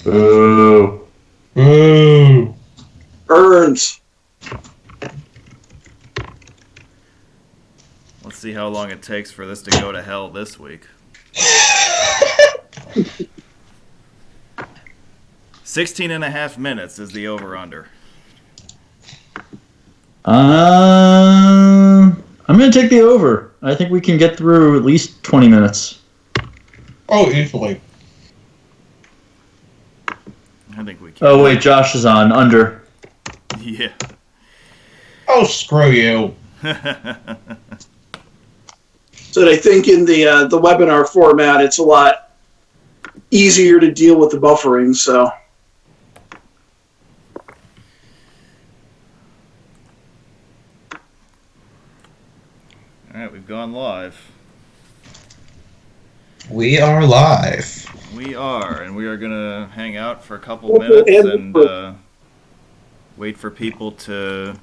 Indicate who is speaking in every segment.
Speaker 1: Boo.
Speaker 2: Boo.
Speaker 3: Burns.
Speaker 4: Let's see how long it takes for this to go to hell this week. 16.5 minutes is the over-under.
Speaker 1: I'm going to take the over. I think we can get through at least 20 minutes.
Speaker 2: Oh, easily.
Speaker 4: I think we can.
Speaker 1: Oh, wait, Josh is on. Under.
Speaker 4: Yeah.
Speaker 2: Oh, screw you.
Speaker 3: So I think in the webinar format, it's a lot easier to deal with the buffering, so...
Speaker 4: Alright, we've gone live.
Speaker 2: We are live.
Speaker 4: We are, and we are going to hang out for a couple minutes and wait for people to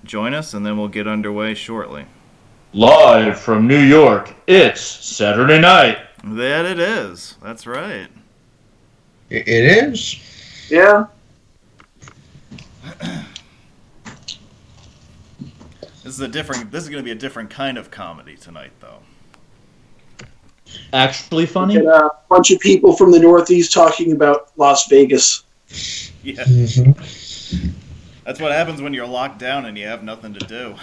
Speaker 4: join us, and then we'll get underway shortly.
Speaker 1: Live from New York, it's Saturday night.
Speaker 4: That it is. That's right.
Speaker 2: It is?
Speaker 3: Yeah.
Speaker 4: This is going to be a different kind of comedy tonight, though.
Speaker 1: Actually funny?
Speaker 3: Get a bunch of people from the Northeast talking about Las Vegas.
Speaker 4: Yeah.
Speaker 2: Mm-hmm.
Speaker 4: That's what happens when you're locked down and you have nothing to do.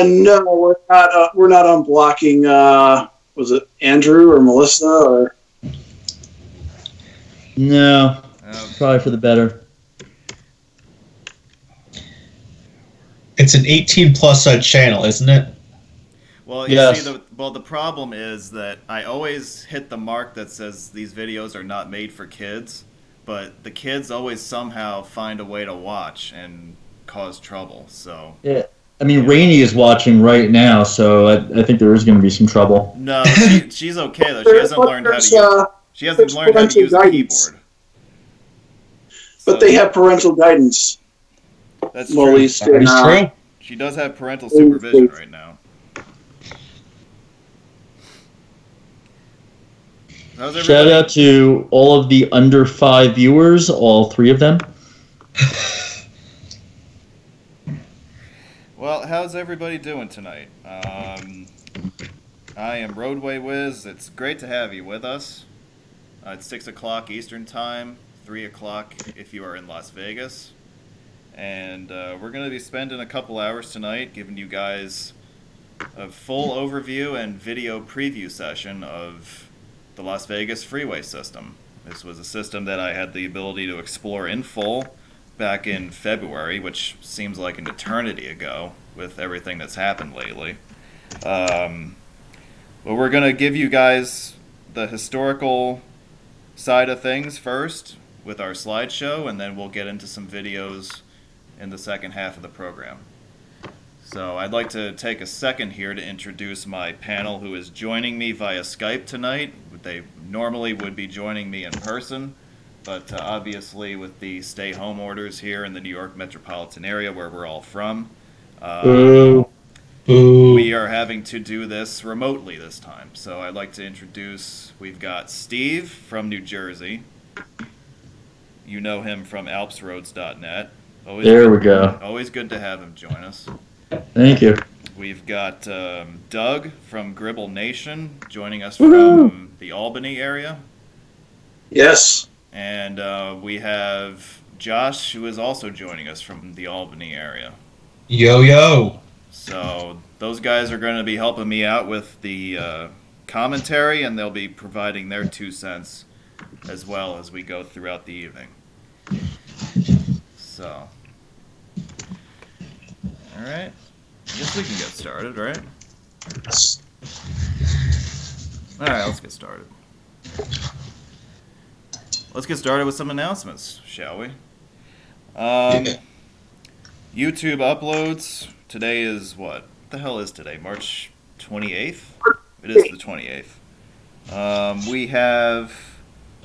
Speaker 3: No, we're not unblocking. Was it Andrew or Melissa or?
Speaker 1: No, probably for the better.
Speaker 2: It's an 18-plus channel, isn't it?
Speaker 4: Well, you
Speaker 1: Yes.
Speaker 4: see, the problem is that I always hit the mark that says these videos are not made for kids, but the kids always somehow find a way to watch and cause trouble. So
Speaker 1: Yeah. I mean, Rainey is watching right now, so I think there is going to be some trouble.
Speaker 4: no, she's okay though. She hasn't learned how to use. She hasn't learned how to use a keyboard.
Speaker 3: But they have parental guidance.
Speaker 4: That's
Speaker 3: Well, at
Speaker 4: true.
Speaker 3: least in,
Speaker 2: It's true.
Speaker 4: She does have parental supervision right now. How's
Speaker 1: Shout
Speaker 4: everybody?
Speaker 1: out to all of the under 5 viewers, all 3 of them.
Speaker 4: Well, how's everybody doing tonight? I am Roadway Wiz. It's great to have you with us. It's 6 o'clock Eastern Time, 3 o'clock if you are in Las Vegas. And we're going to be spending a couple hours tonight giving you guys a full overview and video preview session of the Las Vegas Freeway system. This was a system that I had the ability to explore in full back in February, which seems like an eternity ago with everything that's happened lately. But we're going to give you guys the historical side of things first with our slideshow, and then we'll get into some videos in the second half of the program. So I'd like to take a second here to introduce my panel who is joining me via Skype tonight. They normally would be joining me in person, but obviously with the stay-home orders here in the New York metropolitan area where we're all from, we are having to do this remotely this time. So I'd like to introduce, we've got Steve from New Jersey. You know him from alpsroads.net.
Speaker 1: There we go.
Speaker 4: Always good to have him join us.
Speaker 1: Thank you.
Speaker 4: We've got Doug from Gribble Nation joining us from the Albany area.
Speaker 3: Yes.
Speaker 4: And we have Josh, who is also joining us from the Albany area.
Speaker 2: Yo, yo.
Speaker 4: So those guys are going to be helping me out with the commentary, and they'll be providing their 2 cents as well as we go throughout the evening. So, all right. I guess we can get started, right? All right, let's get started. Let's get started with some announcements, shall we? YouTube uploads. Today is what? What the hell is today? March 28th? It is the 28th. We have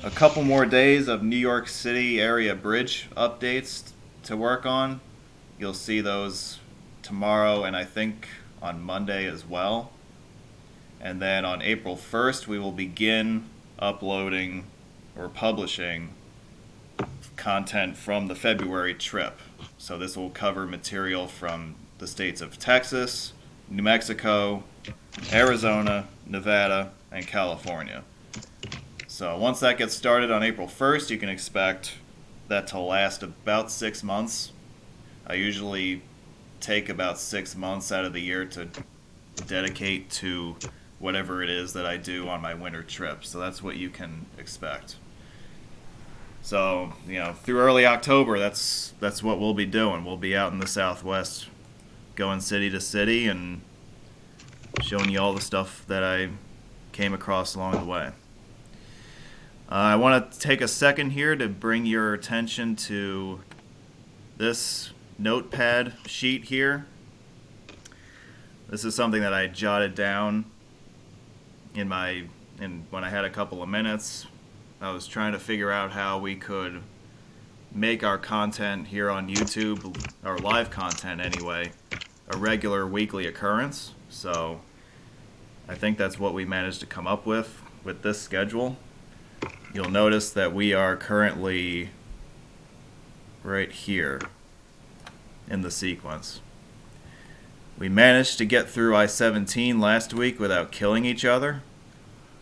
Speaker 4: a couple more days of New York City area bridge updates to work on. You'll see those tomorrow and I think on Monday as well. And then on April 1st, we will begin uploading or publishing content from the February trip. So this will cover material from the states of Texas, New Mexico, Arizona, Nevada, and California. So once that gets started on April 1st, you can expect that to last about 6 months. I usually take about 6 months out of the year to dedicate to whatever it is that I do on my winter trip. So that's what you can expect. So, through early October, that's what we'll be doing. We'll be out in the Southwest going city to city and showing you all the stuff that I came across along the way. I want to take a second here to bring your attention to this notepad sheet here. This is something that I jotted down when I had a couple of minutes. I was trying to figure out how we could make our content here on YouTube, our live content anyway, a regular weekly occurrence. So I think that's what we managed to come up with this schedule. You'll notice that we are currently right here in the sequence. We managed to get through I-17 last week without killing each other.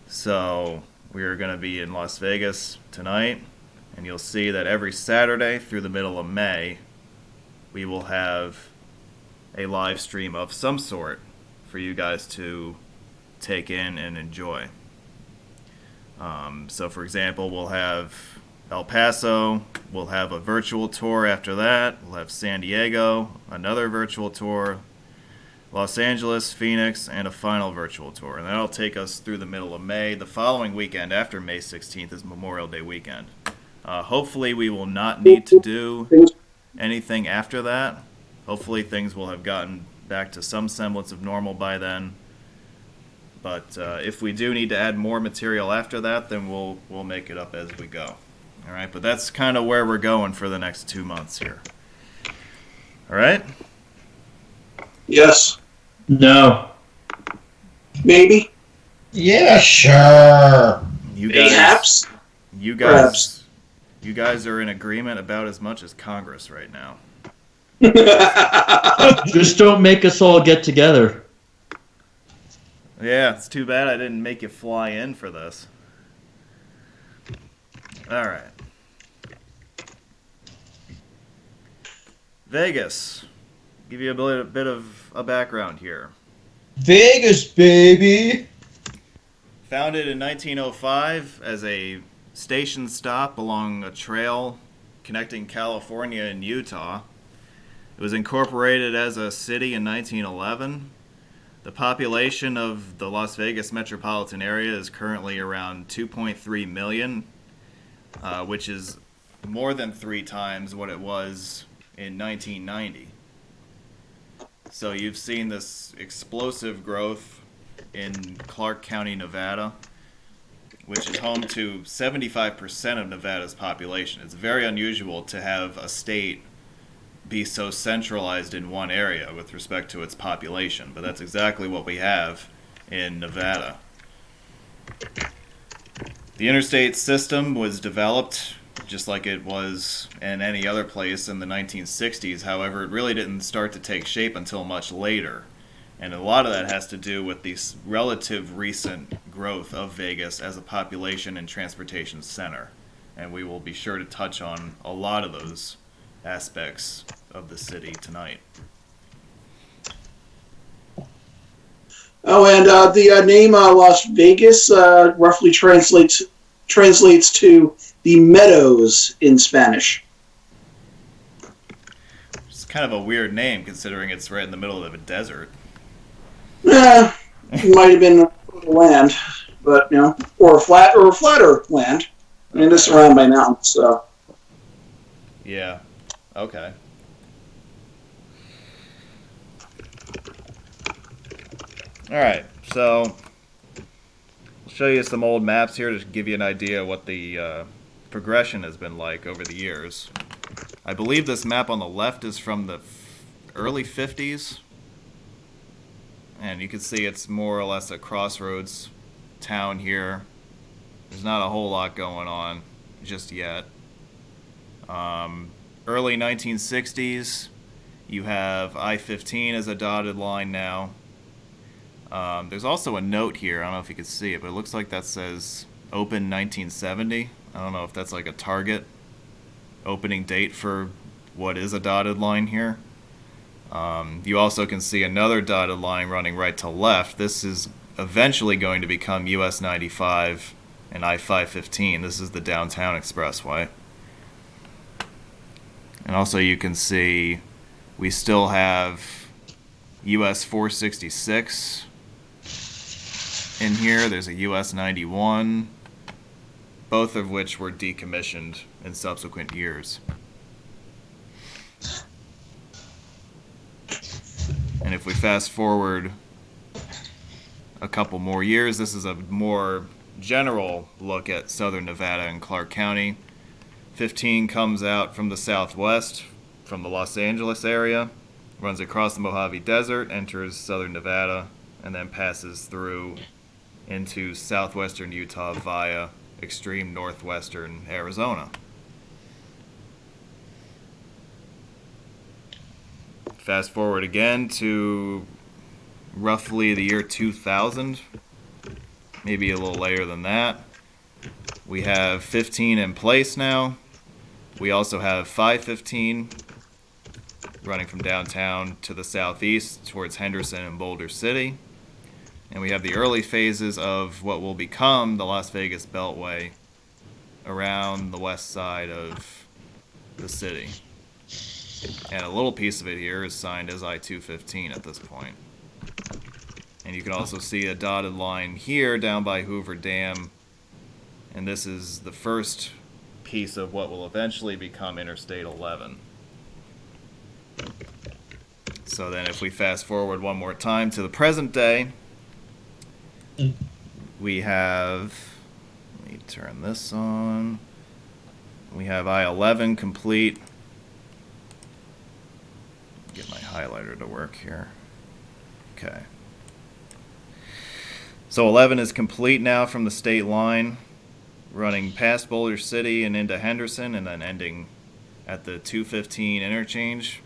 Speaker 4: So we are going to be in Las Vegas tonight, and you'll see that every Saturday through the middle of May, we will have a live stream of some sort for you guys to take in and enjoy. So for example, we'll have El Paso, we'll have a virtual tour after that, we'll have San Diego, another virtual tour, Los Angeles, Phoenix, and a final virtual tour. And that'll take us through the middle of May. The following weekend after May 16th is Memorial Day weekend. Hopefully we will not need to do anything after that. Hopefully things will have gotten back to some semblance of normal by then. But if we do need to add more material after that, then we'll make it up as we go. All right, but that's kind of where we're going for the next 2 months here. All right?
Speaker 3: Yes.
Speaker 1: No.
Speaker 3: Maybe.
Speaker 2: Yeah, sure.
Speaker 3: Perhaps.
Speaker 4: You guys are in agreement about as much as Congress right now.
Speaker 1: Just don't make us all get together.
Speaker 4: Yeah, it's too bad I didn't make you fly in for this. All right. Vegas. Give you a bit of a background here.
Speaker 2: Vegas, baby.
Speaker 4: Founded in 1905 as a station stop along a trail connecting California and Utah. It was incorporated as a city in 1911. The population of the Las Vegas metropolitan area is currently around 2.3 million, which is more than 3 times what it was in 1990. So you've seen this explosive growth in Clark County, Nevada, which is home to 75% of Nevada's population. It's very unusual to have a state be so centralized in one area with respect to its population, but that's exactly what we have in Nevada. The interstate system was developed just like it was in any other place in the 1960s. However, it really didn't start to take shape until much later. And a lot of that has to do with the relative recent growth of Vegas as a population and transportation center. And we will be sure to touch on a lot of those aspects of the city tonight.
Speaker 3: Oh, and the name Las Vegas roughly translates to the meadows in Spanish.
Speaker 4: It's kind of a weird name considering it's right in the middle of a desert.
Speaker 3: It might have been land, but or a flatter land. I mean, it's surrounded by mountains, so.
Speaker 4: Yeah. Okay. All right. So show you some old maps here to give you an idea of what the progression has been like over the years. I believe this map on the left is from the early 50s. And you can see it's more or less a crossroads town here. There's not a whole lot going on just yet. Early 1960s, you have I-15 as a dotted line now. There's also a note here. I don't know if you can see it, but it looks like that says open 1970. I don't know if that's like a target opening date for what is a dotted line here. You also can see another dotted line running right to left. This is eventually going to become US 95 and I-515. This is the downtown expressway. And also you can see we still have US 466 in here. There's a US 91, both of which were decommissioned in subsequent years. And if we fast forward a couple more years, this is a more general look at southern Nevada and Clark County. 15 comes out from the southwest, from the Los Angeles area, runs across the Mojave Desert, enters southern Nevada, and then passes through into southwestern Utah via extreme northwestern Arizona. Fast forward again to roughly the year 2000, maybe a little later than that. We have 15 in place now. We also have 515 running from downtown to the southeast towards Henderson and Boulder City. And we have the early phases of what will become the Las Vegas Beltway around the west side of the city. And a little piece of it here is signed as I-215 at this point. And you can also see a dotted line here down by Hoover Dam. And this is the first piece of what will eventually become Interstate 11. So then if we fast forward one more time to the present day, we have, let me turn this on. We have I-11 complete. Get my highlighter to work here. Okay. So 11 is complete now from the state line, running past Boulder City and into Henderson, and then ending at the 215 interchange.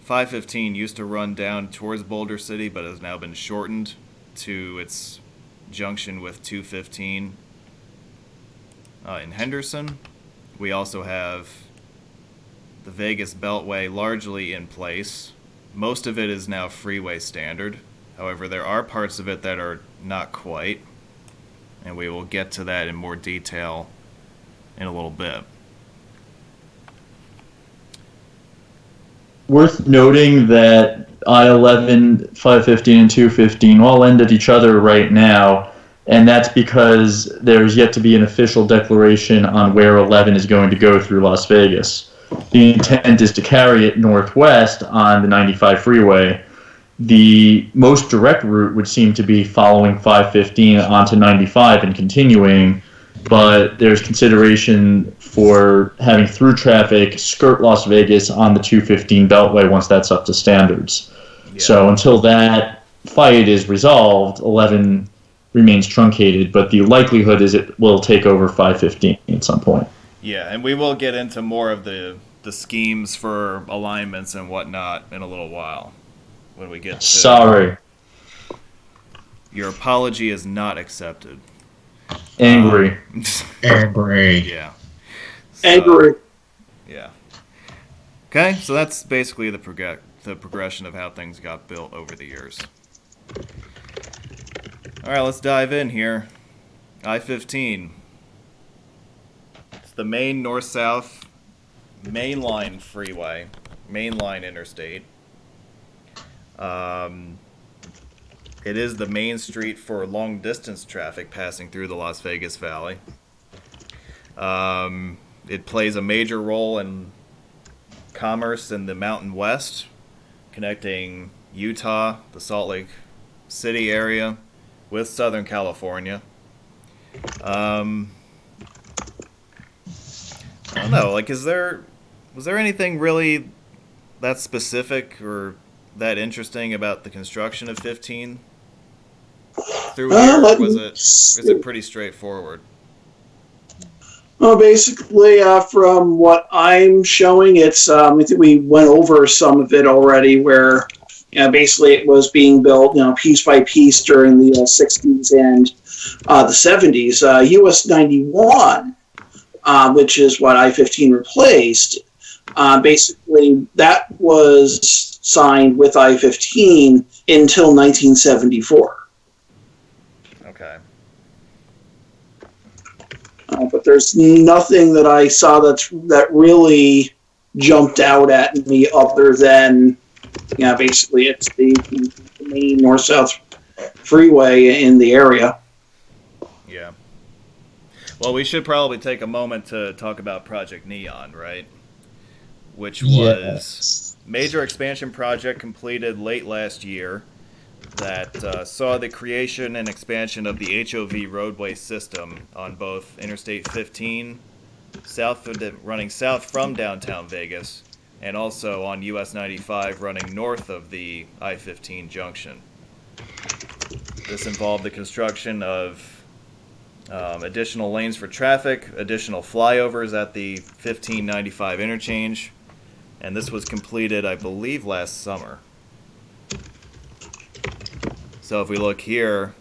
Speaker 4: 515 used to run down towards Boulder City, but has now been shortened to its junction with 215 in Henderson. We also have the Vegas Beltway largely in place. Most of it is now freeway standard. However, there are parts of it that are not quite, and we will get to that in more detail in a little bit.
Speaker 1: Worth noting that I-11, 515, and 215 all end at each other right now, and that's because there's yet to be an official declaration on where 11 is going to go through Las Vegas. The intent is to carry it northwest on the 95 freeway. The most direct route would seem to be following 515 onto 95 and continuing, but there's consideration for having through traffic skirt Las Vegas on the 215 Beltway once that's up to standards. Yeah. So until that fight is resolved, 11 remains truncated, but the likelihood is it will take over 515 at some point.
Speaker 4: Yeah, and we will get into more of the schemes for alignments and whatnot in a little while when we get to...
Speaker 1: Sorry.
Speaker 4: Your apology is not accepted.
Speaker 1: Angry.
Speaker 2: Angry.
Speaker 4: Yeah. So,
Speaker 3: Angry.
Speaker 4: Yeah. Okay, so that's basically the progression of how things got built over the years. All right, let's dive in here. I-15. It's the main north-south mainline freeway, mainline interstate. It is the main street for long-distance traffic passing through the Las Vegas Valley. It plays a major role in commerce in the Mountain West, connecting Utah, the Salt Lake City area, with Southern California. I don't know. Like, was there anything really that specific or that interesting about the construction of 15 through here? Or
Speaker 3: Let
Speaker 4: was
Speaker 3: me
Speaker 4: it
Speaker 3: see.
Speaker 4: pretty straightforward?
Speaker 3: Well, basically, from what I'm showing, it's I think we went over some of it already, where basically it was being built, piece by piece during the '60s and the '70s. US 91, which is what I-15 replaced. Basically, that was signed with I-15 until 1974.
Speaker 4: Okay.
Speaker 3: But there's nothing that I saw that really jumped out at me other than, basically it's the main north-south freeway in the area.
Speaker 4: Yeah. Well, we should probably take a moment to talk about Project Neon, right? Which was major expansion project completed late last year that saw the creation and expansion of the HOV roadway system on both Interstate 15, running south from downtown Vegas, and also on US 95 running north of the I-15 junction. This involved the construction of additional lanes for traffic, additional flyovers at the 1595 interchange, and this was completed, I believe, last summer. So if we look here,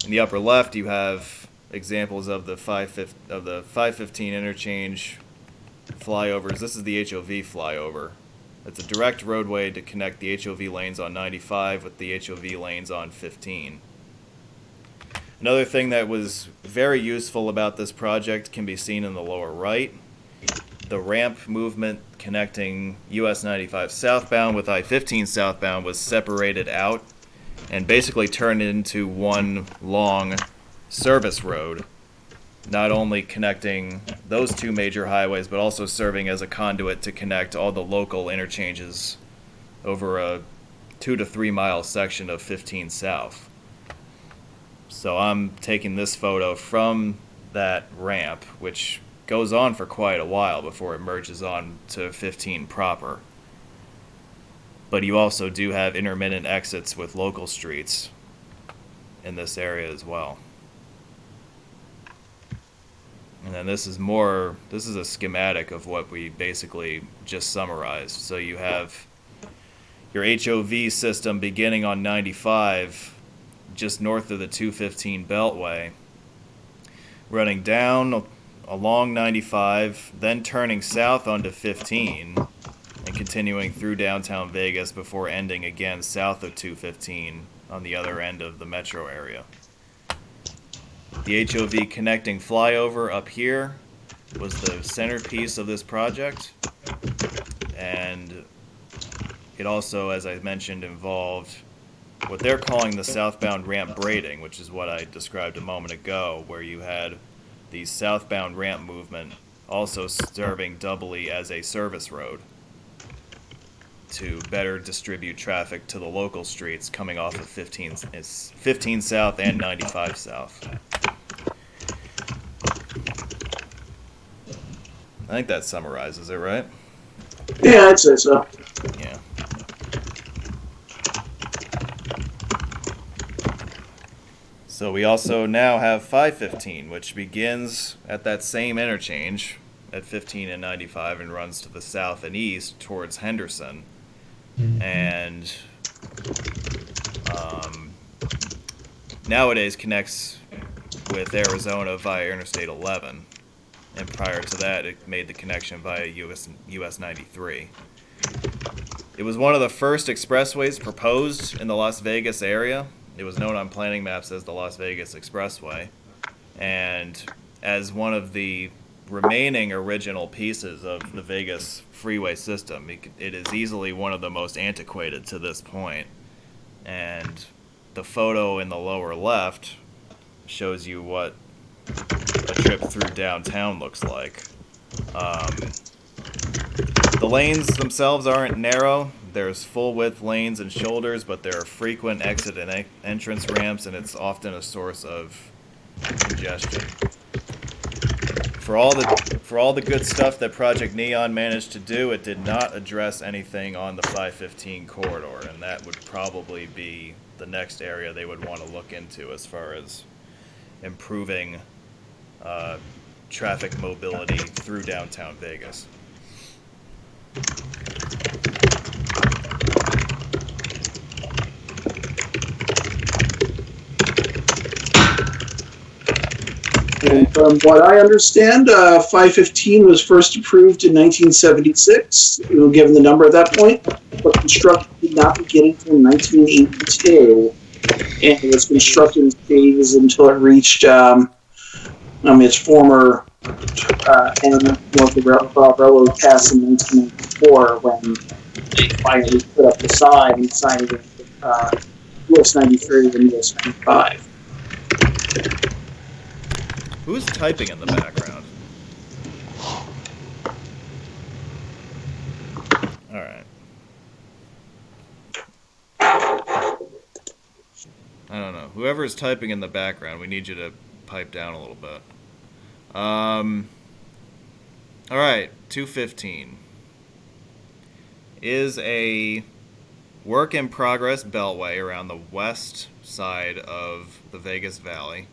Speaker 4: in the upper left, you have examples of the 515 interchange flyovers. This is the HOV flyover. It's a direct roadway to connect the HOV lanes on 95 with the HOV lanes on 15. Another thing that was very useful about this project can be seen in the lower right. The ramp movement connecting US 95 southbound with I-15 southbound was separated out and basically turned into one long service road, not only connecting those two major highways, but also serving as a conduit to connect all the local interchanges over a 2 to 3 mile section of 15 South. So I'm taking this photo from that ramp, which goes on for quite a while before it merges on to 15 proper. But you also do have intermittent exits with local streets in this area as well. And then this is a schematic of what we basically just summarized. So you have your HOV system beginning on 95, just north of the 215 Beltway, running down along 95, then turning south onto 15, and continuing through downtown Vegas before ending again south of 215 on the other end of the metro area. The HOV connecting flyover up here was the centerpiece of this project, and it also, as I mentioned, involved what they're calling the southbound ramp braiding, which is what I described a moment ago, where you had the southbound ramp movement also serving doubly as a service road to better distribute traffic to the local streets coming off of 15 South and 95 South. I think that summarizes it, right?
Speaker 3: Yeah, I'd say so.
Speaker 4: Yeah. So we also now have 515, which begins at that same interchange at 15 and 95 and runs to the south and east towards Henderson. And nowadays connects with Arizona via Interstate 11. And prior to that, it made the connection via US 93. It was one of the first expressways proposed in the Las Vegas area. It was known on planning maps as the Las Vegas Expressway. And as one of the remaining original pieces of the Vegas freeway system, it is easily one of the most antiquated to this point. And the photo in the lower left shows you what a trip through downtown looks like. The lanes themselves aren't narrow. There's full width lanes and shoulders, but there are frequent exit and entrance ramps, and it's often a source of congestion. For all the good stuff that Project Neon managed to do, it did not address anything on the 515 corridor, and that would probably be the next area they would want to look into as far as improving traffic mobility through downtown Vegas.
Speaker 3: And from what I understand, 515 was first approved in 1976, given the number at that point, but construction did not begin until 1982, and it was constructed in stages until it reached its former end north of railroad pass in 1994, when they finally put up the sign and signed it US 93 and US 95.
Speaker 4: Who's typing in the background? Alright. I don't know. Whoever is typing in the background, we need you to pipe down a little bit. Alright, 215 is a work-in-progress beltway around the west side of the Vegas Valley.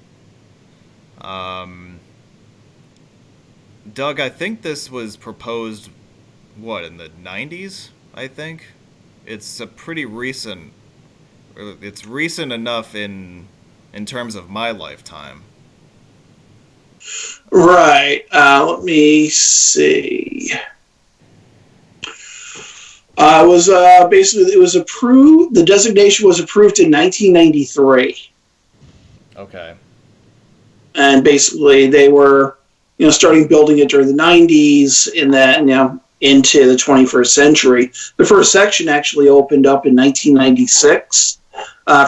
Speaker 4: Doug, I think this was proposed, in the 90s, I think? It's a pretty recent... It's recent enough in terms of my lifetime.
Speaker 3: Right. Let me see. It was basically, it was approved, the designation was approved in 1993.
Speaker 4: Okay.
Speaker 3: And basically they were, starting building it during the 90s and then, into the 21st century. The first section actually opened up in 1996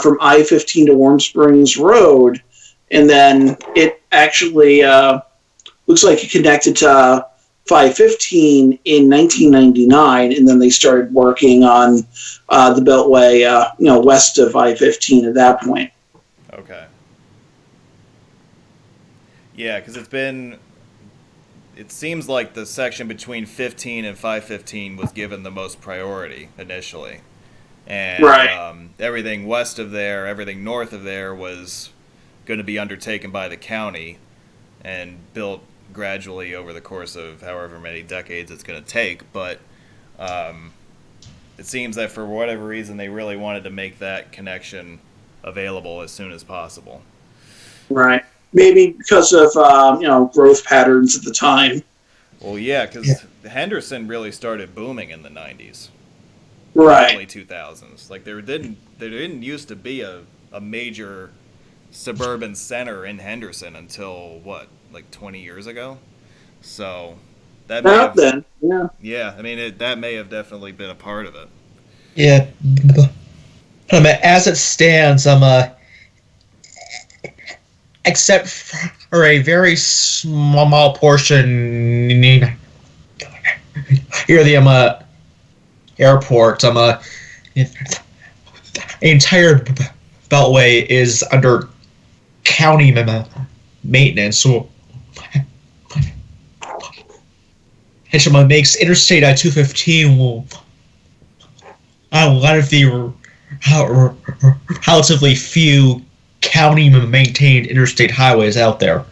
Speaker 3: from I-15 to Warm Springs Road. And then it actually looks like it connected to 515 in 1999. And then they started working on the Beltway, west of I-15 at that point.
Speaker 4: Okay. Yeah, because it seems like the section between 15 and 515 was given the most priority initially. And
Speaker 3: right.
Speaker 4: Everything west of there, everything north of there was going to be undertaken by the county and built gradually over the course of however many decades it's going to take. But it seems that for whatever reason, they really wanted to make that connection available as soon as possible.
Speaker 3: Right. Maybe because of, growth patterns at the time.
Speaker 4: Well, yeah, because Henderson really started booming in the 90s.
Speaker 3: Right.
Speaker 4: Early 2000s. Like, there didn't used to be a major suburban center in Henderson until, 20 years ago? So, that may have...
Speaker 3: then, yeah.
Speaker 4: Yeah, I mean, that may have definitely been a part of it.
Speaker 5: Yeah. As it stands, except for a very small portion near the airport, the entire beltway is under county maintenance, which makes Interstate I-215 one of the relatively few county-maintained interstate highways out there.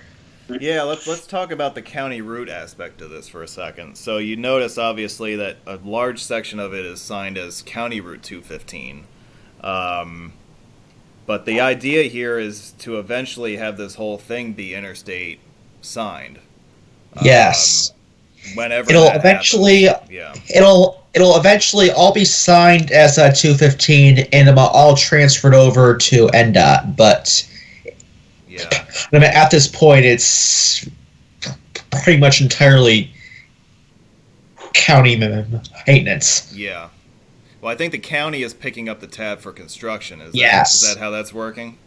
Speaker 4: Yeah, let's talk about the county route aspect of this for a second. So you notice, obviously, that a large section of it is signed as County Route 215. But the idea here is to eventually have this whole thing be interstate signed.
Speaker 5: Yes.
Speaker 4: Whenever
Speaker 5: it'll
Speaker 4: that
Speaker 5: eventually
Speaker 4: happens. Yeah.
Speaker 5: It'll eventually all be signed as 215 and all transferred over to NDOT, but
Speaker 4: yeah.
Speaker 5: At this point it's pretty much entirely county maintenance.
Speaker 4: Yeah. Well, I think the county is picking up the tab for construction. Is that how that's working?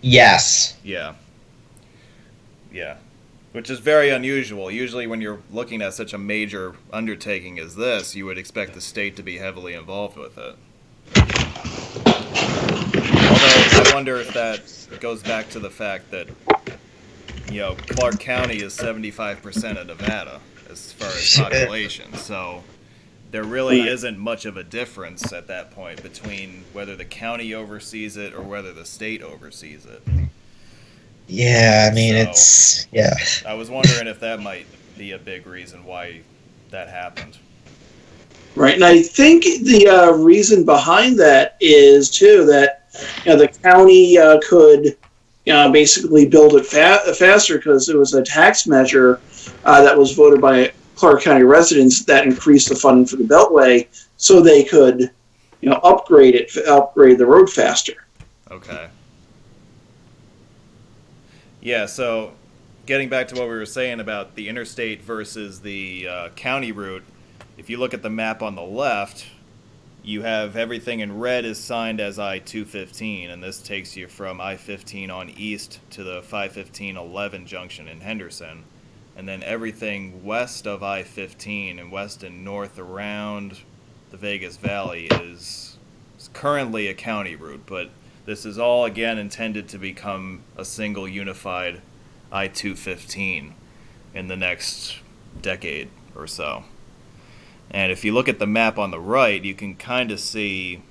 Speaker 5: Yes.
Speaker 4: Yeah. Yeah. Which is very unusual. Usually when you're looking at such a major undertaking as this, you would expect the state to be heavily involved with it. Although I wonder if that goes back to the fact that Clark County is 75% of Nevada as far as population. So there really isn't much of a difference at that point between whether the county oversees it or whether the state oversees it.
Speaker 5: Yeah, I mean,
Speaker 4: So, I was wondering if that might be a big reason why that happened.
Speaker 3: Right, and I think the reason behind that is too that the county could basically build it faster because it was a tax measure that was voted by Clark County residents that increased the funding for the Beltway, so they could upgrade the road faster.
Speaker 4: Okay. Yeah, so getting back to what we were saying about the interstate versus the county route, if you look at the map on the left, you have everything in red is signed as I-215, and this takes you from I-15 on east to the 515-11 junction in Henderson. And then everything west of I-15 and west and north around the Vegas Valley is currently a county route, but this is all, again, intended to become a single unified I-215 in the next decade or so. And if you look at the map on the right, you can kind of see,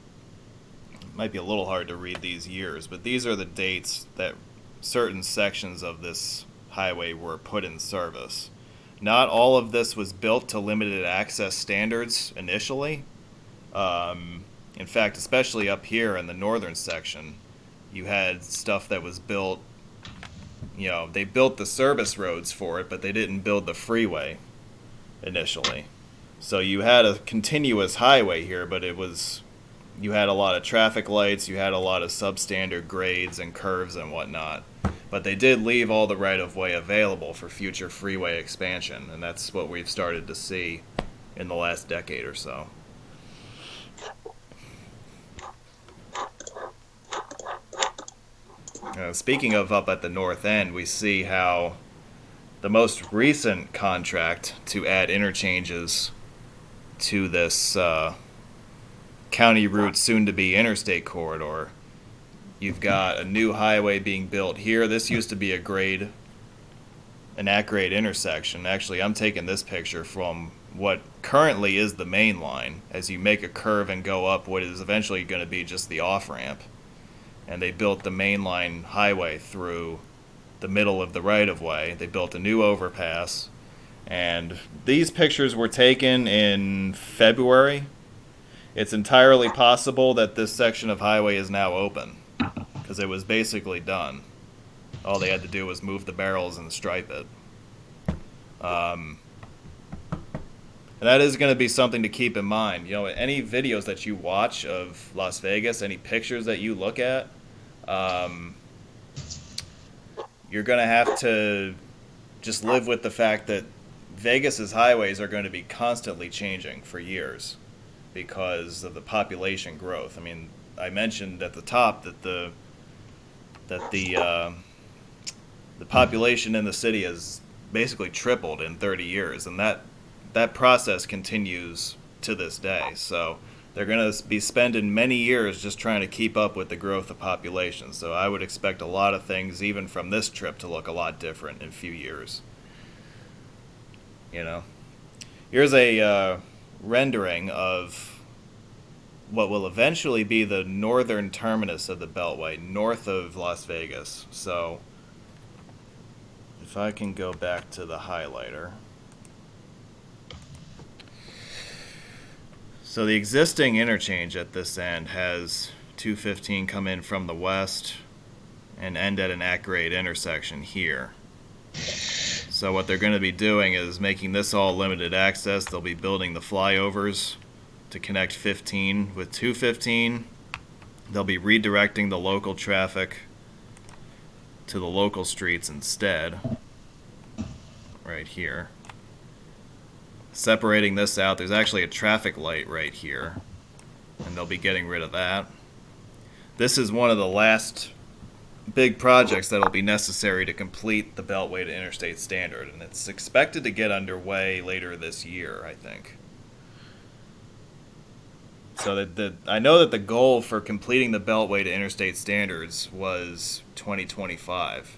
Speaker 4: it might be a little hard to read these years, but these are the dates that certain sections of this highway were put in service. Not all of this was built to limited access standards initially. In fact, especially up here in the northern section, you had stuff that was built, they built the service roads for it, but they didn't build the freeway initially. So you had a continuous highway here, but you had a lot of traffic lights, you had a lot of substandard grades and curves and whatnot. But they did leave all the right-of-way available for future freeway expansion, and that's what we've started to see in the last decade or so. Speaking of up at the north end, we see how the most recent contract to add interchanges to this county route, soon-to-be interstate corridor, you've got a new highway being built here. This used to be an at-grade intersection. Actually, I'm taking this picture from what currently is the main line as you make a curve and go up what is eventually going to be just the off-ramp. And they built the mainline highway through the middle of the right-of-way. They built a new overpass. And these pictures were taken in February. It's entirely possible that this section of highway is now open because it was basically done. All they had to do was move the barrels and stripe it. And that is going to be something to keep in mind. Any videos that you watch of Las Vegas, any pictures that you look at, you're going to have to just live with the fact that Vegas's highways are going to be constantly changing for years because of the population growth. I mean, I mentioned at the top that the population in the city has basically tripled in 30 years, and that process continues to this day. So they're going to be spending many years just trying to keep up with the growth of population. So I would expect a lot of things, even from this trip, to look a lot different in a few years. Here's a rendering of what will eventually be the northern terminus of the Beltway, north of Las Vegas. So if I can go back to the highlighter. So the existing interchange at this end has 215 come in from the west and end at an at-grade intersection here. So what they're going to be doing is making this all limited access. They'll be building the flyovers to connect 15 with 215. They'll be redirecting the local traffic to the local streets instead, right here. Separating this out, there's actually a traffic light right here, and they'll be getting rid of that. This is one of the last big projects that'll be necessary to complete the Beltway to Interstate standard, and it's expected to get underway later this year, I think. So I know that the goal for completing the Beltway to Interstate standards was 2025,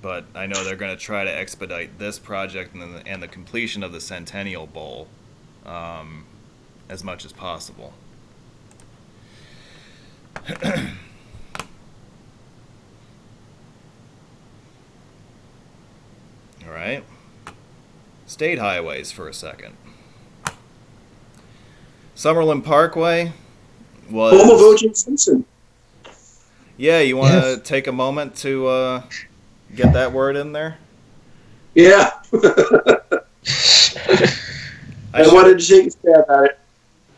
Speaker 4: but I know they're going to try to expedite this project and the completion of the Centennial Bowl as much as possible. All right. State highways for a second. Summerlin Parkway was...
Speaker 3: Home of O.J. Simpson.
Speaker 4: Yeah, you want to take a moment to get that word in there?
Speaker 3: Yeah. I wanted to take a stab at it.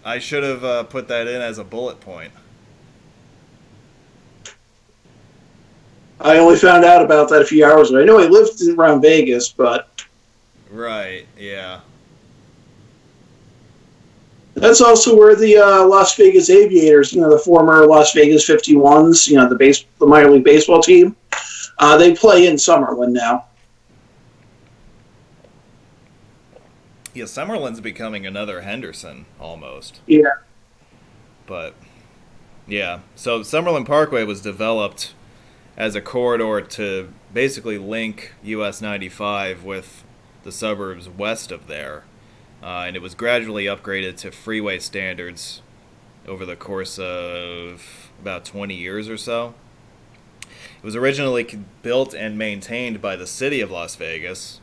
Speaker 4: I should have put that in as a bullet point.
Speaker 3: I only found out about that a few hours ago. I know he lived around Vegas, but...
Speaker 4: Right, yeah.
Speaker 3: That's also where the Las Vegas Aviators, the former Las Vegas 51s, the minor league baseball team, they play in Summerlin now.
Speaker 4: Yeah, Summerlin's becoming another Henderson, almost.
Speaker 3: Yeah.
Speaker 4: But, yeah. So Summerlin Parkway was developed as a corridor to basically link US 95 with the suburbs west of there. And it was gradually upgraded to freeway standards over the course of about 20 years or so. It was originally built and maintained by the city of Las Vegas,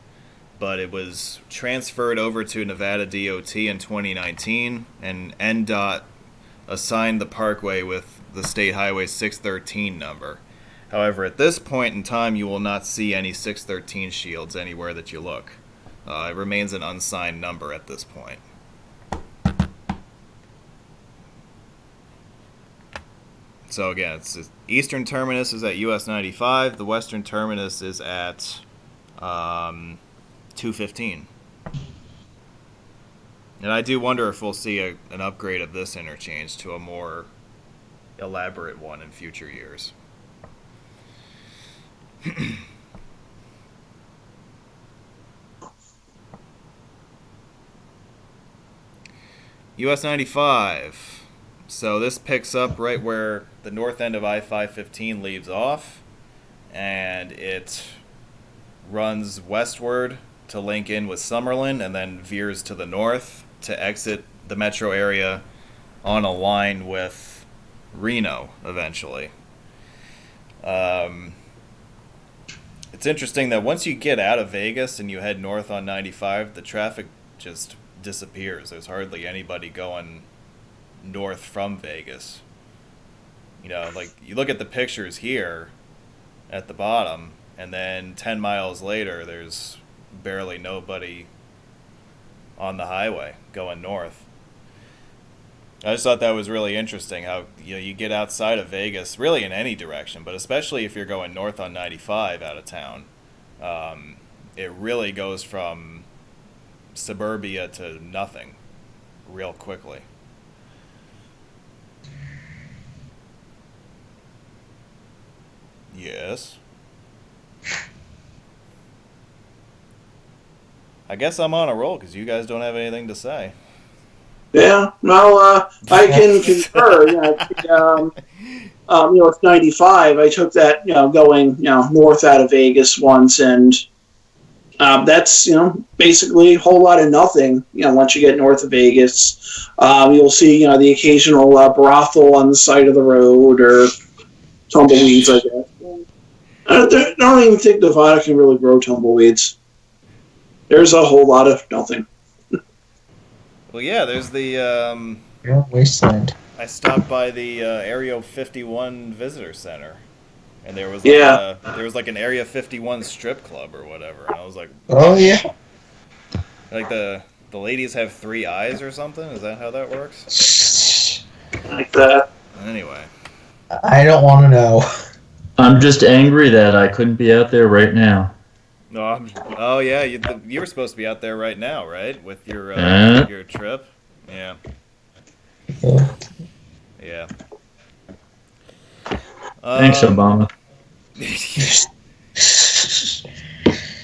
Speaker 4: but it was transferred over to Nevada DOT in 2019, and NDOT assigned the parkway with the State Highway 613 number. However, at this point in time, you will not see any 613 shields anywhere that you look. It remains an unsigned number at this point. So again, it's the eastern terminus is at US 95. The western terminus is at 215. And I do wonder if we'll see an upgrade of this interchange to a more elaborate one in future years. US 95. So this picks up right where the north end of I-515 leaves off, and it runs westward to link in with Summerlin and then veers to the north to exit the metro area on a line with Reno eventually. It's interesting that once you get out of Vegas and you head north on 95, the traffic just disappears. There's hardly anybody going north from Vegas. Like you look at the pictures here at the bottom, and then 10 miles later, there's barely nobody on the highway going north. I just thought that was really interesting how you get outside of Vegas, really in any direction, but especially if you're going north on 95 out of town. It really goes from suburbia to nothing real quickly. Yes. I guess I'm on a roll because you guys don't have anything to say.
Speaker 3: Yeah, well, I can concur. With 95, I took that, going, north out of Vegas once, and that's, basically a whole lot of nothing, once you get north of Vegas. You'll see, the occasional brothel on the side of the road, or tumbleweeds, I guess. I don't even think Nevada can really grow tumbleweeds. There's a whole lot of nothing.
Speaker 4: Well, yeah, there's the...
Speaker 5: wasteland.
Speaker 4: I stopped by the Area 51 Visitor Center, and there was like an Area 51 strip club or whatever, and I was like,
Speaker 5: oh yeah,
Speaker 4: like the ladies have 3 eyes or something. Is that how that works?
Speaker 3: Like that.
Speaker 4: Anyway,
Speaker 5: I don't want to know.
Speaker 1: I'm just angry that I couldn't be out there right now.
Speaker 4: no, oh yeah, you were supposed to be out there right now, right, with your trip? Yeah. Yeah.
Speaker 1: Thanks, Obama.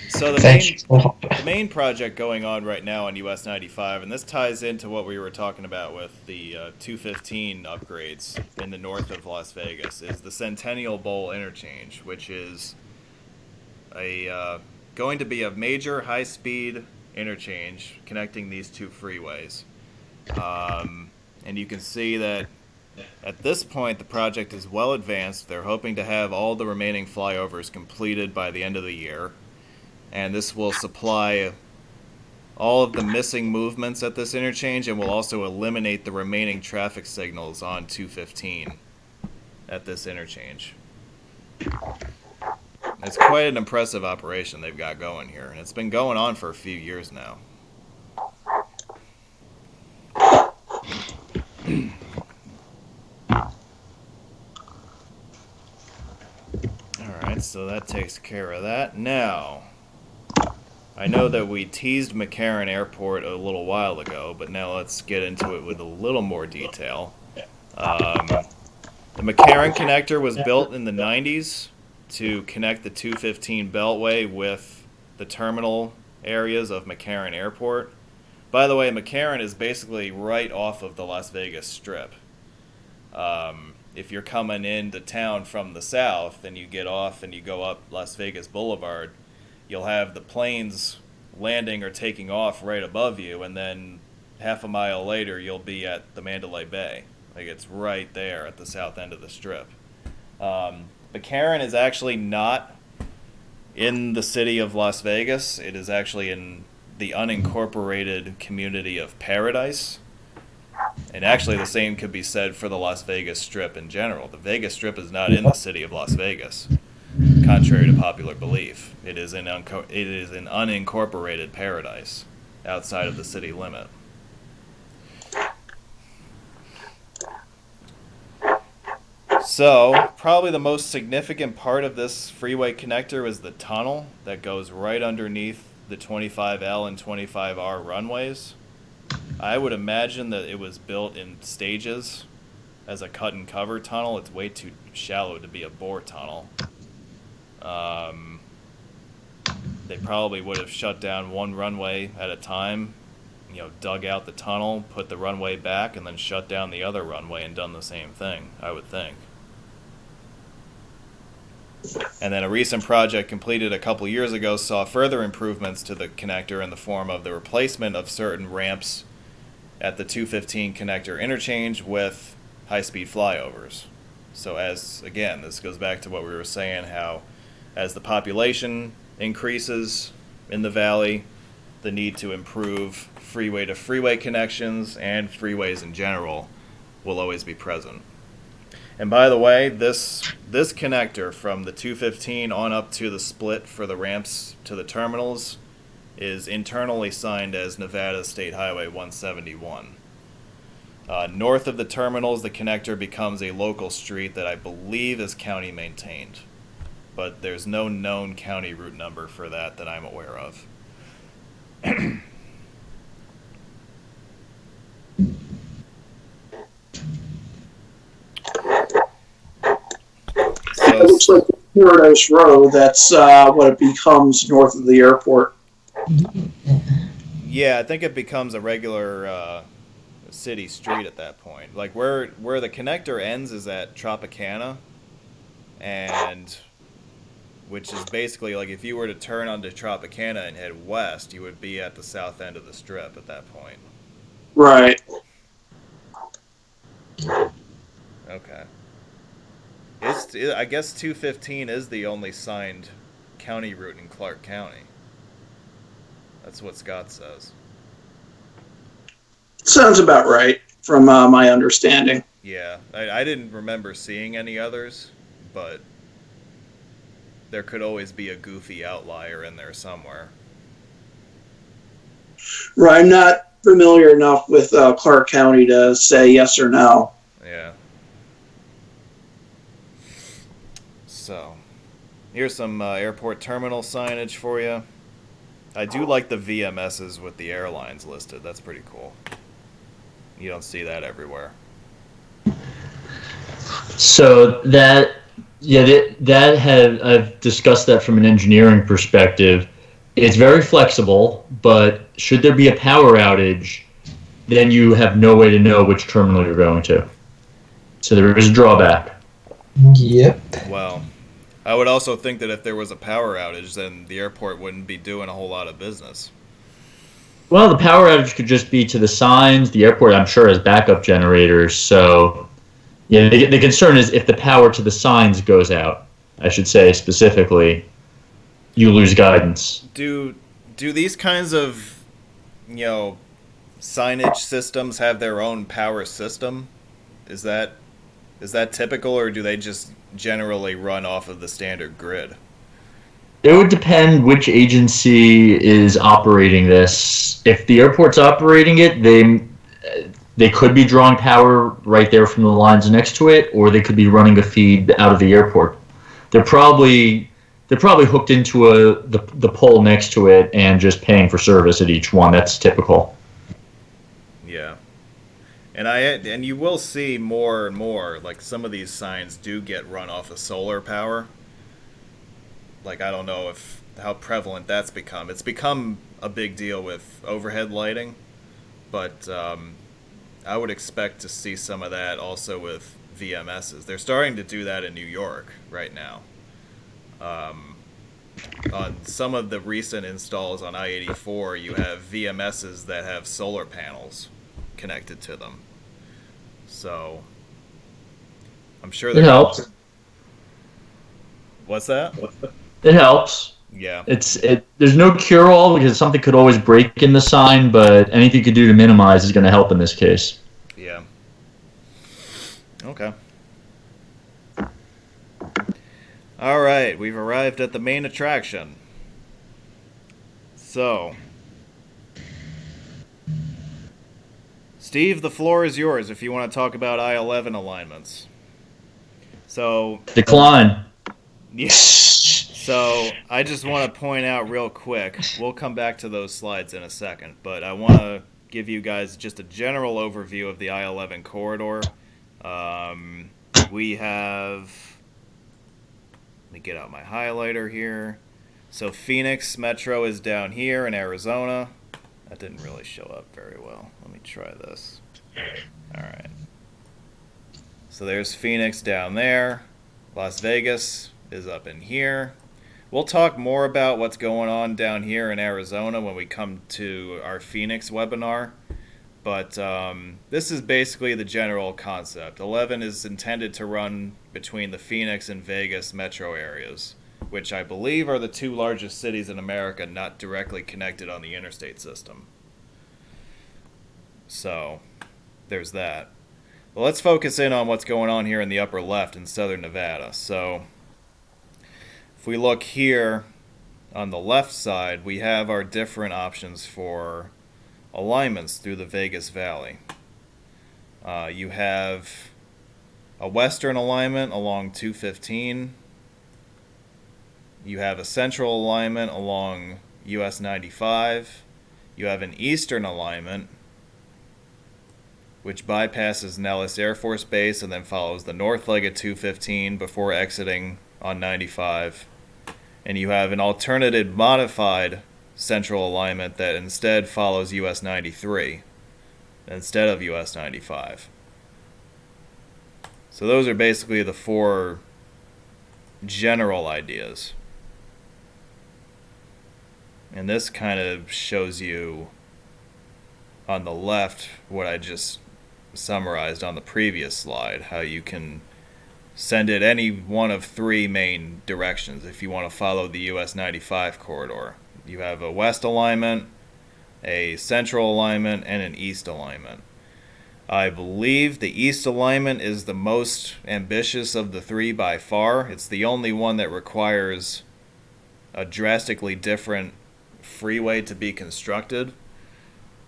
Speaker 4: So the main project going on right now on US 95, and this ties into what we were talking about with the 215 upgrades in the north of Las Vegas, is the Centennial Bowl interchange, which is going to be a major high-speed interchange connecting these two freeways. And you can see that at this point the project is well advanced. They're hoping to have all the remaining flyovers completed by the end of the year. And this will supply all of the missing movements at this interchange and will also eliminate the remaining traffic signals on 215 at this interchange. It's quite an impressive operation they've got going here, and it's been going on for a few years now. Alright, so that takes care of that. Now, I know that we teased McCarran Airport a little while ago, but now let's get into it with a little more detail. The McCarran connector was built in the 90s to connect the 215 Beltway with the terminal areas of McCarran Airport. By the way, McCarran is basically right off of the Las Vegas Strip. If you're coming into town from the south and you get off and you go up Las Vegas Boulevard, you'll have the planes landing or taking off right above you, and then half a mile later you'll be at the Mandalay Bay. Like, it's right there at the south end of the Strip. McCarran is actually not in the city of Las Vegas. It is actually in the unincorporated community of Paradise. And actually the same could be said for the Las Vegas Strip in general. The Vegas Strip is not in the city of Las Vegas, contrary to popular belief. It is an unincorporated Paradise outside of the city limit. So, probably the most significant part of this freeway connector is the tunnel that goes right underneath the 25L and 25R runways. I would imagine that it was built in stages as a cut and cover tunnel. It's way too shallow to be a bore tunnel. They probably would have shut down one runway at a time, dug out the tunnel, put the runway back, and then shut down the other runway and done the same thing, I would think. And then a recent project completed a couple years ago saw further improvements to the connector in the form of the replacement of certain ramps at the 215 connector interchange with high-speed flyovers. So again, this goes back to what we were saying, how as the population increases in the valley, the need to improve freeway-to-freeway connections and freeways in general will always be present. And by the way, this connector from the 215 on up to the split for the ramps to the terminals is internally signed as Nevada State Highway 171. North of the terminals, the connector becomes a local street that I believe is county maintained. But there's no known county route number for that I'm aware of.
Speaker 3: It looks like Paradise Road. That's what it becomes north of the airport.
Speaker 4: Yeah, I think it becomes a regular city street at that point. Like where the connector ends is at Tropicana, and which is basically like if you were to turn onto Tropicana and head west, you would be at the south end of the Strip at that point.
Speaker 3: Right.
Speaker 4: Okay. I guess 215 is the only signed county route in Clark County. That's what Scott says.
Speaker 3: Sounds about right, from my understanding.
Speaker 4: Yeah, I didn't remember seeing any others, but there could always be a goofy outlier in there somewhere.
Speaker 3: Right, I'm not familiar enough with Clark County to say yes or no.
Speaker 4: Yeah. So, here's some airport terminal signage for you. I do like the VMSs with the airlines listed. That's pretty cool. You don't see that everywhere.
Speaker 1: So I've discussed that from an engineering perspective. It's very flexible, but should there be a power outage, then you have no way to know which terminal you're going to. So there is a drawback.
Speaker 5: Yep.
Speaker 4: Well, I would also think that if there was a power outage, then the airport wouldn't be doing a whole lot of business.
Speaker 1: Well, the power outage could just be to the signs. The airport, I'm sure, has backup generators. So, yeah, the concern is if the power to the signs goes out, I should say specifically, you lose guidance.
Speaker 4: Do these kinds of, signage systems have their own power system? Is that typical, or do they just generally run off of the standard grid?
Speaker 1: It would depend which agency is operating this. If the airport's operating it, they could be drawing power right there from the lines next to it, or they could be running a feed out of the airport. They're probably hooked into the pole next to it and just paying for service at each one. That's typical.
Speaker 4: Yeah. And you will see more and more, like some of these signs do get run off of solar power. Like, I don't know how prevalent that's become. It's become a big deal with overhead lighting, but I would expect to see some of that also with VMSs. They're starting to do that in New York right now. On some of the recent installs on I-84, you have VMSs that have solar panels connected to them. So, I'm sure
Speaker 1: It helps.
Speaker 4: What's that?
Speaker 1: It helps.
Speaker 4: Yeah.
Speaker 1: There's no cure-all because something could always break in the sign, but anything you could do to minimize is going to help in this case.
Speaker 4: Yeah. Okay. All right, we've arrived at the main attraction. So, Steve, the floor is yours if you want to talk about I-11 alignments. So,
Speaker 1: Decline.
Speaker 4: yeah. So, I just want to point out real quick, we'll come back to those slides in a second, but I want to give you guys just a general overview of the I-11 corridor. We have... Let me get out my highlighter here. So Phoenix Metro is down here in Arizona. That didn't really show up very well. Let me try this. All right. So there's Phoenix down there. Las Vegas is up in here. We'll talk more about what's going on down here in Arizona when we come to our Phoenix webinar. But this is basically the general concept. 11 is intended to run between the Phoenix and Vegas metro areas, which I believe are the two largest cities in America not directly connected on the interstate system. So, there's that. Well, let's focus in on what's going on here in the upper left in southern Nevada. So, if we look here on the left side, we have our different options for alignments through the Vegas Valley. You have a western alignment along 215. You have a central alignment along US 95. You have an eastern alignment which bypasses Nellis Air Force Base and then follows the north leg of 215 before exiting on 95. And you have an alternative modified central alignment that instead follows US 93 instead of US 95. So those are basically the four general ideas. And this kind of shows you on the left what I just summarized on the previous slide, how you can send it any one of three main directions if you want to follow the US 95 corridor. You have a west alignment, a central alignment, and an east alignment. I believe the east alignment is the most ambitious of the three by far. It's the only one that requires a drastically different freeway to be constructed.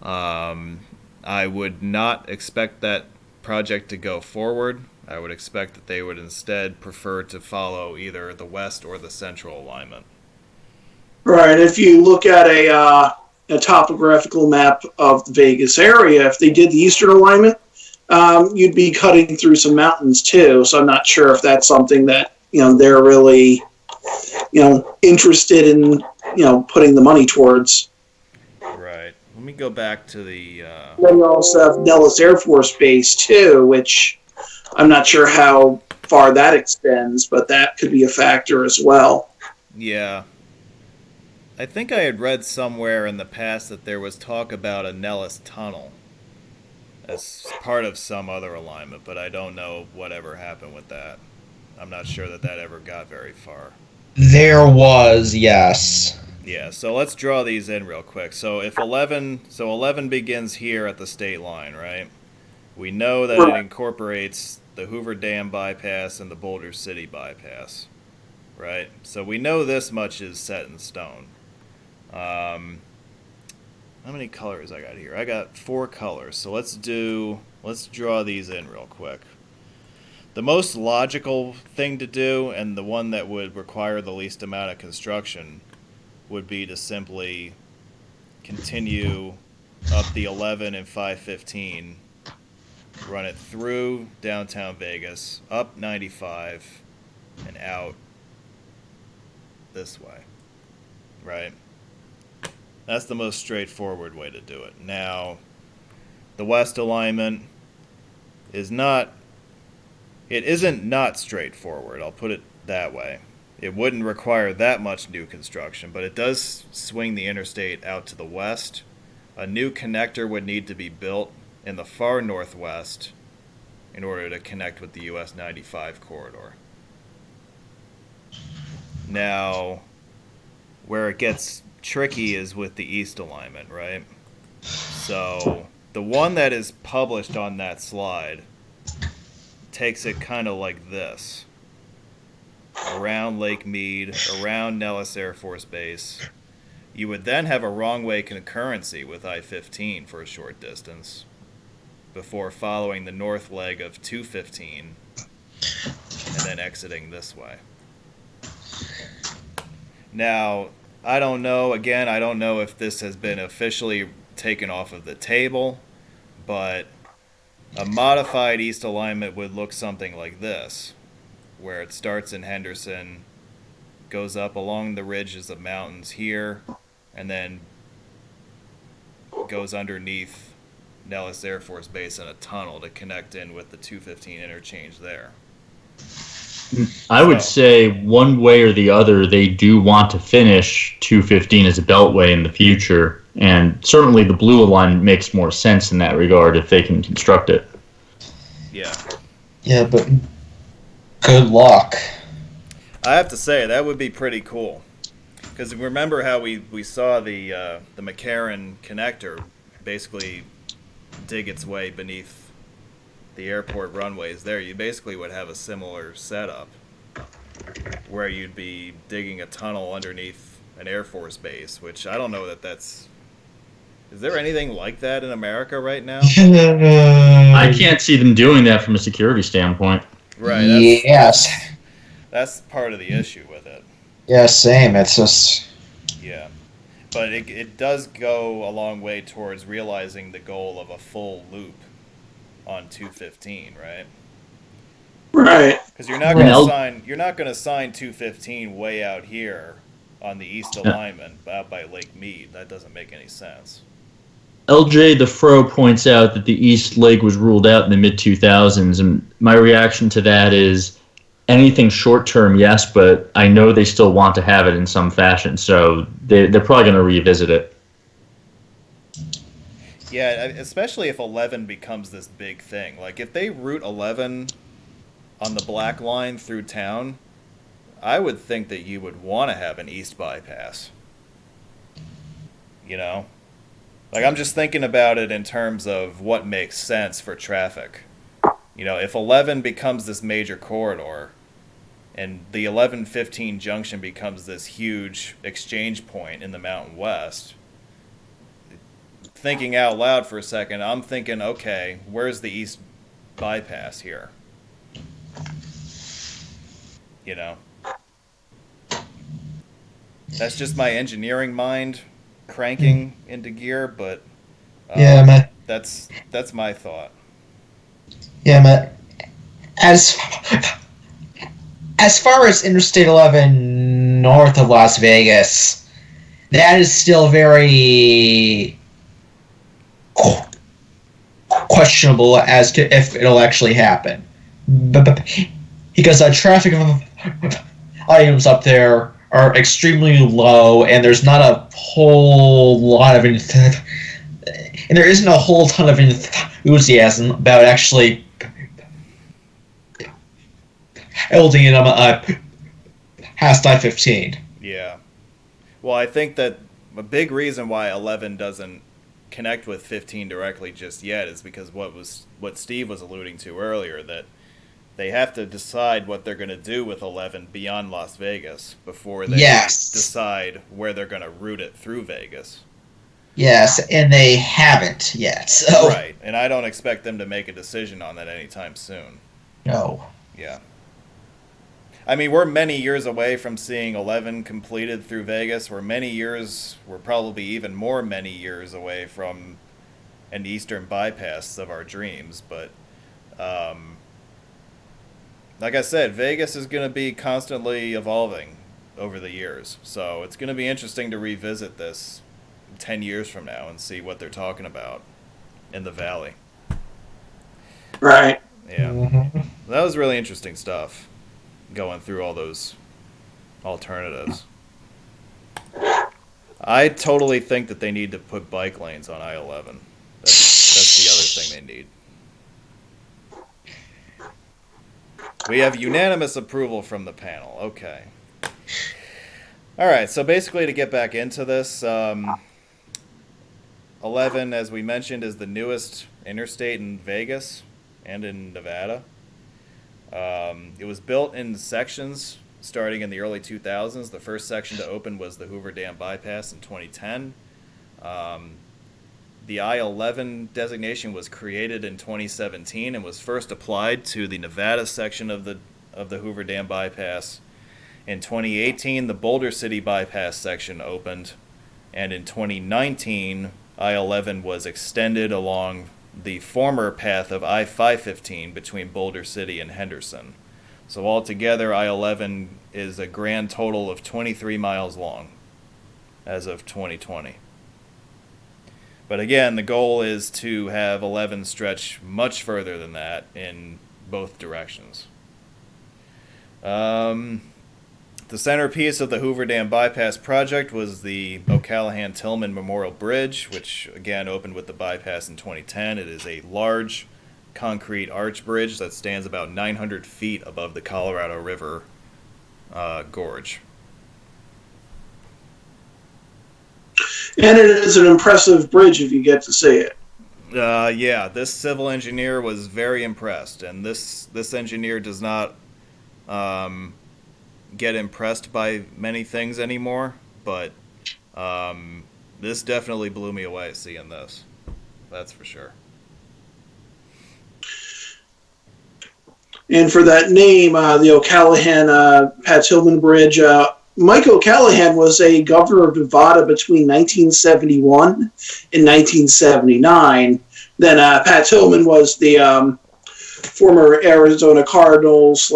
Speaker 4: I would not expect that project to go forward. I would expect that they would instead prefer to follow either the west or the central alignment.
Speaker 3: Right. If you look at a topographical map of the Vegas area, if they did the eastern alignment, you'd be cutting through some mountains too. So I'm not sure if that's something that they're really interested in putting the money towards.
Speaker 4: Right. Let me go back to the.
Speaker 3: Then you also have Nellis Air Force Base too, which I'm not sure how far that extends, but that could be a factor as well.
Speaker 4: Yeah. I think I had read somewhere in the past that there was talk about a Nellis tunnel as part of some other alignment, but I don't know whatever happened with that. I'm not sure that ever got very far.
Speaker 5: There was, yes.
Speaker 4: Yeah, so let's draw these in real quick. So if 11 begins here at the state line, right? We know that it incorporates the Hoover Dam bypass and the Boulder City bypass, right? So we know this much is set in stone. How many colors I got here? I got 4 colors. So let's draw these in real quick. The most logical thing to do, and the one that would require the least amount of construction, would be to simply continue up the 11 and 515, run it through downtown Vegas, up 95, and out this way, right? That's the most straightforward way to do it. Now, the west alignment isn't not straightforward, I'll put it that way. It wouldn't require that much new construction, but it does swing the interstate out to the west. A new connector would need to be built in the far northwest in order to connect with the US 95 corridor. Now, where it gets tricky is with the east alignment, right? So, the one that is published on that slide takes it kind of like this. Around Lake Mead, around Nellis Air Force Base. You would then have a wrong-way concurrency with I-15 for a short distance before following the north leg of 215 and then exiting this way. Now, I don't know if this has been officially taken off of the table, but a modified east alignment would look something like this, where it starts in Henderson, goes up along the ridges of mountains here, and then goes underneath Nellis Air Force Base in a tunnel to connect in with the 215 interchange there.
Speaker 1: I would say one way or the other, they do want to finish 215 as a beltway in the future, and certainly the blue alignment makes more sense in that regard if they can construct it.
Speaker 4: Yeah.
Speaker 5: Yeah, but good luck.
Speaker 4: I have to say, that would be pretty cool. Because remember how we saw the McCarran connector basically dig its way beneath the airport runways there. You basically would have a similar setup where you'd be digging a tunnel underneath an Air Force base, which I don't know that's... Is there anything like that in America right now?
Speaker 1: I can't see them doing that from a security standpoint.
Speaker 4: Right.
Speaker 5: Yes.
Speaker 4: That's part of the issue with it.
Speaker 5: Yeah, same. It's just...
Speaker 4: Yeah. But it does go a long way towards realizing the goal of a full loop on 215, right?
Speaker 3: Right.
Speaker 4: Because you're not going to sign 215 way out here on the east alignment out by Lake Mead. That doesn't make any sense.
Speaker 1: LJ the Fro points out that the East leg was ruled out in the mid-2000s, and my reaction to that is anything short-term, yes, but I know they still want to have it in some fashion, so they're probably going to revisit it.
Speaker 4: Yeah, especially if 11 becomes this big thing. Like, if they route 11 on the Black Line through town, I would think that you would want to have an east bypass. You know? Like, I'm just thinking about it in terms of what makes sense for traffic. You know, if 11 becomes this major corridor, and the 11-15 junction becomes this huge exchange point in the Mountain West, thinking out loud for a second, I'm thinking, okay, where's the east bypass here? You know? That's just my engineering mind cranking into gear, but that's my thought.
Speaker 5: Yeah, but as far as Interstate 11 north of Las Vegas, that is still very questionable as to if it'll actually happen. because traffic items up there are extremely low, and there's not a whole lot of and there isn't a whole ton of enthusiasm about actually building it past I-15.
Speaker 4: Yeah. Well, I think that a big reason why 11 doesn't connect with 15 directly just yet is because what Steve was alluding to earlier, that they have to decide what they're going to do with 11 beyond Las Vegas before they decide where they're going to route it through Vegas.
Speaker 5: Yes, and they haven't yet. So.
Speaker 4: Right, and I don't expect them to make a decision on that anytime soon.
Speaker 5: No.
Speaker 4: Yeah. I mean, we're many years away from seeing 11 completed through Vegas. We're probably even more many years away from an eastern bypass of our dreams. But, like I said, Vegas is going to be constantly evolving over the years. So it's going to be interesting to revisit this 10 years from now and see what they're talking about in the valley.
Speaker 3: Right.
Speaker 4: Yeah.
Speaker 5: Mm-hmm.
Speaker 4: That was really interesting stuff, going through all those alternatives. I totally think that they need to put bike lanes on I-11. That's the other thing they need. We have unanimous approval from the panel. Okay. All right, so basically to get back into this, 11, as we mentioned, is the newest interstate in Vegas and in Nevada. It was built in sections starting in the early 2000s. The first section to open was the Hoover Dam Bypass in 2010. The I-11 designation was created in 2017 and was first applied to the Nevada section of the Hoover Dam Bypass. In 2018, the Boulder City Bypass section opened, and in 2019, I-11 was extended along the former path of I-515 between Boulder City and Henderson. So altogether, I-11 is a grand total of 23 miles long as of 2020. But again, the goal is to have 11 stretch much further than that in both directions. The centerpiece of the Hoover Dam Bypass project was the O'Callahan-Tillman Memorial Bridge, which again opened with the bypass in 2010. It is a large concrete arch bridge that stands about 900 feet above the Colorado River gorge.
Speaker 3: And it is an impressive bridge if you get to see it.
Speaker 4: Yeah, this civil engineer was very impressed, and this engineer does not get impressed by many things anymore, but this definitely blew me away seeing this. That's for sure.
Speaker 3: And for that name, the O'Callahan-Pat-Tillman Bridge, Mike O'Callahan was a governor of Nevada between 1971 and 1979. Then Pat Tillman was the former Arizona Cardinal /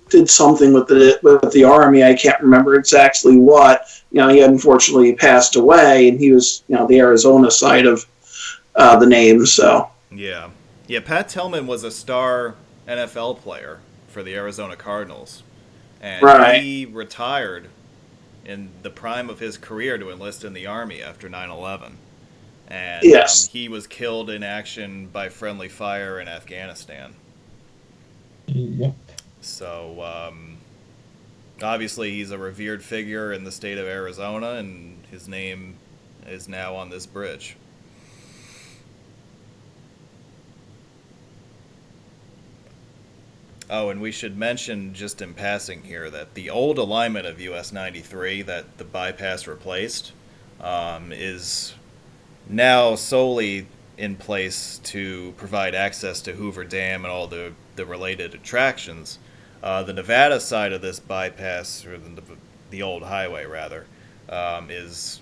Speaker 3: did something with the Army. I can't remember exactly what. He unfortunately passed away, and he was the Arizona side of the name. So
Speaker 4: yeah. Pat Tillman was a star NFL player for the Arizona Cardinals. And
Speaker 3: right.
Speaker 4: He retired in the prime of his career to enlist in the Army after 9/11. And
Speaker 3: yes.
Speaker 4: He was killed in action by friendly fire in Afghanistan.
Speaker 5: Yep.
Speaker 4: So, obviously he's a revered figure in the state of Arizona, and his name is now on this bridge. Oh, and we should mention just in passing here that the old alignment of US 93 that the bypass replaced is now solely in place to provide access to Hoover Dam and all the related attractions. The Nevada side of this bypass, or the old highway rather, is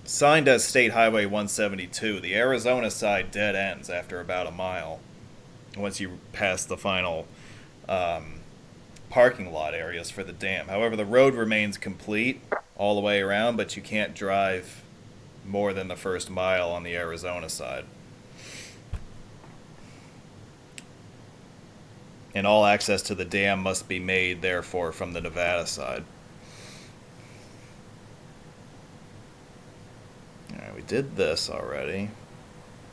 Speaker 4: signed as State Highway 172. The Arizona side dead ends after about a mile once you pass the final parking lot areas for the dam. However, the road remains complete all the way around, but you can't drive more than the first mile on the Arizona side. And all access to the dam must be made, therefore, from the Nevada side. Alright, we did this already.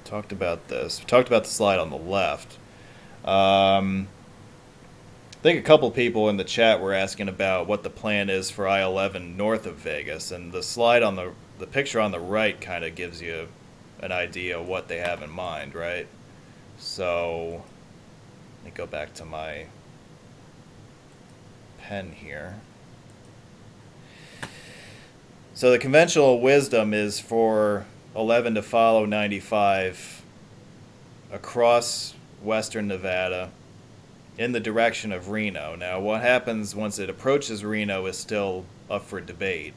Speaker 4: Talked about this. We talked about the slide on the left. I think a couple people in the chat were asking about what the plan is for I-11 north of Vegas, and the slide on the picture on the right kind of gives you an idea of what they have in mind, right? So, let me go back to my pen here. So the conventional wisdom is for 11 to follow 95 across western Nevada in the direction of Reno. Now, what happens once it approaches Reno is still up for debate.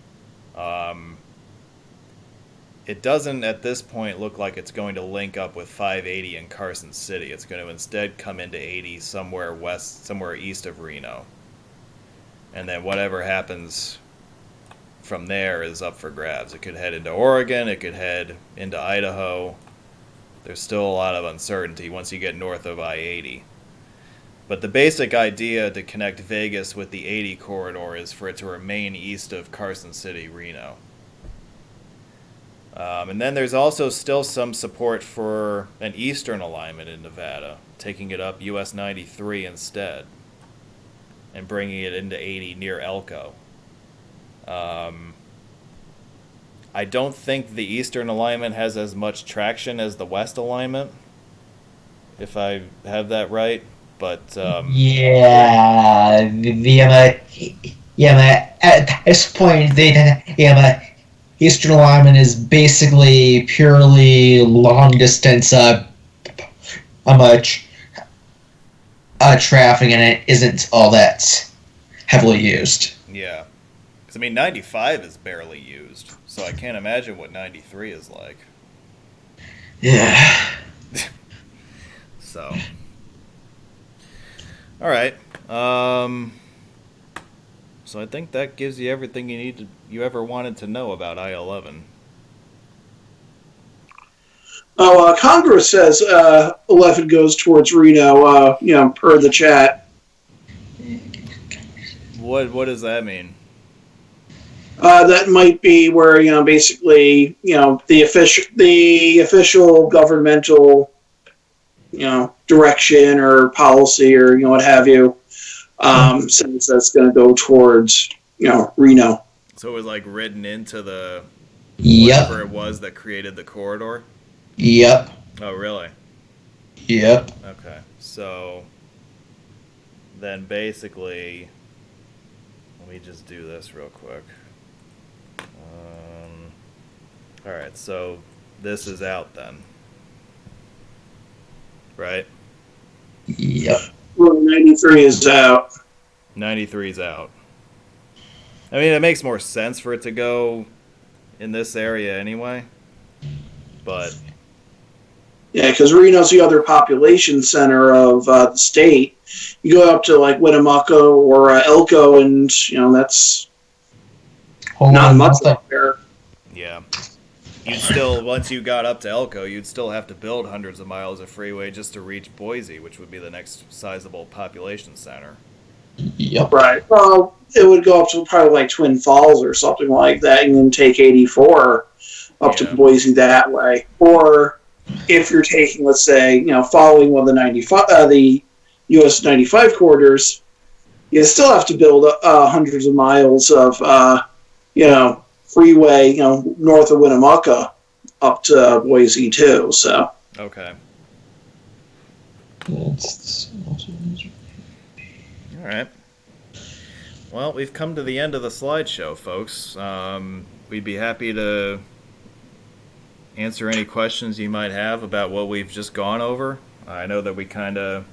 Speaker 4: It doesn't, at this point, look like it's going to link up with 580 in Carson City. It's going to instead come into 80 somewhere east of Reno. And then whatever happens from there is up for grabs. It could head into Oregon. It could head into Idaho. There's still a lot of uncertainty once you get north of I-80. But the basic idea to connect Vegas with the 80 corridor is for it to remain east of Carson City, Reno. And then there's also still some support for an eastern alignment in Nevada, taking it up US 93 instead, and bringing it into 80 near Elko. I don't think the eastern alignment has as much traction as the west alignment, if I have that right. But
Speaker 5: at this point, eastern alignment is basically purely long distance traffic, and it isn't all that heavily used.
Speaker 4: yeah, because I mean 95 is barely used, so I can't imagine what 93 is like.
Speaker 5: Yeah.
Speaker 4: So, all right. So I think that gives you everything you ever wanted to know about I-11.
Speaker 3: Congress says 11 goes towards Reno, per the chat.
Speaker 4: What does that mean?
Speaker 3: That might be where, basically, the official governmental, direction or policy or, what have you, since that's going to go towards, Reno.
Speaker 4: So it was like written into the
Speaker 5: Yep.
Speaker 4: whatever it was that created the corridor?
Speaker 5: Yep.
Speaker 4: Oh, really?
Speaker 5: Yep.
Speaker 4: Okay. So then basically, let me just do this real quick. All right, so this is out then, right?
Speaker 5: Yep.
Speaker 3: Well, 93 is out.
Speaker 4: 93 is out. I mean, it makes more sense for it to go in this area anyway, but
Speaker 3: Yeah, because Reno's the other population center of the state. You go up to like Winnemucca or Elko, and that's not much up there.
Speaker 4: yeah. You'd still, once you got up to Elko, you'd still have to build hundreds of miles of freeway just to reach Boise, which would be the next sizable population center.
Speaker 5: Yep.
Speaker 3: Right. Well, it would go up to probably like Twin Falls or something like that, and then take 84 up to Boise that way. Or if you're taking, let's say, following one of the US 95 corridors, you still have to build hundreds of miles of, freeway, north of Winnemucca up to Boise too. So.
Speaker 4: Okay. All right. Well, we've come to the end of the slideshow, folks. We'd be happy to answer any questions you might have about what we've just gone over. I know that we kind of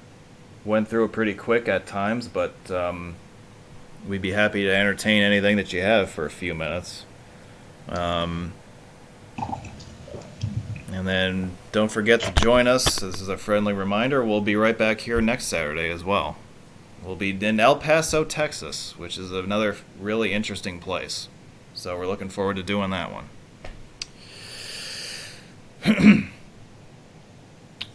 Speaker 4: went through it pretty quick at times, but we'd be happy to entertain anything that you have for a few minutes. And then don't forget to join us. This is a friendly reminder. We'll be right back here next Saturday as well. We'll be in El Paso, Texas, which is another really interesting place. So we're looking forward to doing that one.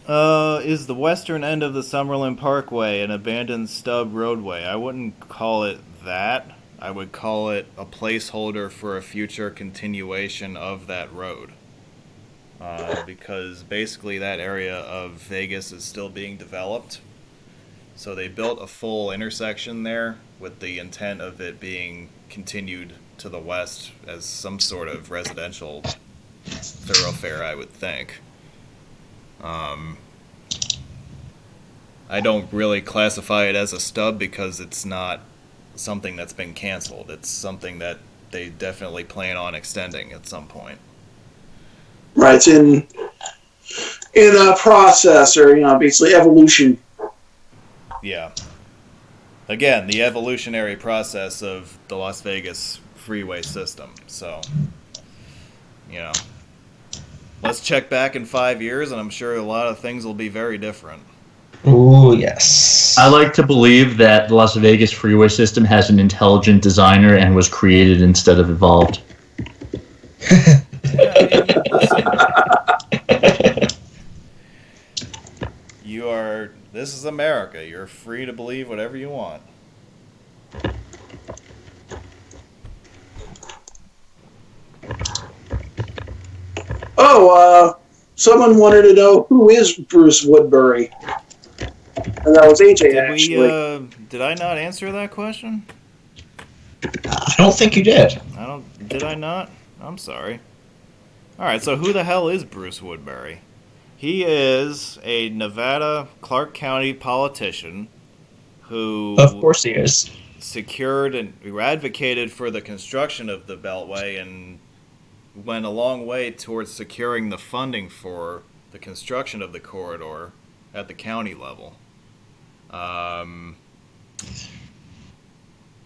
Speaker 4: Is the western end of the Summerlin Parkway an abandoned stub roadway? I wouldn't call it that. I would call it a placeholder for a future continuation of that road. Because basically that area of Vegas is still being developed. So they built a full intersection there with the intent of it being continued to the west as some sort of residential thoroughfare, I would think. I don't really classify it as a stub because it's not something that's been canceled. It's something that they definitely plan on extending at some point.
Speaker 3: Right, it's in a process, or basically evolution.
Speaker 4: Yeah. Again, the evolutionary process of the Las Vegas freeway system. So, let's check back in 5 years, and I'm sure a lot of things will be very different.
Speaker 5: Ooh, yes.
Speaker 1: I like to believe that the Las Vegas freeway system has an intelligent designer and was created instead of evolved.
Speaker 4: This is America. You're free to believe whatever you want.
Speaker 3: Someone wanted to know who is Bruce Woodbury. And that was AJ, actually.
Speaker 4: Did I not answer that question?
Speaker 5: I don't think you did.
Speaker 4: Did I not? I'm sorry. Alright, so who the hell is Bruce Woodbury? He is a Nevada, Clark County politician who...
Speaker 5: Of course he is.
Speaker 4: ...secured and advocated for the construction of the Beltway and went a long way towards securing the funding for the construction of the corridor at the county level. And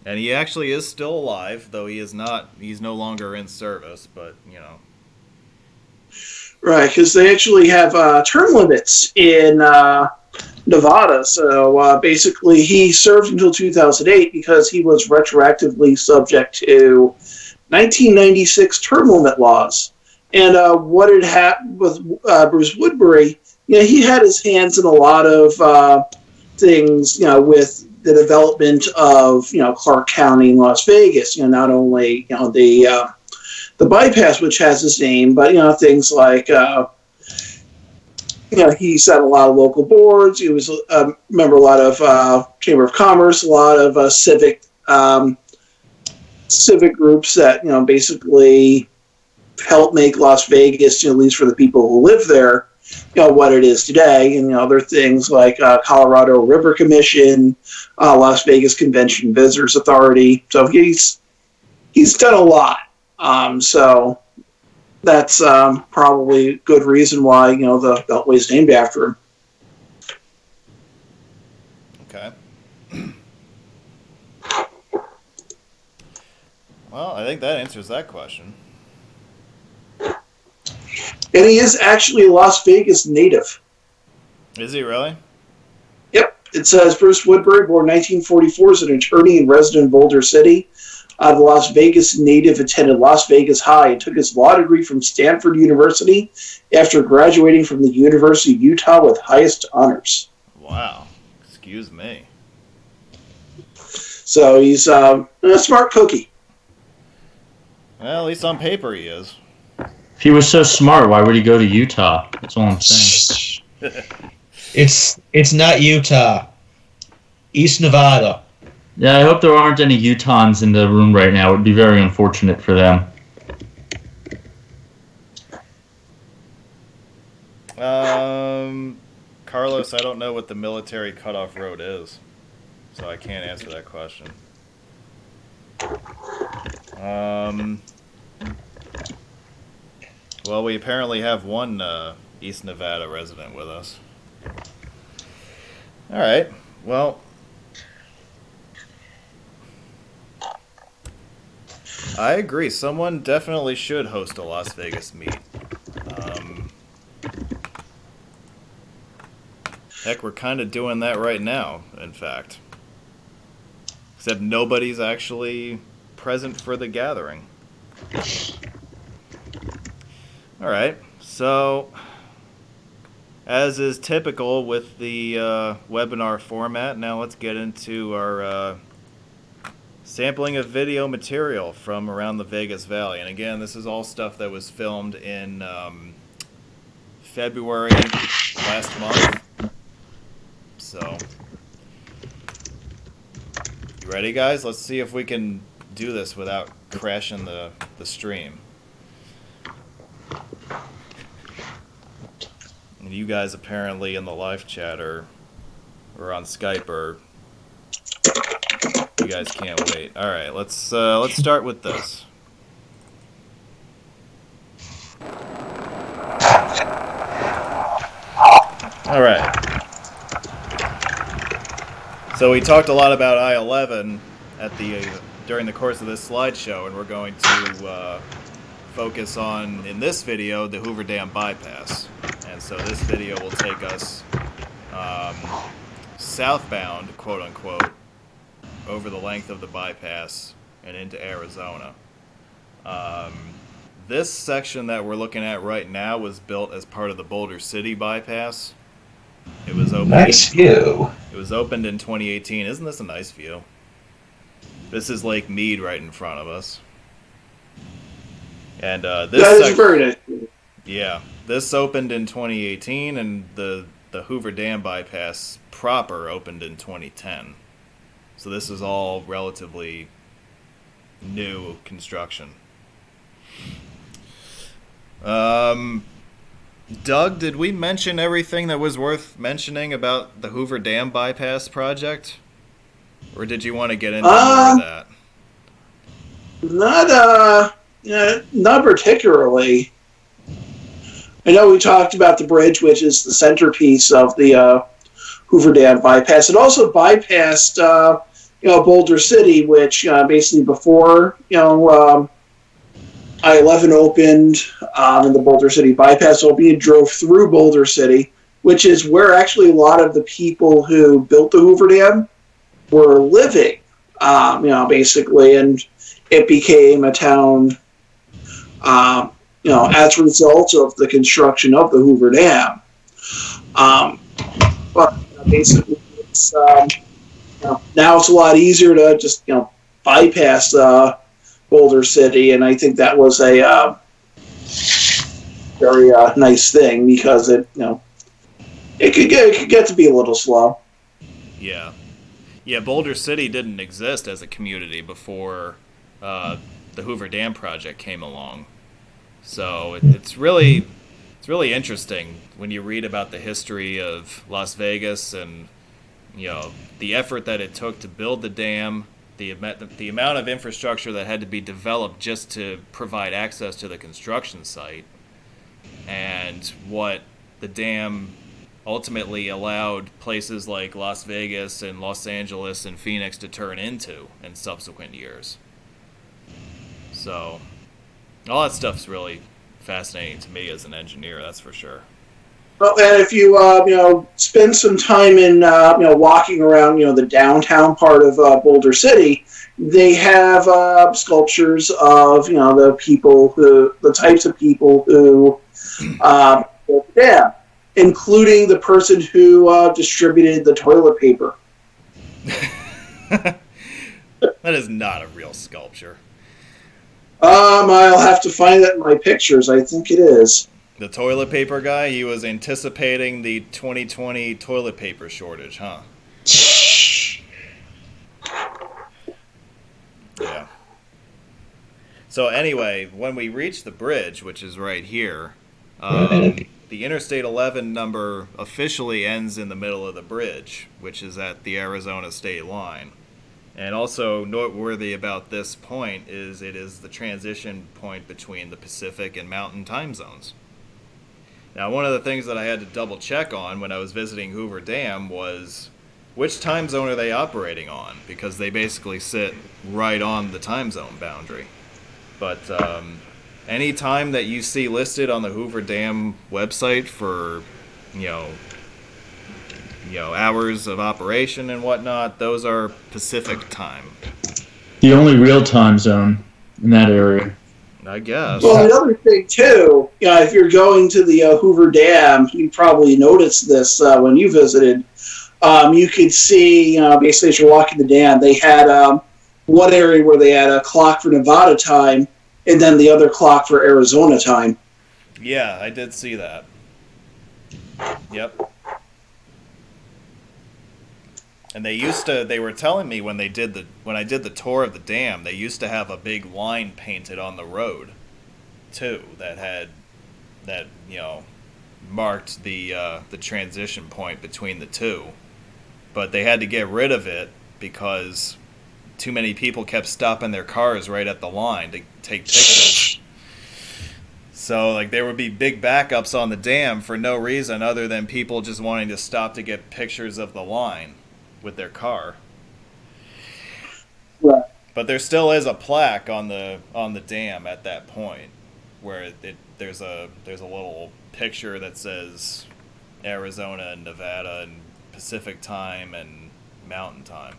Speaker 4: he actually is still alive, though he's no longer in service, but,
Speaker 3: Right, because they actually have term limits in Nevada. So basically, he served until 2008 because he was retroactively subject to 1996 term limit laws. And what had happened with Bruce Woodbury, he had his hands in a lot of things, with the development of, Clark County and Las Vegas. Not only, the bypass, which has his name, but things like he set a lot of local boards. He was a member of a lot of Chamber of Commerce, a lot of civic groups that basically help make Las Vegas, at least for the people who live there, what it is today. And other things like Colorado River Commission, Las Vegas Convention Visitors Authority. So he's done a lot. So that's probably a good reason why, the Beltway is named after him.
Speaker 4: Okay. Well, I think that answers that question.
Speaker 3: And he is actually a Las Vegas native.
Speaker 4: Is he really?
Speaker 3: Yep. It says Bruce Woodbury, born 1944, is an attorney and resident in Boulder City. The Las Vegas native attended Las Vegas High and took his law degree from Stanford University after graduating from the University of Utah with highest honors.
Speaker 4: Wow. Excuse me.
Speaker 3: So he's a smart cookie.
Speaker 4: Well, at least on paper he is.
Speaker 1: If he was so smart, why would he go to Utah? That's all I'm saying.
Speaker 5: It's not Utah. East Nevada.
Speaker 1: Yeah, I hope there aren't any Utahns in the room right now. It would be very unfortunate for them.
Speaker 4: Carlos, I don't know what the military cutoff road is, so I can't answer that question. Well, we apparently have one East Nevada resident with us. All right. Well, I agree. Someone definitely should host a Las Vegas meet. Heck, we're kind of doing that right now, in fact. Except nobody's actually present for the gathering. Alright, so as is typical with the webinar format, now let's get into our sampling of video material from around the Vegas Valley. And again, this is all stuff that was filmed in February last month. So, you ready, guys? Let's see if we can do this without crashing the stream. And you guys apparently in the live chat or on Skype or you guys can't wait. All right, let's start with this. All right. So we talked a lot about I-11 during the course of this slideshow, and we're going to focus on, in this video, the Hoover Dam bypass. And so this video will take us southbound, quote unquote, over the length of the bypass and into Arizona. This section that we're looking at right now was built as part of the Boulder City bypass. It was opened.
Speaker 5: Nice view.
Speaker 4: It was opened in 2018. Isn't this a nice view? This is Lake Mead right in front of us. And this
Speaker 3: that is very nice.
Speaker 4: Yeah, this opened in 2018, and the Hoover Dam bypass proper opened in 2010. So this is all relatively new construction. Doug, did we mention everything that was worth mentioning about the Hoover Dam bypass project? Or did you want to get into more of that?
Speaker 3: Not particularly. I know we talked about the bridge, which is the centerpiece of the Hoover Dam bypass. It also bypassed, Boulder City, which basically before, I-11 opened and the Boulder City bypass opened, it drove through Boulder City, which is where actually a lot of the people who built the Hoover Dam were living, basically, and it became a town, as a result of the construction of the Hoover Dam. But basically, it's, now it's a lot easier to just, bypass Boulder City, and I think that was a very nice thing because it could get to be a little slow.
Speaker 4: Yeah, Boulder City didn't exist as a community before the Hoover Dam project came along, so it's really interesting when you read about the history of Las Vegas and the effort that it took to build the dam. The amount of infrastructure that had to be developed just to provide access to the construction site, and what the dam ultimately allowed places like Las Vegas and Los Angeles and Phoenix to turn into in subsequent years. So, all that stuff's really fascinating to me as an engineer, that's for sure.
Speaker 3: Well, and if you spend some time in walking around the downtown part of Boulder City, they have sculptures of the types of people who built the dam, including the person who distributed the toilet paper.
Speaker 4: That is not a real sculpture.
Speaker 3: I'll have to find that in my pictures. I think it is.
Speaker 4: The toilet paper guy, he was anticipating the 2020 toilet paper shortage, huh? Yeah. So anyway, when we reach the bridge, which is right here, the Interstate 11 number officially ends in the middle of the bridge, which is at the Arizona state line. And also noteworthy about this point is it is the transition point between the Pacific and Mountain time zones. Now, one of the things that I had to double check on when I was visiting Hoover Dam was which time zone are they operating on? Because they basically sit right on the time zone boundary. But any time that you see listed on the Hoover Dam website for, hours of operation and whatnot, those are Pacific time.
Speaker 1: The only real time zone in that area.
Speaker 4: I guess.
Speaker 3: Well, the other thing too, if you're going to the Hoover Dam, you probably noticed this when you visited. You could see, basically as you're walking the dam, they had one area where they had a clock for Nevada time, and then the other clock for Arizona time.
Speaker 4: Yeah, I did see that. Yep. And they were telling me when I did the tour of the dam, they used to have a big line painted on the road too that marked the transition point between the two. But they had to get rid of it because too many people kept stopping their cars right at the line to take pictures. So, like, there would be big backups on the dam for no reason other than people just wanting to stop to get pictures of the line with their car.
Speaker 3: Right.
Speaker 4: But there still is a plaque on the dam at that point where there's a little picture that says Arizona and Nevada and Pacific time and Mountain time.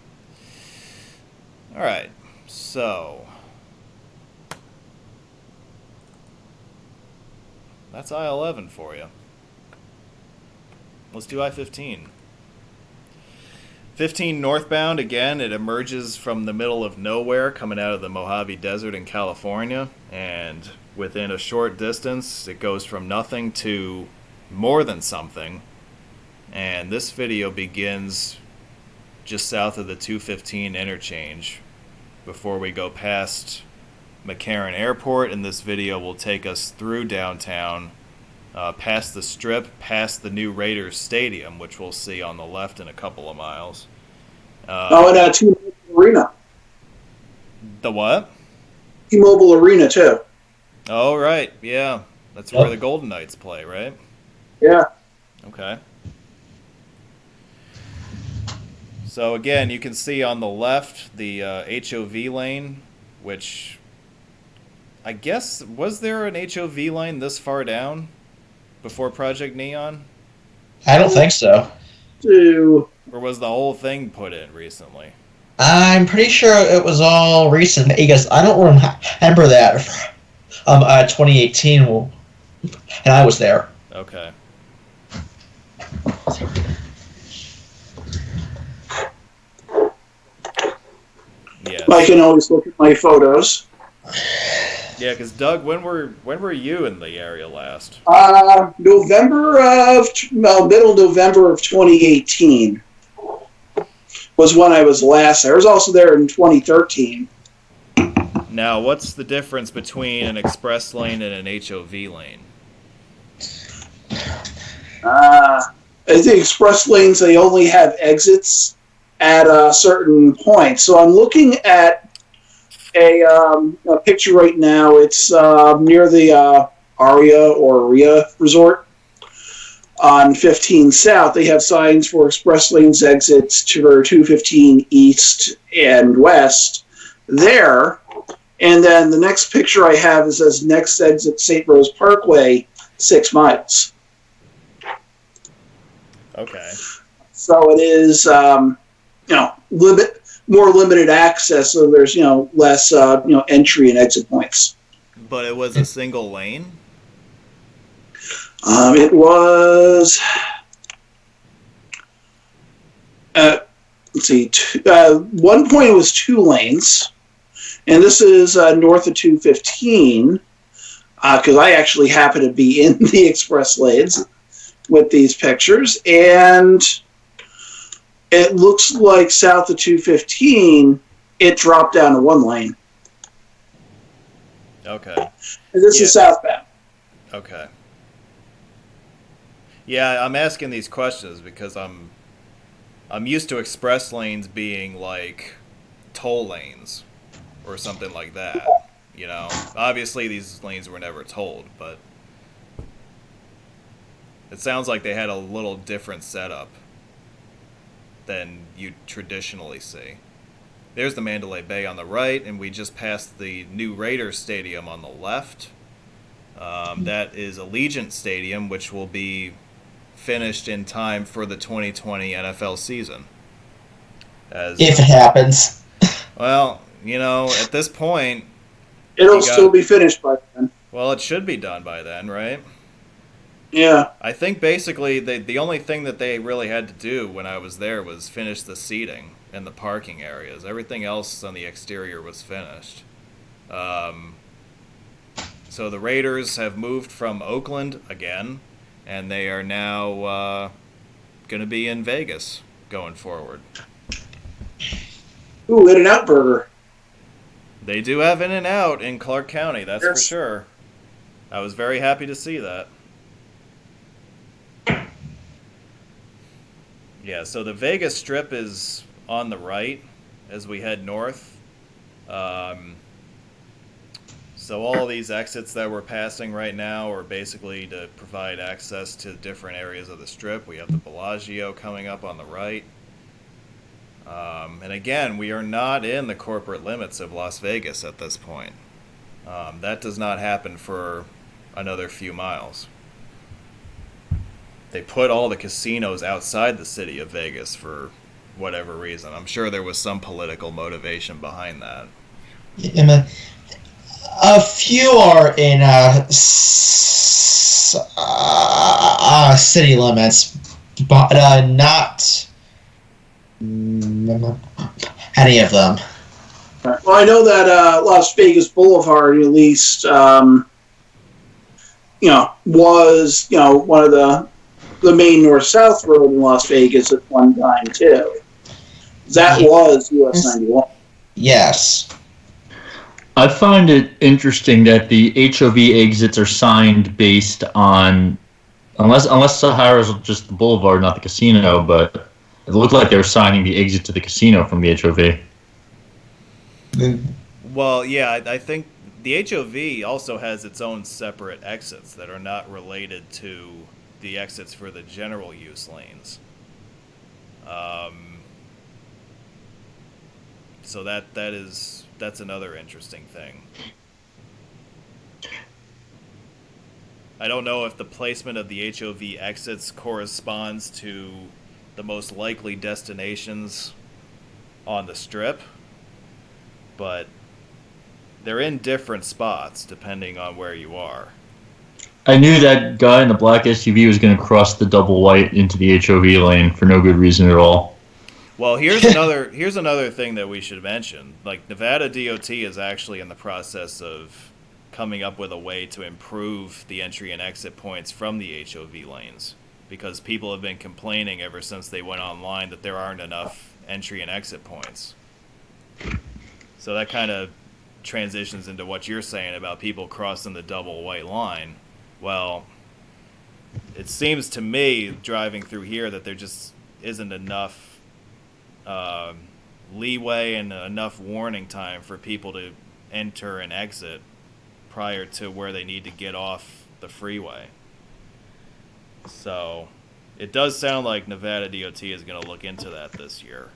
Speaker 4: All right, so that's I-11 for you. Let's do I-15. 15 northbound, again, it emerges from the middle of nowhere coming out of the Mojave Desert in California, and within a short distance it goes from nothing to more than something. And this video begins just south of the 215 interchange before we go past McCarran Airport, and this video will take us through downtown, past the Strip, past the new Raiders Stadium, which we'll see on the left in a couple of miles.
Speaker 3: And T-Mobile Arena.
Speaker 4: The what?
Speaker 3: T-Mobile Arena, too.
Speaker 4: Oh, right, yeah. That's where the Golden Knights play, right?
Speaker 3: Yeah.
Speaker 4: Okay. So again, you can see on the left the HOV lane, which I guess, was there an HOV line this far down before Project Neon?
Speaker 5: I don't think so.
Speaker 4: Or was the whole thing put in recently?
Speaker 5: I'm pretty sure it was all recent because I don't remember that from 2018 and I was there.
Speaker 4: Okay. Yeah.
Speaker 3: I can always look at my photos.
Speaker 4: Yeah, because Doug, when were you in the area last?
Speaker 3: Middle November of 2018 was when I was last there. I was also there in 2013.
Speaker 4: Now, what's the difference between an express lane and an HOV lane?
Speaker 3: I think express lanes, they only have exits at certain points. So I'm looking at a picture right now. It's near the Aria Resort on 15 South. They have signs for express lanes exits to 215 East and West there. And then the next picture I have is says next exit St. Rose Parkway, 6 miles.
Speaker 4: Okay.
Speaker 3: So it is, more limited access, so there's, less, entry and exit points.
Speaker 4: But it was a single lane?
Speaker 3: It was, let's see, one point it was 2 lanes, and this is north of 215, because I actually happen to be in the express lanes with these pictures, and it looks like south of 215, it dropped down to 1 lane.
Speaker 4: Okay.
Speaker 3: And this is southbound.
Speaker 4: Okay. Yeah, I'm asking these questions because I'm used to express lanes being like toll lanes or something like that. Obviously these lanes were never tolled, but it sounds like they had a little different setup than you traditionally see. There's the Mandalay Bay on the right, and we just passed the new Raiders Stadium on the left. That is Allegiant Stadium, which will be finished in time for the 2020 NFL season.
Speaker 5: If it happens.
Speaker 4: Well, at this point,
Speaker 3: It'll still be finished by then.
Speaker 4: Well, it should be done by then, right?
Speaker 3: Yeah.
Speaker 4: I think basically the only thing that they really had to do when I was there was finish the seating and the parking areas. Everything else on the exterior was finished. So the Raiders have moved from Oakland again, and they are now going to be in Vegas going forward.
Speaker 3: Ooh, In-N-Out Burger.
Speaker 4: They do have In-N-Out in Clark County, that's for
Speaker 3: Yes.
Speaker 4: sure. I was very happy to see that. Yeah, so the Vegas Strip is on the right as we head north. So all these exits that we're passing right now are basically to provide access to different areas of the Strip. We have the Bellagio coming up on the right. And again, we are not in the corporate limits of Las Vegas at this point. That does not happen for another few miles. They put all the casinos outside the city of Vegas for whatever reason. I'm sure there was some political motivation behind that.
Speaker 5: A few are in city limits, but not any of them.
Speaker 3: Right. Well, I know that Las Vegas Boulevard, at least, was one of the main north-south road in Las Vegas at one time too. That was US 91.
Speaker 5: Yes.
Speaker 1: I find it interesting that the HOV exits are signed based on, unless Sahara's just the boulevard, not the casino, but it looked like they were signing the exit to the casino from the HOV.
Speaker 4: Well, yeah, I think the HOV also has its own separate exits that are not related to the exits for the general use lanes. So that's another interesting thing. I don't know if the placement of the HOV exits corresponds to the most likely destinations on the Strip, but they're in different spots depending on where you are.
Speaker 1: I knew that guy in the black SUV was going to cross the double white into the HOV lane for no good reason at all.
Speaker 4: Well, here's another thing that we should mention. Like, Nevada DOT is actually in the process of coming up with a way to improve the entry and exit points from the HOV lanes, because people have been complaining ever since they went online that there aren't enough entry and exit points. So that kind of transitions into what you're saying about people crossing the double white line. Well, it seems to me, driving through here, that there just isn't enough leeway and enough warning time for people to enter and exit prior to where they need to get off the freeway. So it does sound like Nevada DOT is going to look into that this year.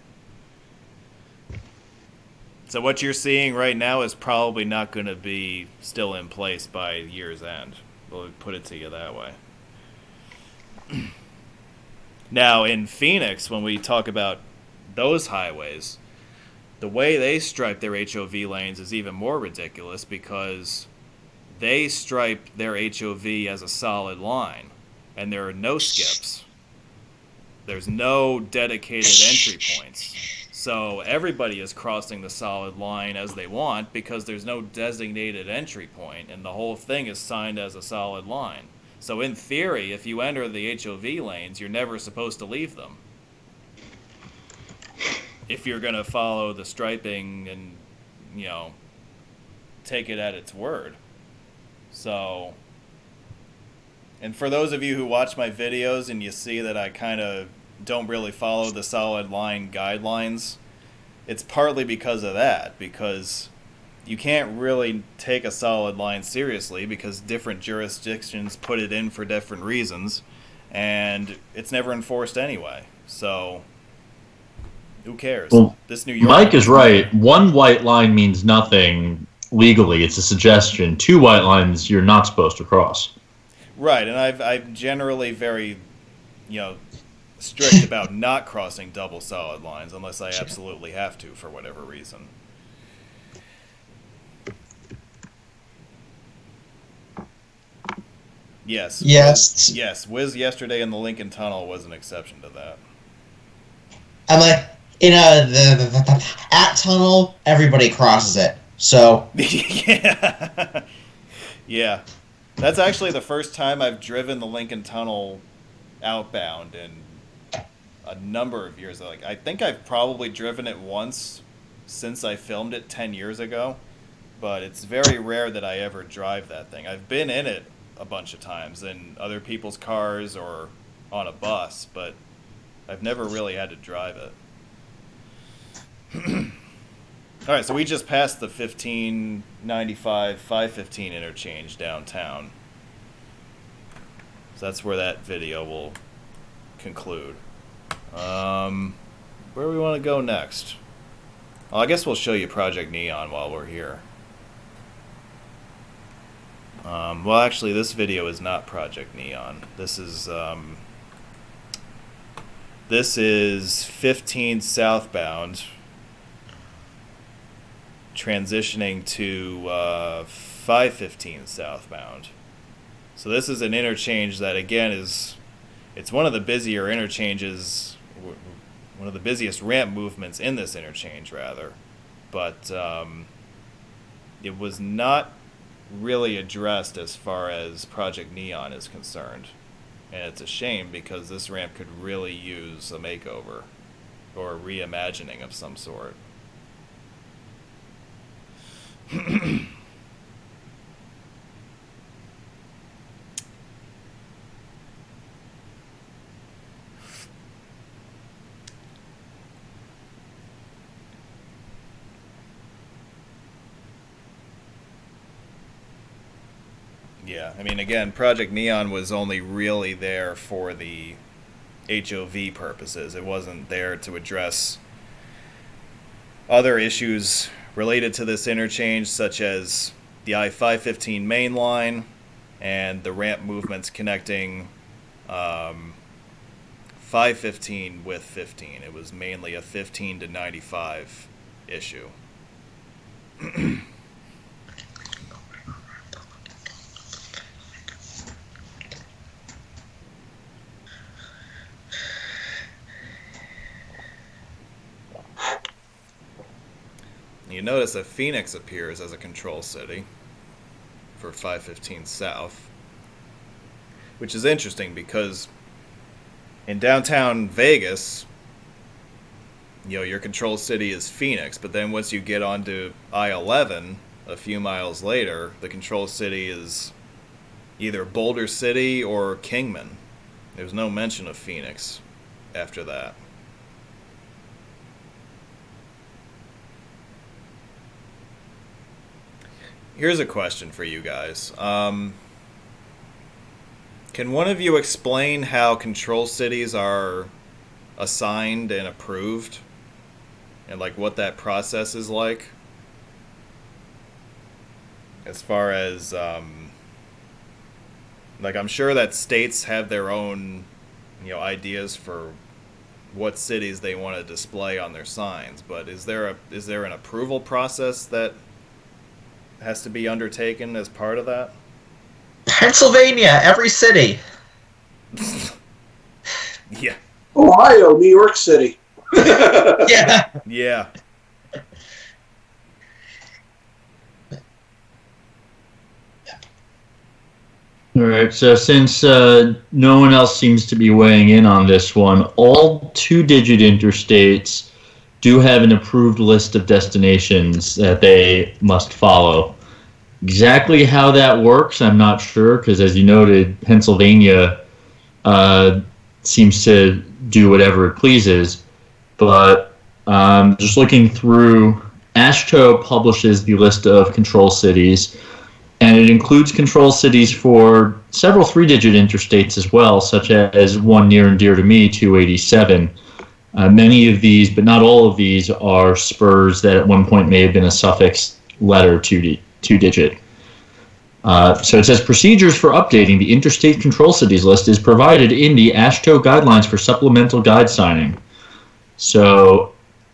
Speaker 4: So what you're seeing right now is probably not going to be still in place by year's end. We'll put it to you that way. Now, in Phoenix, when we talk about those highways, the way they stripe their HOV lanes is even more ridiculous, because they stripe their HOV as a solid line, and there are no skips. There's no dedicated entry points. So everybody is crossing the solid line as they want, because there's no designated entry point, and the whole thing is signed as a solid line. So in theory, if you enter the HOV lanes, you're never supposed to leave them, if you're going to follow the striping and, take it at its word. So, and for those of you who watch my videos and you see that I kind of don't really follow the solid line guidelines, it's partly because of that, because you can't really take a solid line seriously, because different jurisdictions put it in for different reasons, and it's never enforced anyway. So who cares?
Speaker 1: Well,
Speaker 4: This New York
Speaker 1: Mike is right. One white line means nothing legally. It's a suggestion. Two white lines you're not supposed to cross.
Speaker 4: Right, and I'm generally very, strict about not crossing double solid lines unless I absolutely have to for whatever reason. Yes.
Speaker 5: Yes.
Speaker 4: Yes. Whiz yesterday in the Lincoln Tunnel was an exception to that.
Speaker 5: I'm like, in the at tunnel, everybody crosses it. So
Speaker 4: Yeah. Yeah. That's actually the first time I've driven the Lincoln Tunnel outbound in a number of years. Like, I think I've probably driven it once since I filmed it 10 years ago, but it's very rare that I ever drive that thing. I've been in it a bunch of times in other people's cars or on a bus, but I've never really had to drive it. All right, so we just passed the 1595 515 interchange downtown. So that's where that video will conclude. Where do we want to go next? Well, I guess we'll show you Project Neon while we're here. Well, actually, this video is not Project Neon. This is 15 southbound, transitioning to 515 southbound. So this is an interchange that, again, it's one of the busier interchanges, one of the busiest ramp movements in this interchange, rather. But it was not really addressed as far as Project Neon is concerned. And it's a shame because this ramp could really use a makeover or a reimagining of some sort. Yeah, I mean, again, Project Neon was only really there for the HOV purposes. It wasn't there to address other issues related to this interchange, such as the I-515 main line and the ramp movements connecting 515 with 15. It was mainly a 15 to 95 issue. You notice that Phoenix appears as a control city for 515 South, which is interesting because in downtown Vegas, your control city is Phoenix, but then once you get onto I-11 a few miles later, the control city is either Boulder City or Kingman. There's no mention of Phoenix after that. Here's a question for you guys. Can one of you explain how control cities are assigned and approved? And like what that process is like? As far as, like, I'm sure that states have their own, ideas for what cities they want to display on their signs, but is there an approval process that has to be undertaken as part of that?
Speaker 5: Pennsylvania, every city.
Speaker 4: Yeah.
Speaker 3: Ohio, New York City.
Speaker 5: Yeah.
Speaker 4: Yeah.
Speaker 1: All right, so since no one else seems to be weighing in on this one, all two-digit interstates do have an approved list of destinations that they must follow. Exactly how that works, I'm not sure, because as you noted, Pennsylvania seems to do whatever it pleases. But just looking through, AASHTO publishes the list of control cities, and it includes control cities for several three-digit interstates as well, such as one near and dear to me, 287. Many of these, but not all of these, are spurs that at one point may have been a suffix letter two-digit. So it says procedures for updating the interstate control cities list is provided in the AASHTO guidelines for supplemental guide signing. So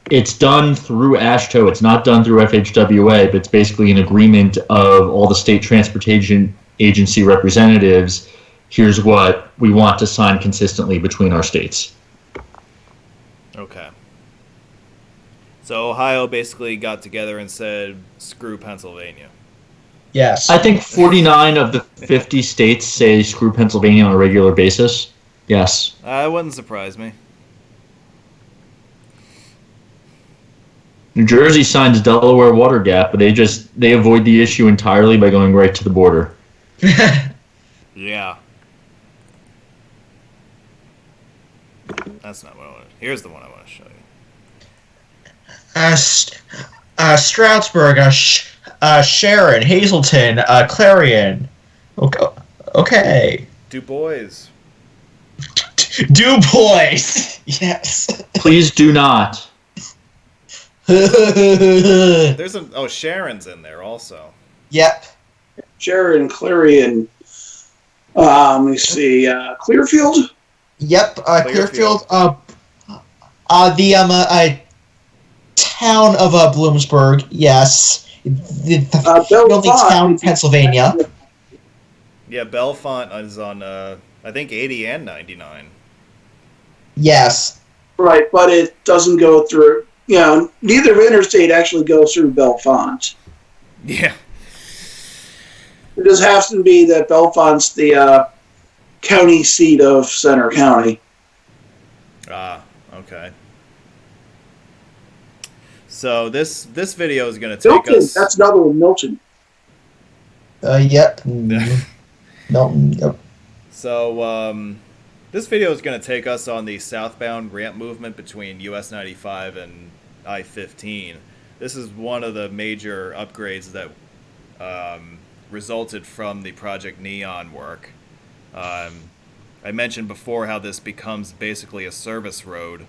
Speaker 1: it's done through AASHTO. It's not done through FHWA, but it's basically an agreement of all the state transportation agency representatives here's what we want to sign consistently between our states.
Speaker 4: Okay. So Ohio basically got together and said, screw Pennsylvania.
Speaker 5: Yes.
Speaker 1: I think 49 of the 50 states say screw Pennsylvania on a regular basis. Yes.
Speaker 4: It wouldn't surprise me.
Speaker 1: New Jersey signs Delaware water gap, but they avoid the issue entirely by going right to the border.
Speaker 4: Yeah. That's not what I wanted. Here's the one I want to show you.
Speaker 5: Stroudsburg, Sharon, Hazleton, Clarion. Okay.
Speaker 4: Du Bois.
Speaker 5: Du Bois. Yes.
Speaker 1: Please do not.
Speaker 4: There's Sharon's in there also.
Speaker 5: Yep.
Speaker 3: Sharon, Clarion. Let me see. Clearfield.
Speaker 5: Yep. Clearfield. The town of Bloomsburg. Yes. The only town in Pennsylvania.
Speaker 4: Yeah, Bellefonte is on, I think, 80 and 99.
Speaker 5: Yes.
Speaker 3: Right, but it doesn't go through. Neither interstate actually goes through Bellefonte.
Speaker 4: Yeah.
Speaker 3: It just happens to be that Bellefonte's the county seat of Center County.
Speaker 4: Ah, okay. So this video is going to take
Speaker 3: Milton,
Speaker 4: us...
Speaker 3: that's another one, Milton.
Speaker 5: Yep. Milton. Yep.
Speaker 4: So this video is going to take us on the southbound ramp movement between US 95 and I-15. This is one of the major upgrades that resulted from the Project Neon work. I mentioned before how this becomes basically a service road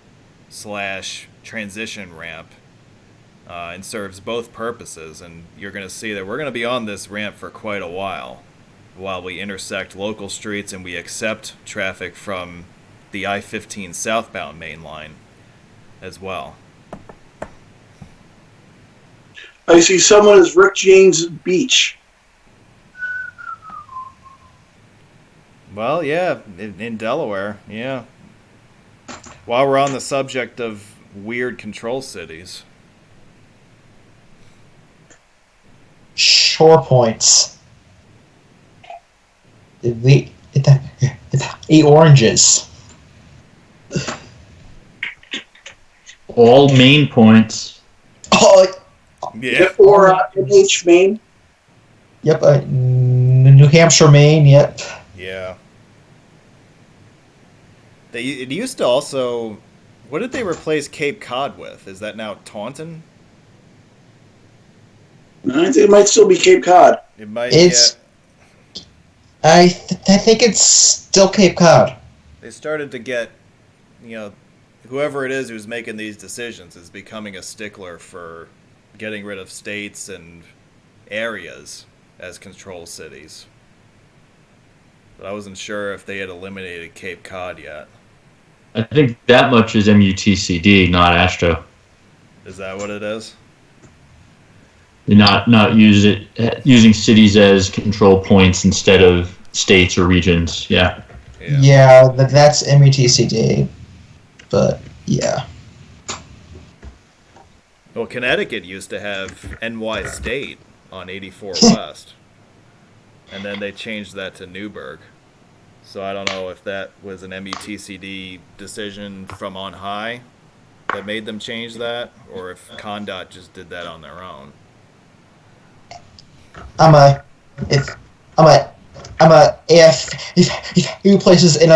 Speaker 4: / transition ramp and serves both purposes. And you're going to see that we're going to be on this ramp for quite a while we intersect local streets and we accept traffic from the I-15 southbound main line as well.
Speaker 3: I see someone as Rick James Beach.
Speaker 4: Well, yeah, in Delaware, yeah. While we're on the subject of weird control cities.
Speaker 5: Shore points. The 8 oranges.
Speaker 1: All main points.
Speaker 5: Oh,
Speaker 4: Yeah.
Speaker 3: Or NH Maine.
Speaker 5: yep. New Hampshire, Maine. Yep.
Speaker 4: Yeah. It used to also... What did they replace Cape Cod with? Is that now Taunton?
Speaker 3: I think it might still be Cape Cod.
Speaker 4: It might.
Speaker 5: It's. I think it's still Cape Cod.
Speaker 4: They started to get, whoever it is who's making these decisions is becoming a stickler for getting rid of states and areas as control cities. But I wasn't sure if they had eliminated Cape Cod yet.
Speaker 1: I think that much is MUTCD, not ASTRO.
Speaker 4: Is that what it is?
Speaker 1: You're not using cities as control points instead of states or regions. Yeah.
Speaker 5: Yeah, that's MUTCD. But yeah.
Speaker 4: Well, Connecticut used to have NY State on 84 West. And then they changed that to Newburgh. So I don't know if that was an MUTCD decision from on high that made them change that, or if ConnDOT just did that on their own.
Speaker 5: If few places in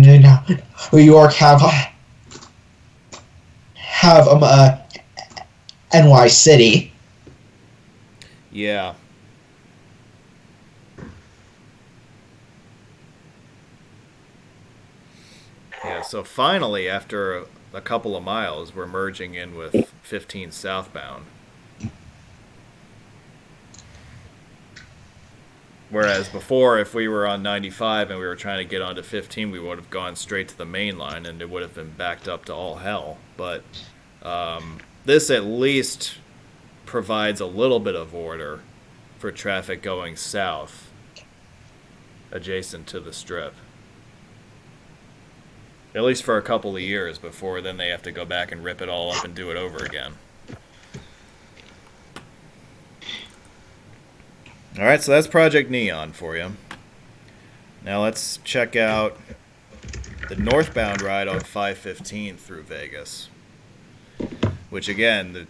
Speaker 5: New York have NY City.
Speaker 4: Yeah. Yeah, so finally, after a couple of miles, we're merging in with 15 southbound. Whereas before, if we were on 95 and we were trying to get onto 15, we would have gone straight to the main line and it would have been backed up to all hell. But this at least provides a little bit of order for traffic going south. adjacent to the Strip. At least for a couple of years before then they have to go back and rip it all up and do it over again. Alright, so that's Project Neon for you. Now let's check out the northbound ride on 515 through Vegas. Which again,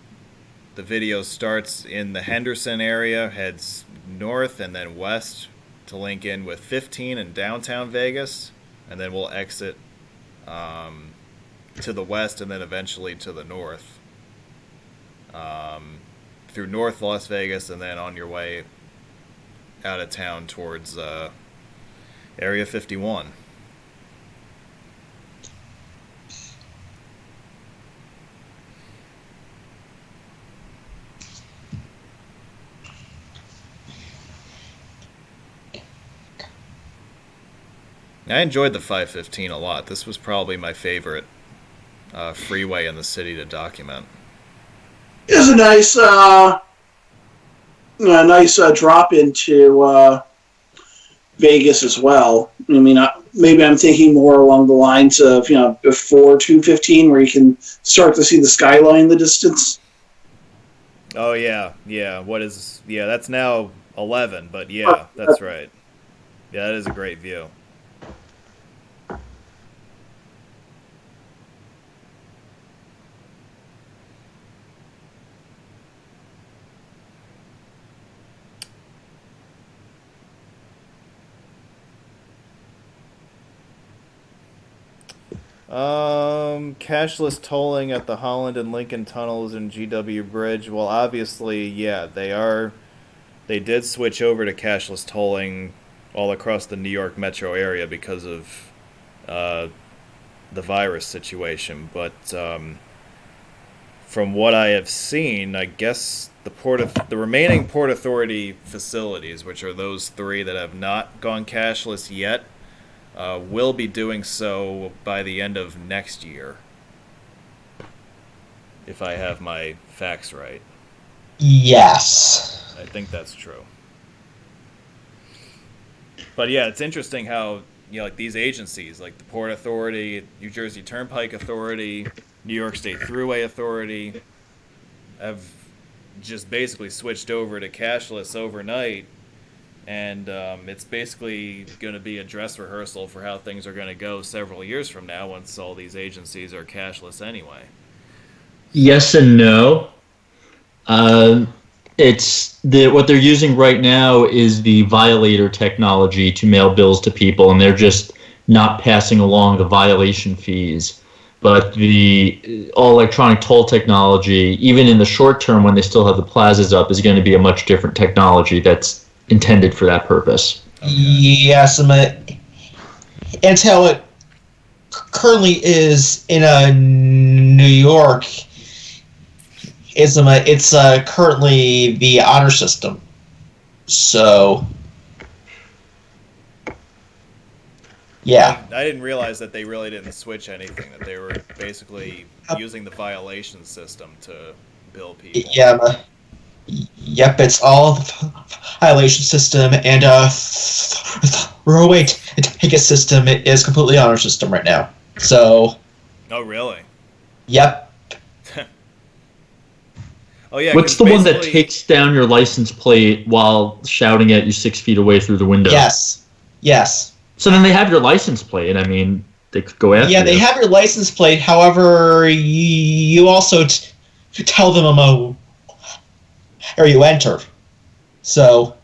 Speaker 4: the video starts in the Henderson area, heads north and then west to link in with 15 in downtown Vegas, and then we'll exit to the west and then eventually to the north through North Las Vegas, and then on your way out of town towards Area 51. I enjoyed the 515 a lot. This was probably my favorite freeway in the city to document.
Speaker 3: It was a nice drop into Vegas as well. I mean, maybe I'm thinking more along the lines of, before 215, where you can start to see the skyline in the distance.
Speaker 4: Oh, yeah. That's now 11, but yeah, that's right. Yeah, that is a great view. Cashless tolling at the Holland and Lincoln tunnels and GW Bridge. Well, obviously, yeah, they did switch over to cashless tolling all across the New York metro area because of the virus situation. But from what I have seen, I guess the remaining Port Authority facilities, which are those three that have not gone cashless yet, will be doing so by the end of next year, if I have my facts right.
Speaker 5: Yes.
Speaker 4: I think that's true. But yeah, it's interesting how, like these agencies, like the Port Authority, New Jersey Turnpike Authority, New York State Thruway Authority, have just basically switched over to cashless overnight. And it's basically going to be a dress rehearsal for how things are going to go several years from now once all these agencies are cashless anyway.
Speaker 1: Yes and no. What they're using right now is the violator technology to mail bills to people, and they're just not passing along the violation fees. But the all electronic toll technology, even in the short term when they still have the plazas up, is going to be a much different technology that's intended for that purpose.
Speaker 5: Okay. Yes, and how it currently is in New York is it's currently the honor system. So, yeah.
Speaker 4: I didn't realize that they really didn't switch anything, that they were basically using the violation system to bill people.
Speaker 5: Yeah. Yep, it's all the violation system, and Freeway ticket system is completely honor system right now. So.
Speaker 4: Oh, really?
Speaker 5: Yep.
Speaker 4: Oh yeah.
Speaker 1: What's the one that takes down your license plate while shouting at you 6 feet away through the window?
Speaker 5: Yes.
Speaker 1: So then they have your license plate. I mean, they could go after you.
Speaker 5: Yeah, they have your license plate. However, you also tell them where you enter. So.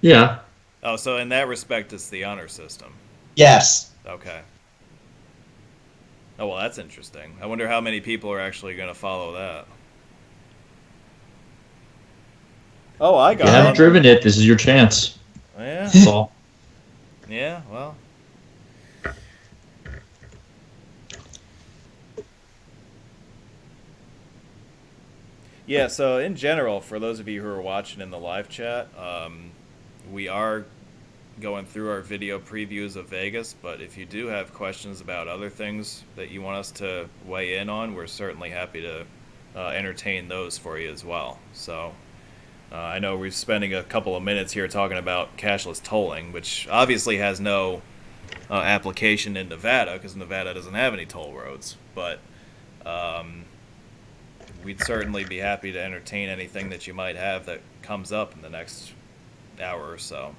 Speaker 1: Yeah.
Speaker 4: Oh, so in that respect, it's the honor system.
Speaker 5: Yes.
Speaker 4: Okay. Oh well, that's interesting. I wonder how many people are actually going to follow that. Oh, I got it.
Speaker 1: You haven't driven it. This is your chance.
Speaker 4: Yeah.
Speaker 1: That's all.
Speaker 4: Yeah, well. Yeah, so in general, for those of you who are watching in the live chat, we are going through our video previews of Vegas, but if you do have questions about other things that you want us to weigh in on, we're certainly happy to entertain those for you as well. So I know we're spending a couple of minutes here talking about cashless tolling, which obviously has no application in Nevada because Nevada doesn't have any toll roads. But we'd certainly be happy to entertain anything that you might have that comes up in the next hour or so.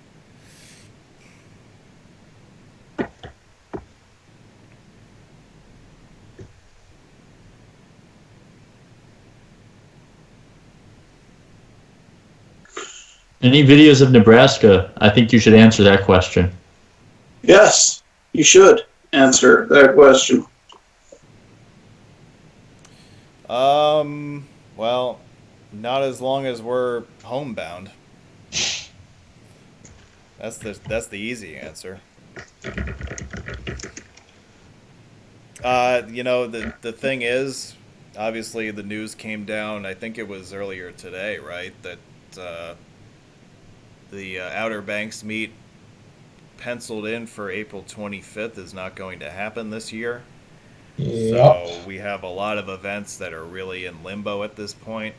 Speaker 1: Any videos of Nebraska? I think you should answer that question.
Speaker 3: Yes, you should answer that question.
Speaker 4: Well, not as long as we're homebound. That's the easy answer. The thing is, obviously the news came down, I think it was earlier today, right? That the Outer Banks meet penciled in for April 25th is not going to happen this year.
Speaker 5: Yep.
Speaker 4: So we have a lot of events that are really in limbo at this point.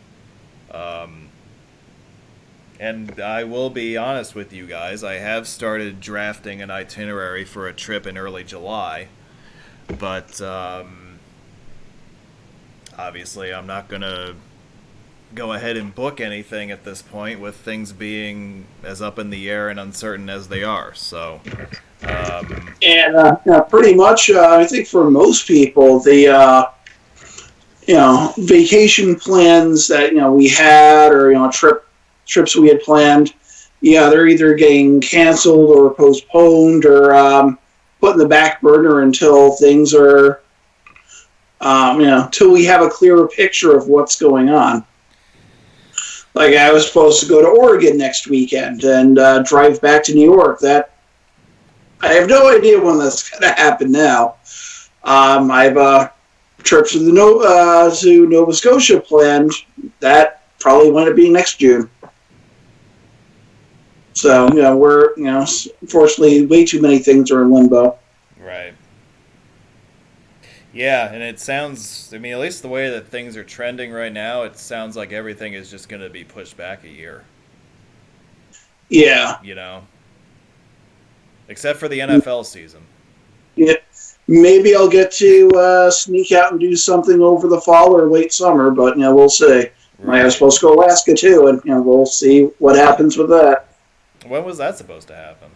Speaker 4: And I will be honest with you guys, I have started drafting an itinerary for a trip in early July. But obviously I'm not going to go ahead and book anything at this point with things being as up in the air and uncertain as they are. So,
Speaker 3: pretty much, I think for most people, the vacation plans that we had, or trips we had planned, they're either getting canceled or postponed or put in the back burner until things are, till we have a clearer picture of what's going on. Like, I was supposed to go to Oregon next weekend and drive back to New York. That I have no idea when that's going to happen now. I have a trip to Nova Scotia planned. That probably wound up being next June. So, we're, unfortunately, way too many things are in limbo.
Speaker 4: Right. Yeah, and it sounds, at least the way that things are trending right now, it sounds like everything is just going to be pushed back a year.
Speaker 3: Yeah.
Speaker 4: Except for the NFL season.
Speaker 3: Yeah. Maybe I'll get to sneak out and do something over the fall or late summer, but, we'll see.
Speaker 4: Right.
Speaker 3: I was supposed to go to Alaska, too, and, we'll see what happens with that.
Speaker 4: When was that supposed to happen?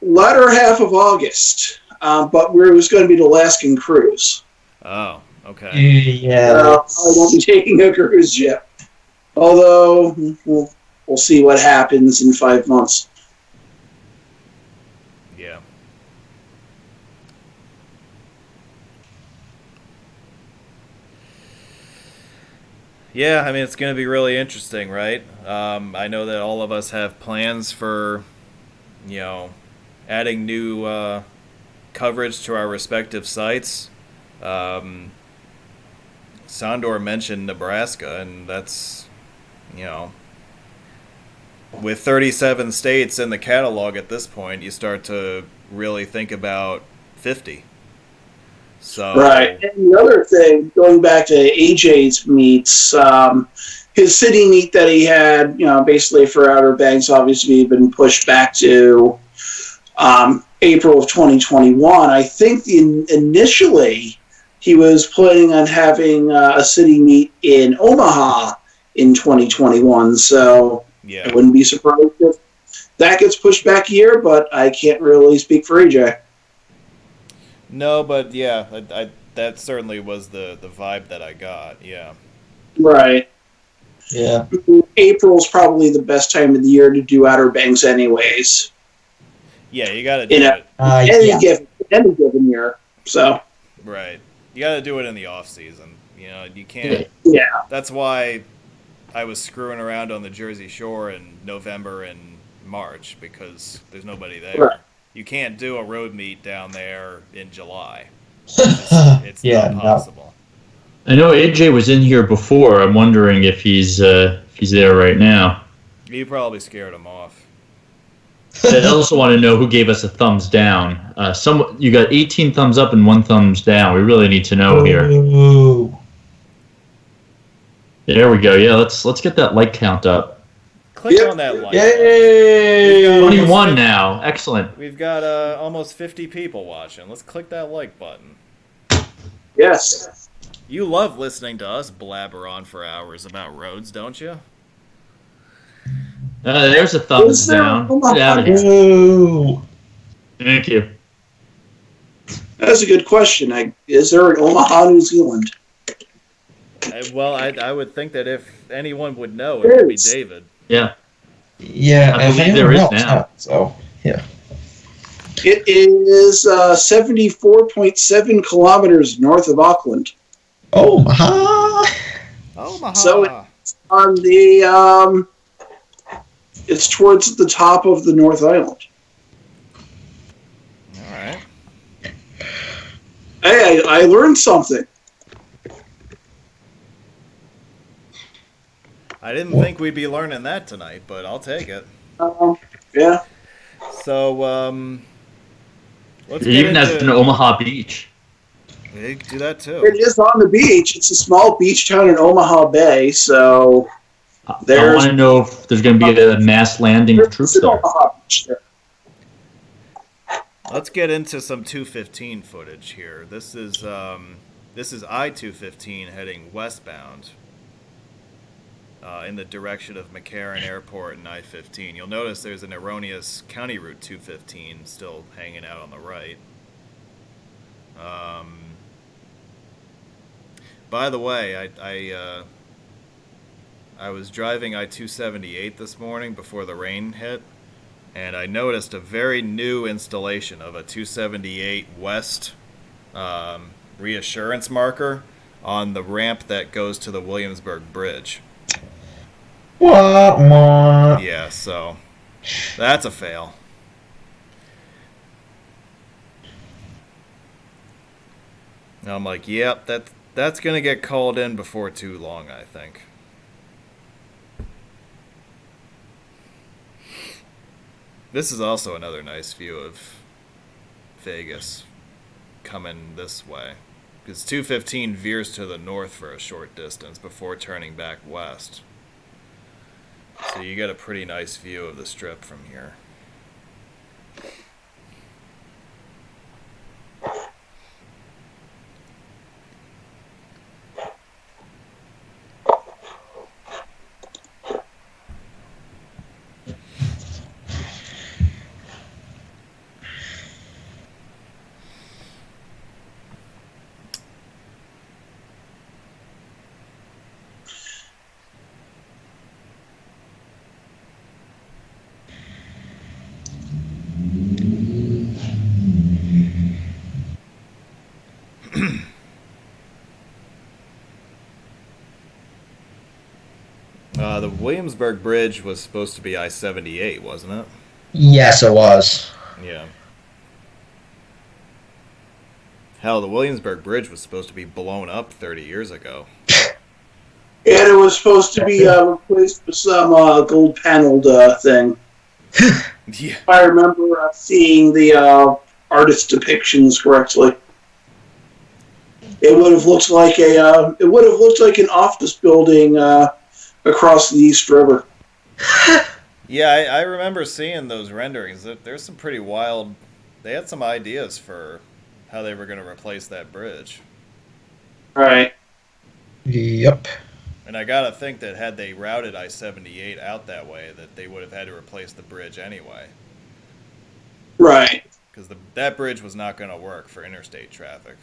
Speaker 3: Latter half of August. But it was going to be the Alaskan cruise.
Speaker 4: Oh, okay.
Speaker 5: Yeah.
Speaker 3: I won't be taking a cruise yet. Although, we'll see what happens in 5 months.
Speaker 4: Yeah. Yeah, it's going to be really interesting, right? I know that all of us have plans for, adding new coverage to our respective sites. Sandor mentioned Nebraska, and that's, with 37 states in the catalog at this point, you start to really think about 50. So
Speaker 3: Right. And the other thing, going back to AJ's meets, his city meet that he had, basically for Outer Banks, obviously been pushed back to April of 2021. I think initially he was planning on having a city meet in Omaha in 2021. So
Speaker 4: yeah,
Speaker 3: I wouldn't be surprised if that gets pushed back a year, but I can't really speak for AJ.
Speaker 4: no, but yeah, that certainly was the vibe that I got. Yeah,
Speaker 3: Right.
Speaker 5: Yeah.
Speaker 3: April's probably the best time of the year to do Outer Banks anyways.
Speaker 4: yeah, you got to do
Speaker 3: Yeah.
Speaker 4: it
Speaker 3: Any given year. So,
Speaker 4: right. You got to do it in the off season. You can't.
Speaker 3: yeah.
Speaker 4: That's why I was screwing around on the Jersey Shore in November and March, because there's nobody there.
Speaker 3: Right.
Speaker 4: You can't do a road meet down there in July. It's
Speaker 5: Yeah,
Speaker 4: not
Speaker 5: no.
Speaker 4: possible.
Speaker 1: I know AJ was in here before. I'm wondering if he's there right now.
Speaker 4: You probably scared him off.
Speaker 1: I also want to know who gave us a thumbs down. You got 18 thumbs up and 1 thumbs down. We really need to know here.
Speaker 5: Ooh.
Speaker 1: There we go. Yeah, let's get that like count up.
Speaker 4: Click
Speaker 3: Yep.
Speaker 4: on that like.
Speaker 5: Yay!
Speaker 1: 21 now. Excellent.
Speaker 4: We've got almost 50 people watching. Let's click that like button.
Speaker 3: Yes.
Speaker 4: You love listening to us blabber on for hours about roads, don't you?
Speaker 1: There's a thumbs
Speaker 3: Is there
Speaker 1: down.
Speaker 3: a-
Speaker 1: Get out of here.
Speaker 5: Woo!
Speaker 1: Thank you.
Speaker 3: That's a good question. Is there an Omaha, New Zealand?
Speaker 4: I would think that if anyone would know, it would be David.
Speaker 1: Yeah.
Speaker 5: Yeah,
Speaker 1: I
Speaker 5: if
Speaker 1: believe
Speaker 5: anyone
Speaker 1: there is
Speaker 5: else,
Speaker 1: now.
Speaker 5: so yeah.
Speaker 3: It is 74.7 kilometers north of Auckland.
Speaker 5: Omaha.
Speaker 4: Omaha.
Speaker 3: So on the it's towards the top of the North Island.
Speaker 4: All right.
Speaker 3: Hey, I learned something.
Speaker 4: I didn't think we'd be learning that tonight, but I'll take it.
Speaker 3: Yeah.
Speaker 4: So, let's
Speaker 1: It
Speaker 4: get
Speaker 1: even has
Speaker 4: into...
Speaker 1: an Omaha Beach.
Speaker 4: Yeah, you can do that too.
Speaker 3: It is on the beach. It's a small beach town in Omaha Bay, so
Speaker 1: I
Speaker 3: there's
Speaker 1: want to know if there's going to be a mass landing of troops
Speaker 3: an
Speaker 1: there.
Speaker 3: Omaha Beach there.
Speaker 4: Let's get into some 215 footage here. This is I-215 heading westbound in the direction of McCarran Airport and I-15. You'll notice there's an erroneous County Route 215 still hanging out on the right. By the way, I was driving I-278 this morning before the rain hit, and I noticed a very new installation of a 278 West reassurance marker on the ramp that goes to the Williamsburg Bridge.
Speaker 5: What?
Speaker 4: Yeah, so that's a fail. And I'm like, yep, that's going to get called in before too long, I think. This is also another nice view of Vegas coming this way. Because 215 veers to the north for a short distance before turning back west. So you get a pretty nice view of the strip from here. The Williamsburg Bridge was supposed to be I-78, wasn't it?
Speaker 5: Yes, it was.
Speaker 4: Yeah. Hell, the Williamsburg Bridge was supposed to be blown up 30 years ago.
Speaker 3: And it was supposed to be replaced with some gold paneled thing.
Speaker 4: Yeah.
Speaker 3: If I remember seeing the artist depictions correctly. It would have looked like an office building across the East River.
Speaker 4: Yeah, I remember seeing those renderings. There's some pretty wild... They had some ideas for how they were going to replace that bridge.
Speaker 3: Right.
Speaker 5: Yep.
Speaker 4: And I gotta think that had they routed I-78 out that way, that they would have had to replace the bridge anyway.
Speaker 3: Right.
Speaker 4: Because that bridge was not going to work for interstate traffic.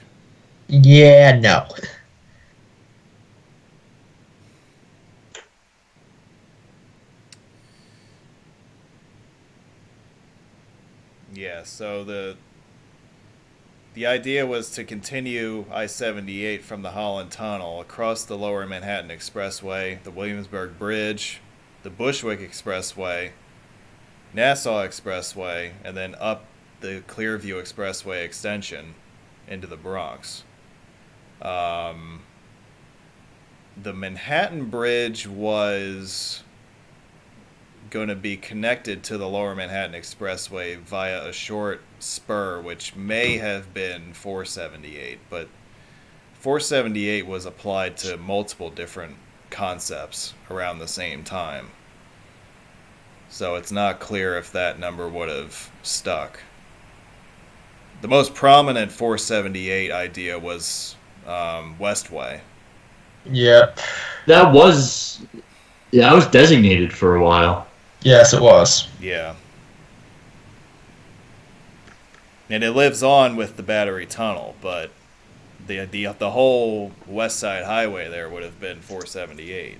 Speaker 5: Yeah, no.
Speaker 4: Yeah, so the idea was to continue I-78 from the Holland Tunnel across the Lower Manhattan Expressway, the Williamsburg Bridge, the Bushwick Expressway, Nassau Expressway, and then up the Clearview Expressway extension into the Bronx. The Manhattan Bridge was going to be connected to the Lower Manhattan Expressway via a short spur, which may have been 478, but 478 was applied to multiple different concepts around the same time. So it's not clear if that number would have stuck. The most prominent 478 idea was Westway.
Speaker 5: Yep.
Speaker 1: That was designated for a while.
Speaker 5: Yes, it was.
Speaker 4: Yeah. And it lives on with the Battery Tunnel, but the whole West Side Highway there would have been 478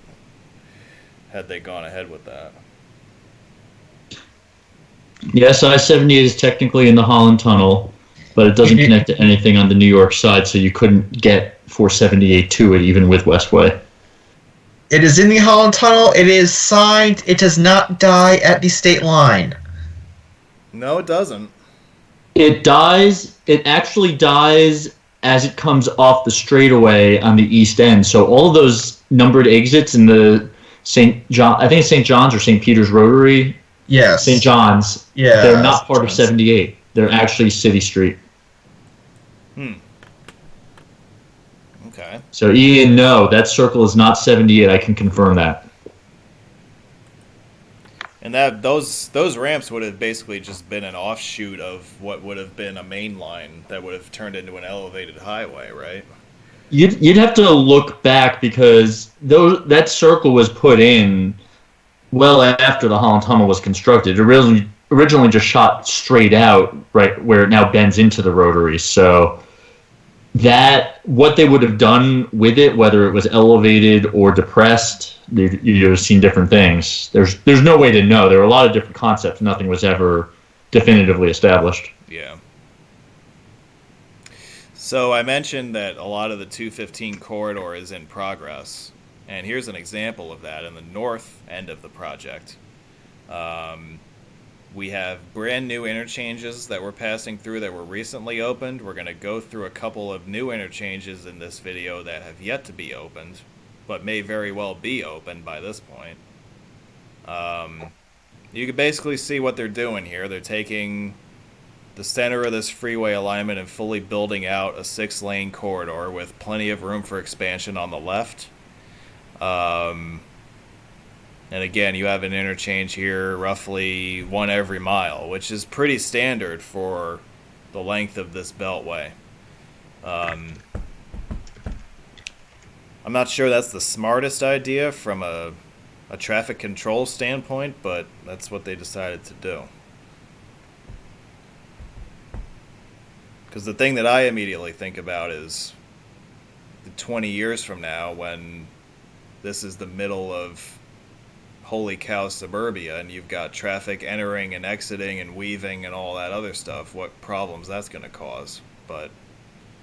Speaker 4: had they gone ahead with that.
Speaker 1: Yes, I-78 is technically in the Holland Tunnel, but it doesn't connect to anything on the New York side, so you couldn't get 478 to it even with Westway.
Speaker 5: It is in the Holland Tunnel. It is signed. It does not die at the state line.
Speaker 4: No, it doesn't.
Speaker 1: It dies. It actually dies as it comes off the straightaway on the east end. So all of those numbered exits in the St. John, I think it's St. John's or St. Peter's Rotary.
Speaker 5: Yes.
Speaker 1: St. John's.
Speaker 5: Yeah.
Speaker 1: They're not part of 78. They're actually City Street.
Speaker 4: Okay.
Speaker 1: So Ian, no, that circle is not 78. I can confirm that.
Speaker 4: And that those ramps would have basically just been an offshoot of what would have been a main line that would have turned into an elevated highway, right?
Speaker 1: You'd have to look back because that circle was put in well after the Holland Tunnel was constructed. It originally just shot straight out, right where it now bends into the Rotary. So that what they would have done with it, whether it was elevated or depressed, you've seen different things. There's no way to know. There are a lot of different concepts. Nothing was ever definitively established.
Speaker 4: Yeah. So I mentioned that a lot of the 215 corridor is in progress, and here's an example of that in the north end of the project. We have brand new interchanges that we're passing through that were recently opened. We're going to go through a couple of new interchanges in this video that have yet to be opened, but may very well be opened by this point. You can basically see what they're doing here. They're taking the center of this freeway alignment and fully building out a 6-lane corridor with plenty of room for expansion on the left. And again, you have an interchange here, roughly one every mile, which is pretty standard for the length of this beltway. I'm not sure that's the smartest idea from a traffic control standpoint, but that's what they decided to do. Because the thing that I immediately think about is 20 years from now when this is the middle of holy cow suburbia and you've got traffic entering and exiting and weaving and all that other stuff, what problems that's going to cause. But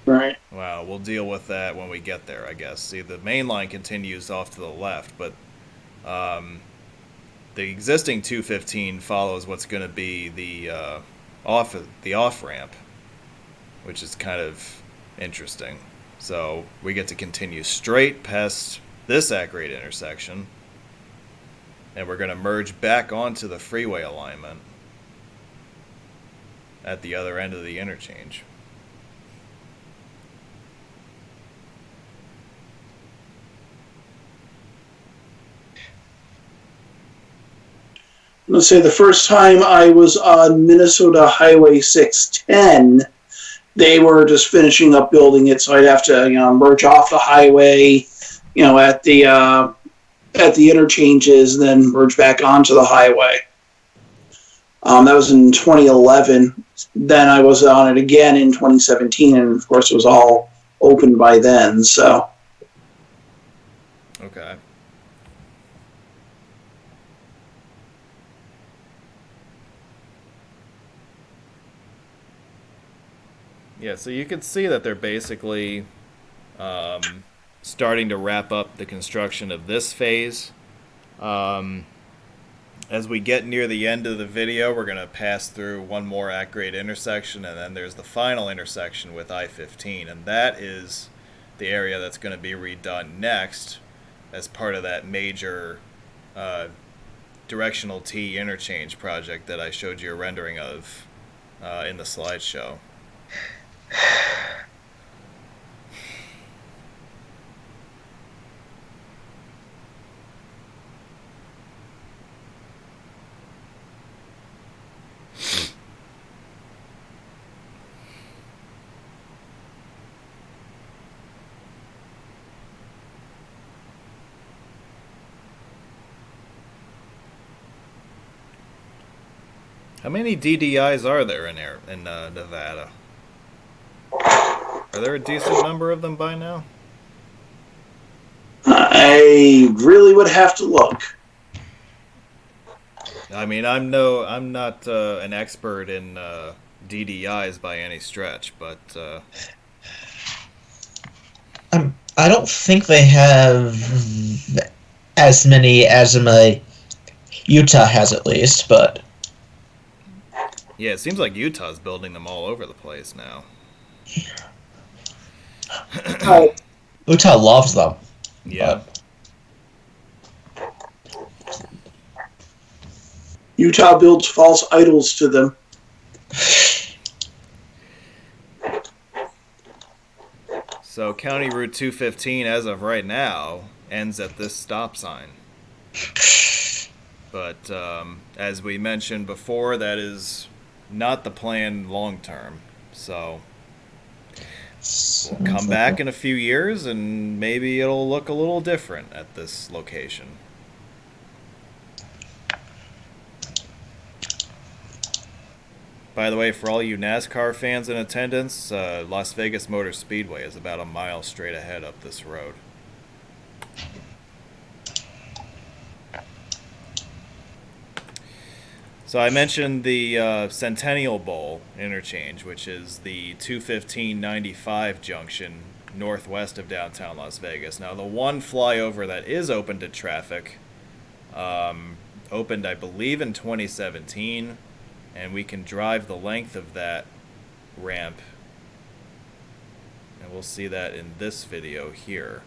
Speaker 3: Right.
Speaker 4: well, we'll deal with that when we get there, I guess. See, the main line continues off to the left, but the existing 215 follows what's going to be the off ramp, which is kind of interesting. So we get to continue straight past this at-grade intersection, and we're going to merge back onto the freeway alignment at the other end of the interchange.
Speaker 3: Let's say the first time I was on Minnesota Highway 610, they were just finishing up building it, so I'd have to, merge off the highway, at the interchanges, and then merge back onto the highway. That was in 2011. Then I was on it again in 2017, and of course it was all open by then. So.
Speaker 4: Okay. Yeah, so you can see that they're basically starting to wrap up the construction of this phase. As we get near the end of the video, we're going to pass through one more at-grade intersection, and then there's the final intersection with I-15, and that is the area that's going to be redone next as part of that major directional T interchange project that I showed you a rendering of in the slideshow. How many DDIs are there in Nevada? Are there a decent number of them by now?
Speaker 3: I really would have to look.
Speaker 4: I mean, I'm not an expert in DDIs by any stretch, but
Speaker 5: I don't think they have as many as Utah has, at least, but
Speaker 4: yeah, it seems like Utah's building them all over the place now.
Speaker 5: Utah loves them.
Speaker 4: Yeah.
Speaker 3: Utah builds false idols to them.
Speaker 4: So County Route 215, as of right now, ends at this stop sign. But as we mentioned before, that is not the plan long term. So we'll come back in a few years and maybe it'll look a little different at this location. By the way, for all you NASCAR fans in attendance, Las Vegas Motor Speedway is about a mile straight ahead up this road. So I mentioned the Centennial Bowl interchange, which is the 215-95 junction northwest of downtown Las Vegas. Now, the one flyover that is open to traffic opened, I believe, in 2017, and we can drive the length of that ramp, and we'll see that in this video here.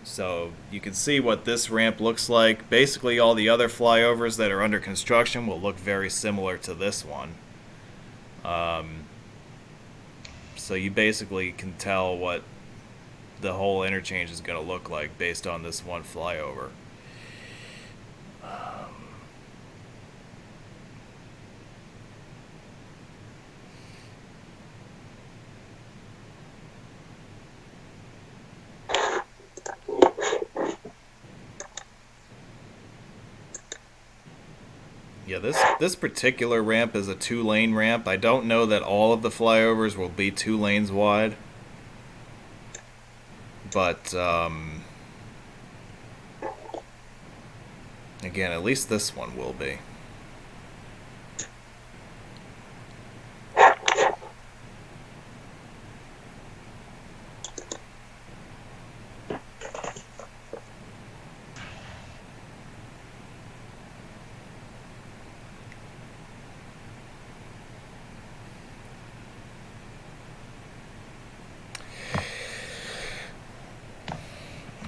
Speaker 4: So you can see what this ramp looks like. Basically, all the other flyovers that are under construction will look very similar to this one. So you basically can tell what the whole interchange is going to look like based on this one flyover. Yeah, this particular ramp is a 2-lane ramp. I don't know that all of the flyovers will be 2 lanes wide. But, again, at least this one will be.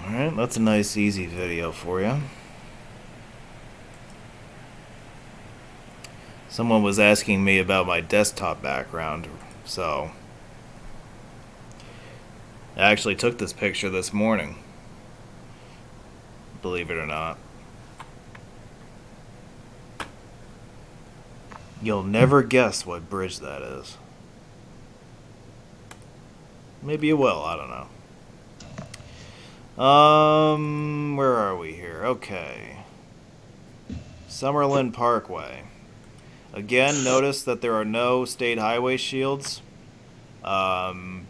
Speaker 4: Alright, that's a nice easy video for you. Someone was asking me about my desktop background, so I actually took this picture this morning, believe it or not. You'll never guess what bridge that is. Maybe you will, I don't know. Where are we here? Okay. Summerlin Parkway. Again, notice that there are no state highway shields. The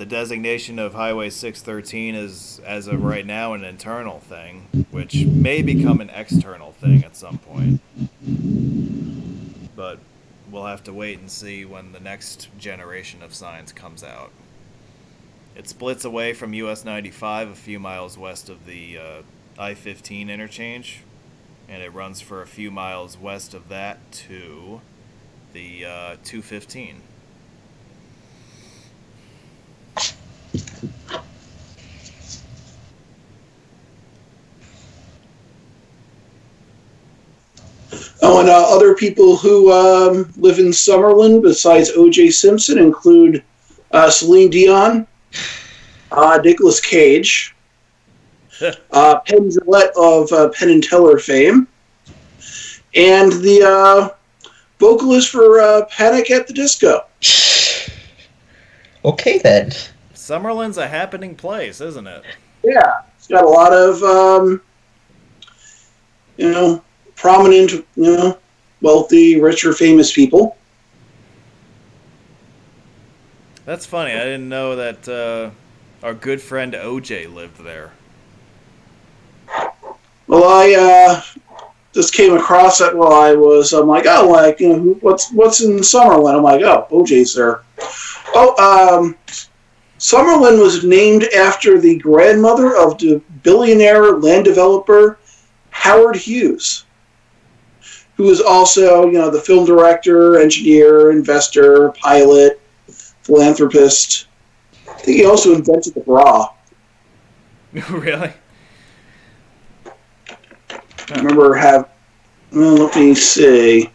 Speaker 4: designation of Highway 613 is, as of right now, an internal thing, which may become an external thing at some point. But we'll have to wait and see when the next generation of signs comes out. It splits away from US 95 a few miles west of the I-15 interchange, and it runs for a few miles west of that to the 215.
Speaker 3: Oh, and other people who live in Summerlin besides O.J. Simpson include Celine Dion, Nicolas Cage, Penn Jillette of Penn and Teller fame, and the vocalist for Panic at the Disco.
Speaker 5: Okay, then.
Speaker 4: Summerlin's a happening place, isn't it?
Speaker 3: Yeah, it's got a lot of, prominent, wealthy, rich, or famous people.
Speaker 4: That's funny. I didn't know that our good friend OJ lived there.
Speaker 3: Well, I just came across it while I'm like, oh, like, what's in Summerlin? I'm like, oh, OJ's there. Oh, Summerlin was named after the grandmother of the billionaire land developer Howard Hughes, who was also, the film director, engineer, investor, pilot, philanthropist. I think he also invented the bra.
Speaker 4: Really?
Speaker 3: I remember let me see.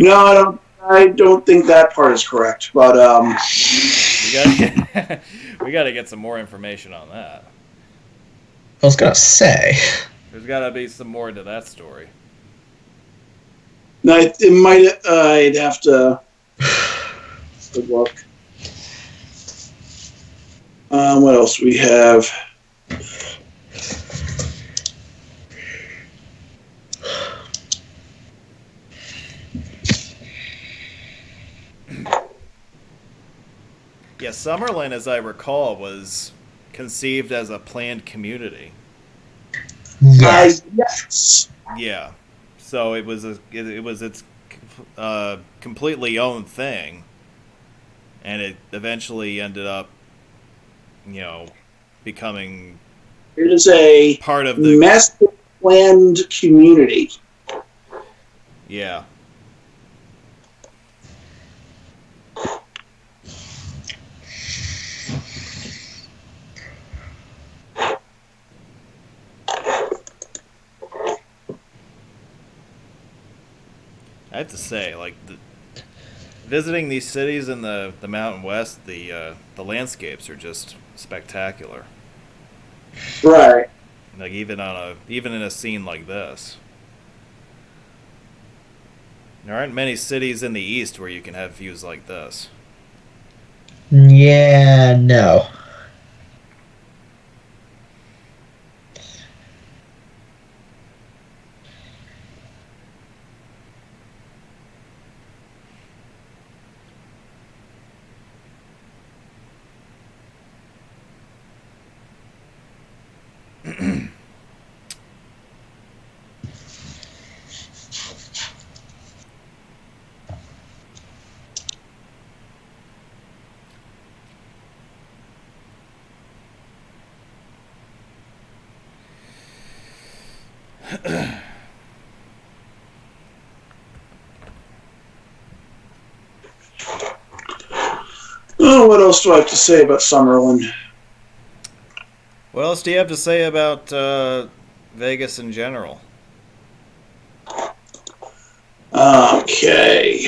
Speaker 3: No, I don't think that part is correct. But
Speaker 4: we gotta get some more information on that.
Speaker 5: I was gonna say.
Speaker 4: There's gotta be some more to that story.
Speaker 3: no, it might. I'd have to look. What else we have?
Speaker 4: Yeah, Summerlin, as I recall, was conceived as a planned community.
Speaker 3: Yes.
Speaker 4: Yeah, so it was its completely own thing, and it eventually ended up, becoming
Speaker 3: It is a
Speaker 4: part of the
Speaker 3: master planned community.
Speaker 4: Yeah. I have to say, like, visiting these cities in the Mountain West, the landscapes are just spectacular.
Speaker 3: Right.
Speaker 4: Like even in a scene like this, there aren't many cities in the East where you can have views like this.
Speaker 5: Yeah, no.
Speaker 3: Oh, what else do I have to say about Summerlin?
Speaker 4: What else do you have to say about Vegas in general?
Speaker 3: Okay.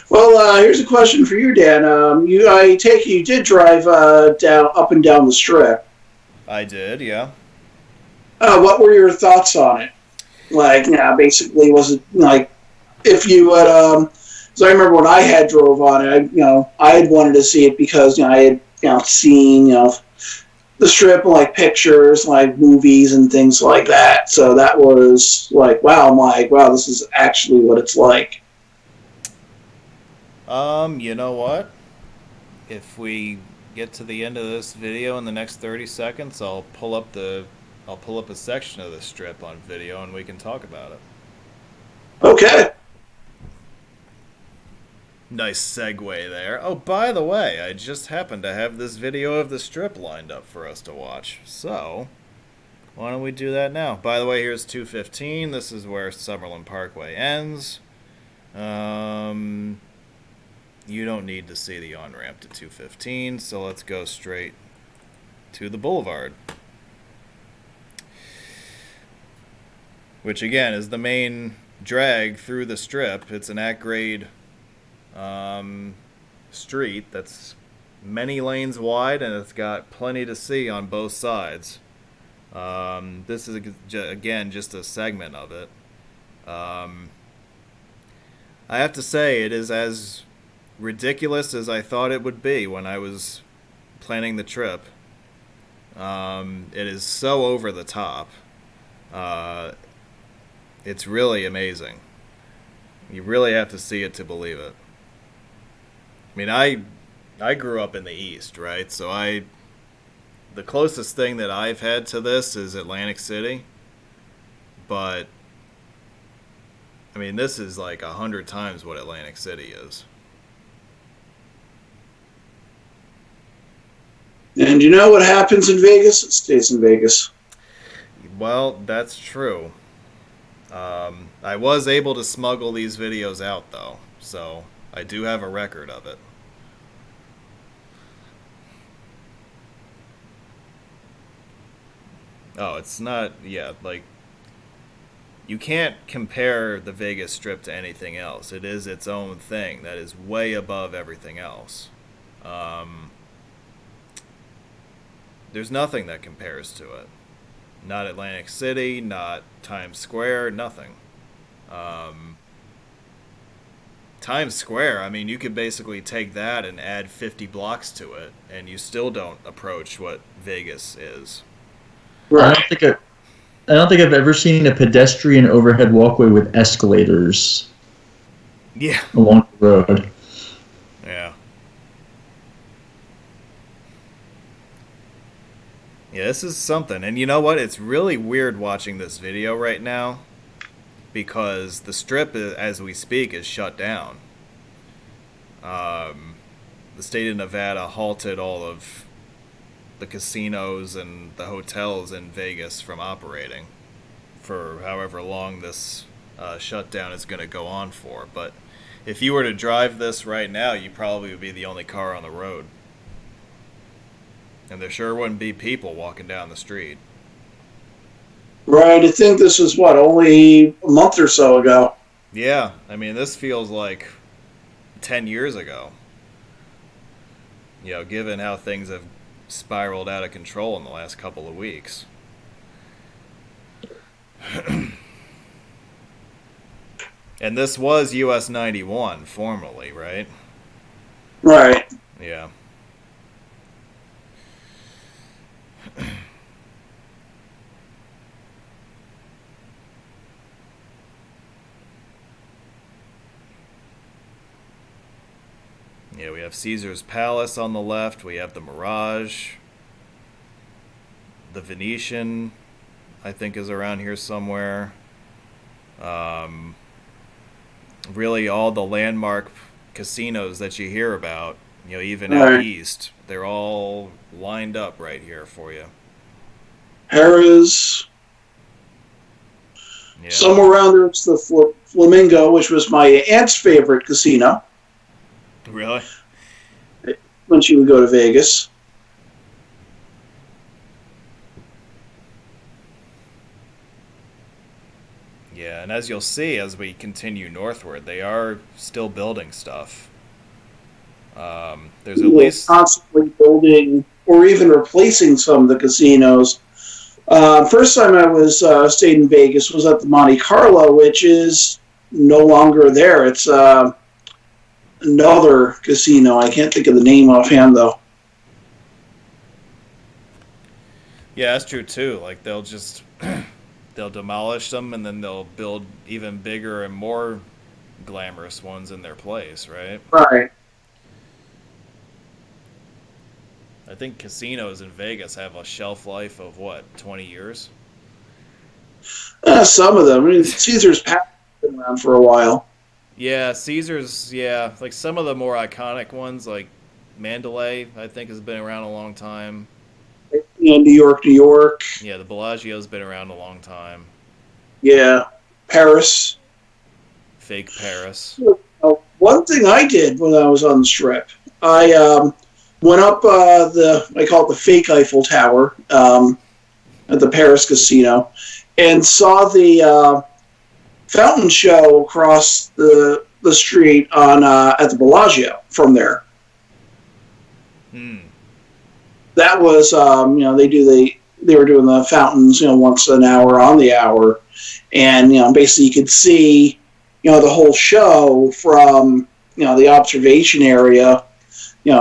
Speaker 3: Well, here's a question for you, Dan. I take it you did drive up and down the Strip.
Speaker 4: I did, yeah.
Speaker 3: What were your thoughts on it? Like, basically, was it like if you would? So I remember when I had drove on it. I had wanted to see it because I had seen the Strip and like pictures, like movies and things like that. So that was like, wow! I'm like, wow, this is actually what it's like.
Speaker 4: You know what? If we get to the end of this video in the next 30 seconds, I'll pull up a section of the Strip on video and we can talk about it.
Speaker 3: Okay.
Speaker 4: Nice segue there. Oh, by the way, I just happened to have this video of the Strip lined up for us to watch. So, why don't we do that now? By the way, here's 215. This is where Summerlin Parkway ends. You don't need to see the on-ramp to 215, so let's go straight to the boulevard. Which, again, is the main drag through the Strip. It's an at-grade street that's many lanes wide, and it's got plenty to see on both sides. This is, again, just a segment of it. I have to say, it is as ridiculous as I thought it would be when I was planning the trip. It is so over the top. It's really amazing. You really have to see it to believe it. I mean, I grew up in the East, right? So the closest thing that I've had to this is Atlantic City. But, I mean, this is like 100 times what Atlantic City is.
Speaker 3: And you know what happens in Vegas? It stays in Vegas.
Speaker 4: Well, that's true. I was able to smuggle these videos out, though, so I do have a record of it. Oh, it's not, yeah, like, you can't compare the Vegas Strip to anything else. It is its own thing that is way above everything else. There's nothing that compares to it. Not Atlantic City, not Times Square, nothing. Times Square, I mean, you could basically take that and add 50 blocks to it, and you still don't approach what Vegas is.
Speaker 1: Right. I don't think I've ever seen a pedestrian overhead walkway with escalators.
Speaker 4: Yeah.
Speaker 1: Along the road.
Speaker 4: Yeah. Yeah, this is something. And you know what? It's really weird watching this video right now because the Strip, as we speak, is shut down. The state of Nevada halted all of the casinos and the hotels in Vegas from operating for however long this shutdown is going to go on for. But if you were to drive this right now, you probably would be the only car on the road. And there sure wouldn't be people walking down the street.
Speaker 3: Right, I think this is, only a month or so ago.
Speaker 4: Yeah, I mean, this feels like 10 years ago. You know, given how things have spiraled out of control in the last couple of weeks. And this was US 91 formerly, right?
Speaker 3: Right.
Speaker 4: Yeah. Yeah, we have Caesar's Palace on the left. We have the Mirage. The Venetian, I think, is around here somewhere. Really, all the landmark casinos that you hear about, you know, even out east, they're all lined up right here for you.
Speaker 3: Harrah's.
Speaker 4: Yeah.
Speaker 3: Somewhere around there, it's the Flamingo, which was my aunt's favorite casino.
Speaker 4: Really?
Speaker 3: When she would go to Vegas.
Speaker 4: Yeah, and as you'll see as we continue northward, they are still building stuff. There's at least
Speaker 3: constantly building or even replacing some of the casinos. First time I was stayed in Vegas was at the Monte Carlo, which is no longer there. It's another casino. I can't think of the name offhand, though.
Speaker 4: Yeah, that's true too. Like they'll just they'll demolish them and then they'll build even bigger and more glamorous ones in their place, right?
Speaker 3: Right.
Speaker 4: I think casinos in Vegas have a shelf life of what, 20 years?
Speaker 3: Some of them. I mean, Caesar's Palace has been around for a while.
Speaker 4: Yeah, Caesar's, yeah. Like some of the more iconic ones, like Mandalay, I think has been around a long time.
Speaker 3: Yeah, New York, New York.
Speaker 4: Yeah, the Bellagio's been around a long time.
Speaker 3: Yeah, Paris.
Speaker 4: Fake Paris.
Speaker 3: One thing I did when I was on the Strip, I went up I call it the fake Eiffel Tower at the Paris casino, and saw the fountain show across the street on at the Bellagio from there. That was they were doing the fountains once an hour on the hour, and basically you could see the whole show from the observation area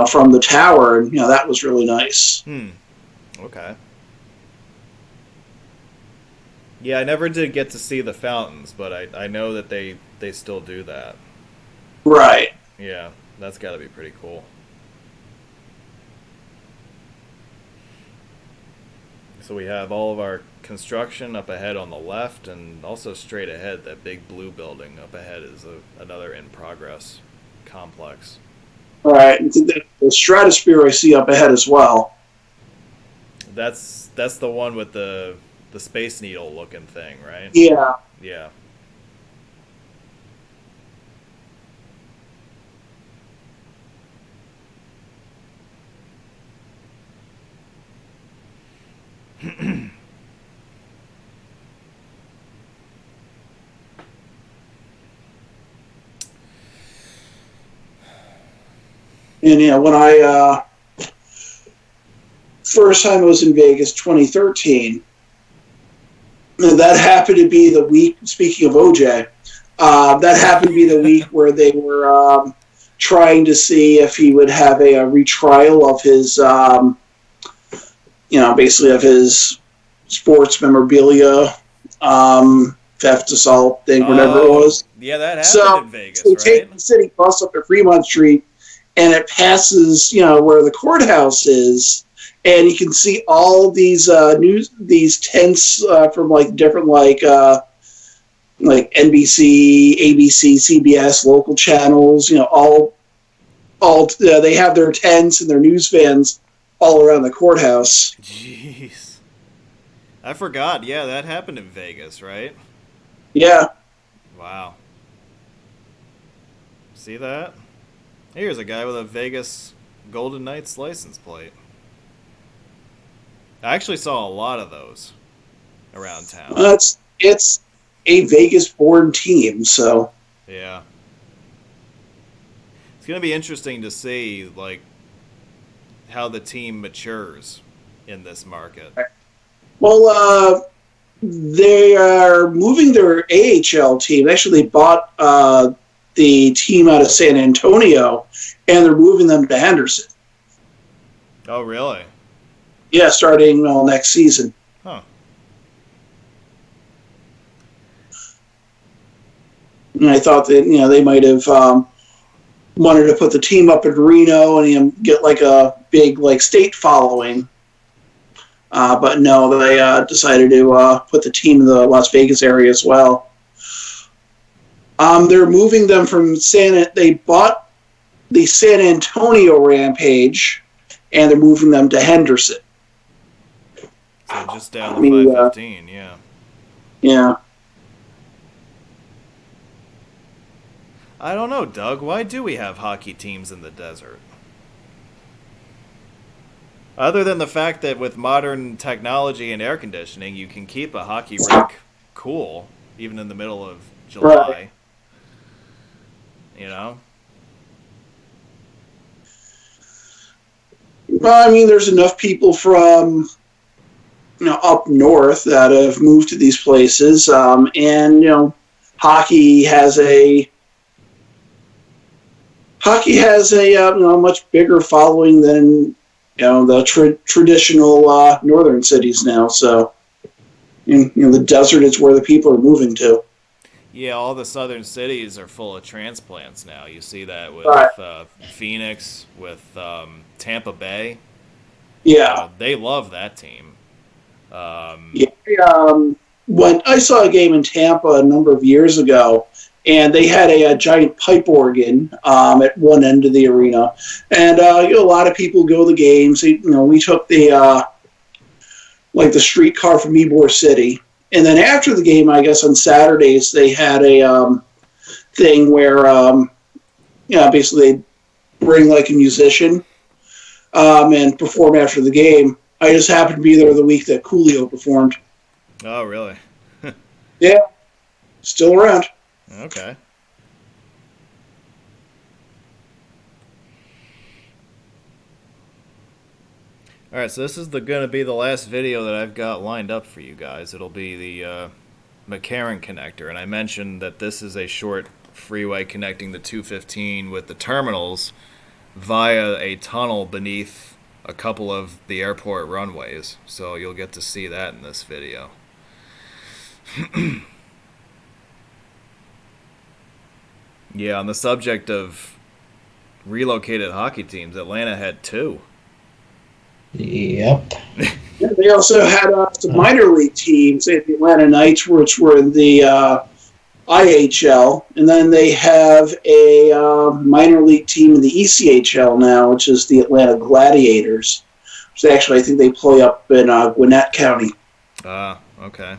Speaker 3: from the tower, and that was really nice.
Speaker 4: Okay. Yeah, I never did get to see the fountains, but I know that they still do that.
Speaker 3: Right.
Speaker 4: Yeah, that's got to be pretty cool. So we have all of our construction up ahead on the left, and also straight ahead, that big blue building up ahead is another in-progress complex.
Speaker 3: Right. The stratosphere I see up ahead as well.
Speaker 4: That's the one with the Space Needle looking thing, right?
Speaker 3: Yeah.
Speaker 4: Yeah.
Speaker 3: And when I first time I was in Vegas, 2013, and that happened to be the week. Speaking of OJ, that happened to be the week where they were trying to see if he would have a retrial of his, basically of his sports memorabilia theft, assault thing, whatever it was.
Speaker 4: Yeah, that happened in Vegas, right?
Speaker 3: Take the city bus up to Fremont Street, and it passes, where the courthouse is, and you can see all these these tents from different like NBC, ABC, CBS, local channels. All they have their tents and their news vans all around the courthouse.
Speaker 4: Jeez, I forgot. Yeah, that happened in Vegas, right?
Speaker 3: Yeah.
Speaker 4: Wow. See that? Here's a guy with a Vegas Golden Knights license plate. I actually saw a lot of those around town.
Speaker 3: It's a Vegas-born team, so
Speaker 4: yeah. It's going to be interesting to see how the team matures in this market.
Speaker 3: Well, they are moving their AHL team. Actually, they bought the team out of San Antonio, and they're moving them to Henderson.
Speaker 4: Oh, really?
Speaker 3: Yeah, starting next season.
Speaker 4: Huh.
Speaker 3: And I thought that they might have wanted to put the team up in Reno and get a big state following. But no, they decided to put the team in the Las Vegas area as well. They're moving them from they bought the San Antonio Rampage, and they're moving them to Henderson.
Speaker 4: So just down the 515, yeah.
Speaker 3: Yeah.
Speaker 4: I don't know, Doug. Why do we have hockey teams in the desert? Other than the fact that with modern technology and air conditioning, you can keep a hockey rink cool, even in the middle of July.
Speaker 3: Right. Well, I mean, there's enough people from up north that have moved to these places, and hockey has a much bigger following than the traditional northern cities now. So the desert is where the people are moving to.
Speaker 4: Yeah, all the southern cities are full of transplants now. You see that with Phoenix, with Tampa Bay.
Speaker 3: Yeah.
Speaker 4: They love that team.
Speaker 3: When I saw a game in Tampa a number of years ago, and they had a giant pipe organ at one end of the arena, and a lot of people go to the games. We took the the streetcar from Ybor City, and then after the game, I guess on Saturdays they had a thing where basically they bring a musician and perform after the game. I just happened to be there the week that Coolio performed.
Speaker 4: Oh, really?
Speaker 3: Yeah, still around.
Speaker 4: Okay. Alright, so this is going to be the last video that I've got lined up for you guys. It'll be the McCarran connector, and I mentioned that this is a short freeway connecting the 215 with the terminals via a tunnel beneath a couple of the airport runways. So you'll get to see that in this video. Yeah, on the subject of relocated hockey teams, Atlanta had 2.
Speaker 5: Yep.
Speaker 3: They also had some minor league teams, the Atlanta Knights, which were in the IHL, and then they have a minor league team in the ECHL now, which is the Atlanta Gladiators. Which actually, I think they play up in Gwinnett County.
Speaker 4: Okay.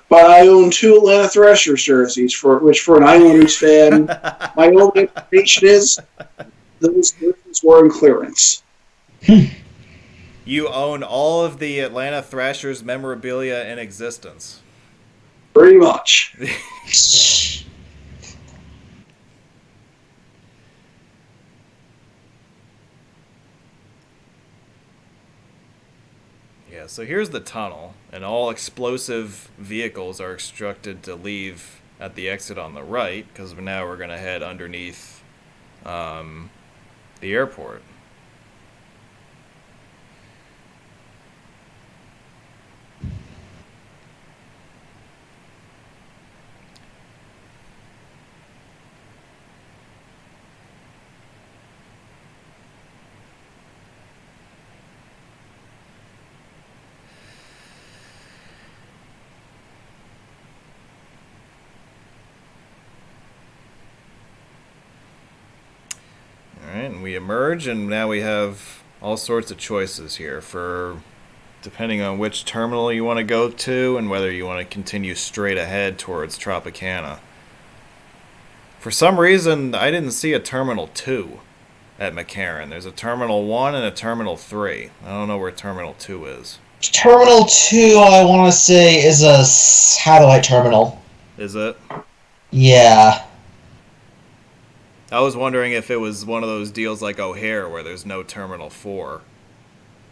Speaker 3: But I own 2 Atlanta Thrashers jerseys, which for an Islanders fan, my only information is those jerseys were in clearance.
Speaker 4: You own all of the Atlanta Thrashers memorabilia in existence.
Speaker 3: Pretty much.
Speaker 4: Yeah, so here's the tunnel, and all explosive vehicles are instructed to leave at the exit on the right, because now we're going to head underneath the airport. Alright, and we emerge, and now we have all sorts of choices here for depending on which terminal you want to go to and whether you want to continue straight ahead towards Tropicana. For some reason, I didn't see a Terminal 2 at McCarran. There's a Terminal 1 and a Terminal 3. I don't know where Terminal 2 is.
Speaker 5: Terminal 2, I want to say, is a satellite terminal.
Speaker 4: Is it?
Speaker 5: Yeah.
Speaker 4: I was wondering if it was one of those deals like O'Hare where there's no Terminal 4.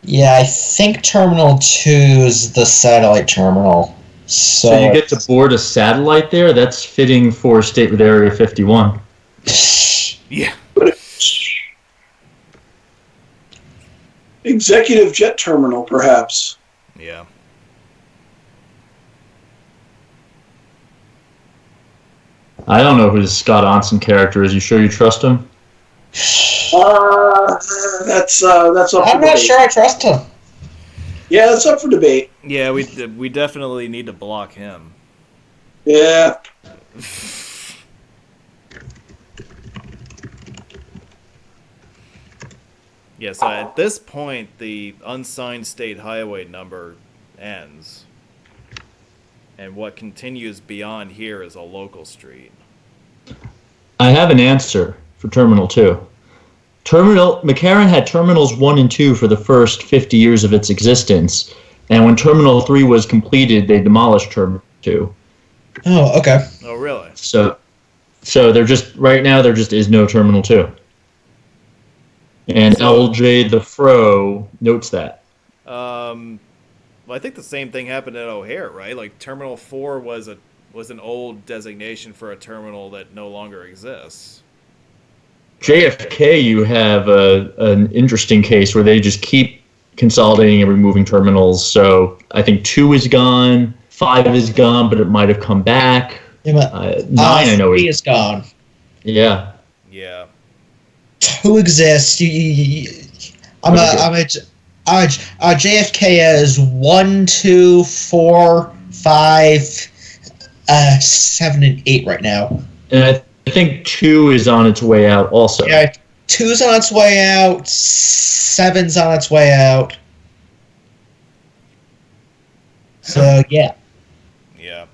Speaker 5: Yeah, I think Terminal 2 is the satellite terminal.
Speaker 1: So you get to board a satellite there? That's fitting for State with Area 51.
Speaker 4: Yeah.
Speaker 3: Executive jet terminal, perhaps.
Speaker 4: Yeah.
Speaker 1: I don't know who this Scott Onson character is. You sure you trust him?
Speaker 3: That's up for
Speaker 5: I'm not
Speaker 3: debate.
Speaker 5: sure I trust him.
Speaker 3: Yeah, that's up for debate.
Speaker 4: Yeah, we definitely need to block him.
Speaker 3: Yeah.
Speaker 4: Yeah, so at this point, the unsigned state highway number ends. And what continues beyond here is a local street.
Speaker 1: I have an answer for Terminal 2. McCarran had Terminals 1 and 2 for the first 50 years of its existence, and when Terminal 3 was completed, they demolished Terminal 2.
Speaker 5: Oh, okay.
Speaker 4: Oh, really?
Speaker 1: So right now there just is no Terminal 2. And LJ the Fro notes that.
Speaker 4: Well, I think the same thing happened at O'Hare, right? Like Terminal 4 was an old designation for a terminal that no longer exists.
Speaker 1: JFK, you have an interesting case where they just keep consolidating and removing terminals. So I think 2 is gone, 5 is gone, but it might have come back. 9, I know,
Speaker 5: 3 is gone.
Speaker 1: Yeah.
Speaker 4: Yeah.
Speaker 5: 2 exists. JFK is 1, 2, 4, 5, 7, and 8 right now.
Speaker 1: And I think 2 is on its way out also.
Speaker 5: Yeah, 2's on its way out. 7's on its way out. So yeah.
Speaker 4: Yeah.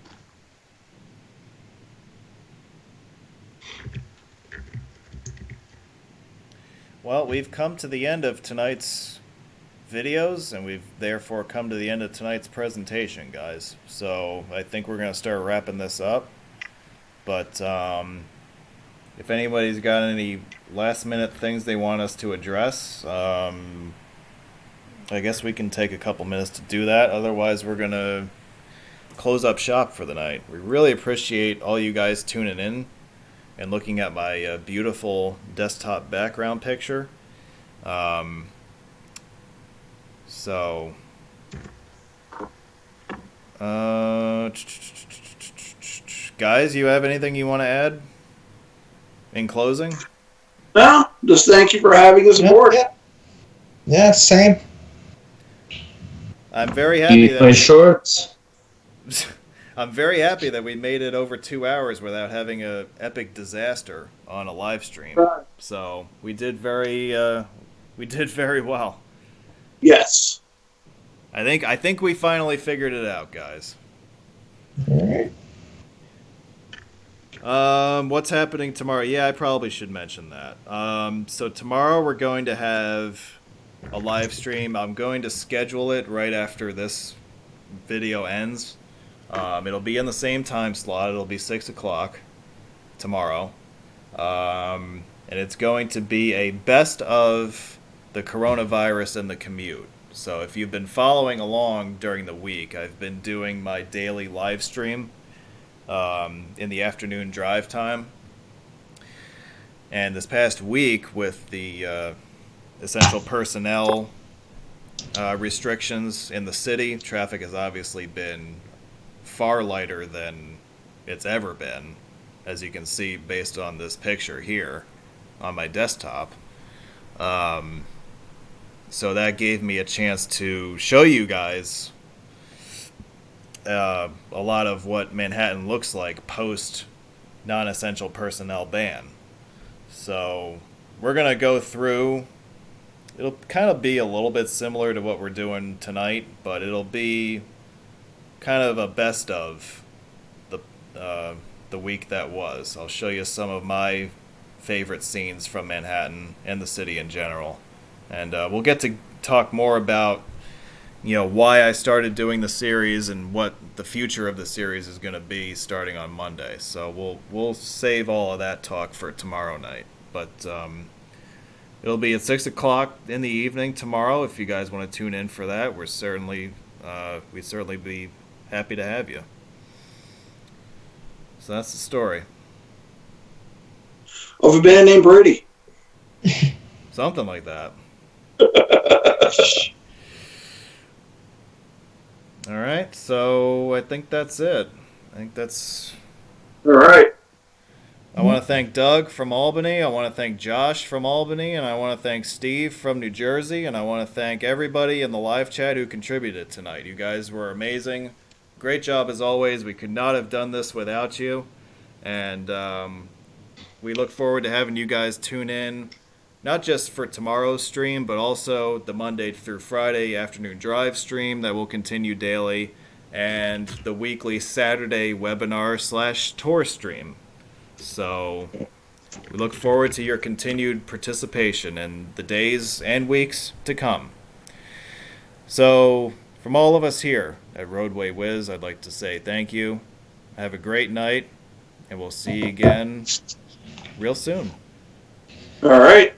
Speaker 4: Well, we've come to the end of tonight's videos, and we've therefore come to the end of tonight's presentation, guys. So I think we're going to start wrapping this up. But if anybody's got any last-minute things they want us to address, I guess we can take a couple minutes to do that. Otherwise, we're going to close up shop for the night. We really appreciate all you guys tuning in and looking at my beautiful desktop background picture. So, guys, you have anything you want to add in closing?
Speaker 3: No, just thank you for having us aboard.
Speaker 5: Yeah, same.
Speaker 4: I'm very happy
Speaker 1: Eat my shorts.
Speaker 4: I'm very happy that we made it over 2 hours without having a epic disaster on a live stream.
Speaker 3: Right.
Speaker 4: So we did very well.
Speaker 3: Yes.
Speaker 4: I think we finally figured it out, guys.
Speaker 5: Alright.
Speaker 4: What's happening tomorrow? Yeah, I probably should mention that. So tomorrow we're going to have a live stream. I'm going to schedule it right after this video ends. It'll be in the same time slot. It'll be 6 o'clock tomorrow. And it's going to be a best of the coronavirus and the commute. So if you've been following along during the week, I've been doing my daily live stream in the afternoon drive time. And this past week, with the essential personnel restrictions in the city, traffic has obviously been far lighter than it's ever been, as you can see based on this picture here on my desktop. So that gave me a chance to show you guys a lot of what Manhattan looks like post non-essential personnel ban. So we're going to go through. It'll kind of be a little bit similar to what we're doing tonight, but it'll be kind of a best of the week that was. I'll show you some of my favorite scenes from Manhattan and the city in general. And we'll get to talk more about, why I started doing the series and what the future of the series is going to be starting on Monday. So we'll save all of that talk for tomorrow night. But it'll be at 6 o'clock in the evening tomorrow. If you guys want to tune in for that, we'd certainly be happy to have you. So that's the story.
Speaker 3: Of a band named Brady.
Speaker 4: Something like that. All right, so I think that's it.
Speaker 3: All right.
Speaker 4: I want to thank Doug from Albany. I want to thank Josh from Albany. And I want to thank Steve from New Jersey. And I want to thank everybody in the live chat who contributed tonight. You guys were amazing. Great job as always. We could not have done this without you. And we look forward to having you guys tune in, not just for tomorrow's stream, but also the Monday through Friday afternoon drive stream that will continue daily, and the weekly Saturday webinar/tour stream. So we look forward to your continued participation in the days and weeks to come. So from all of us here at Roadway Wiz, I'd like to say thank you. Have a great night, and we'll see you again real soon.
Speaker 3: All right.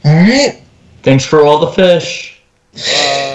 Speaker 5: Alright.
Speaker 1: Thanks for all the fish.
Speaker 4: Bye.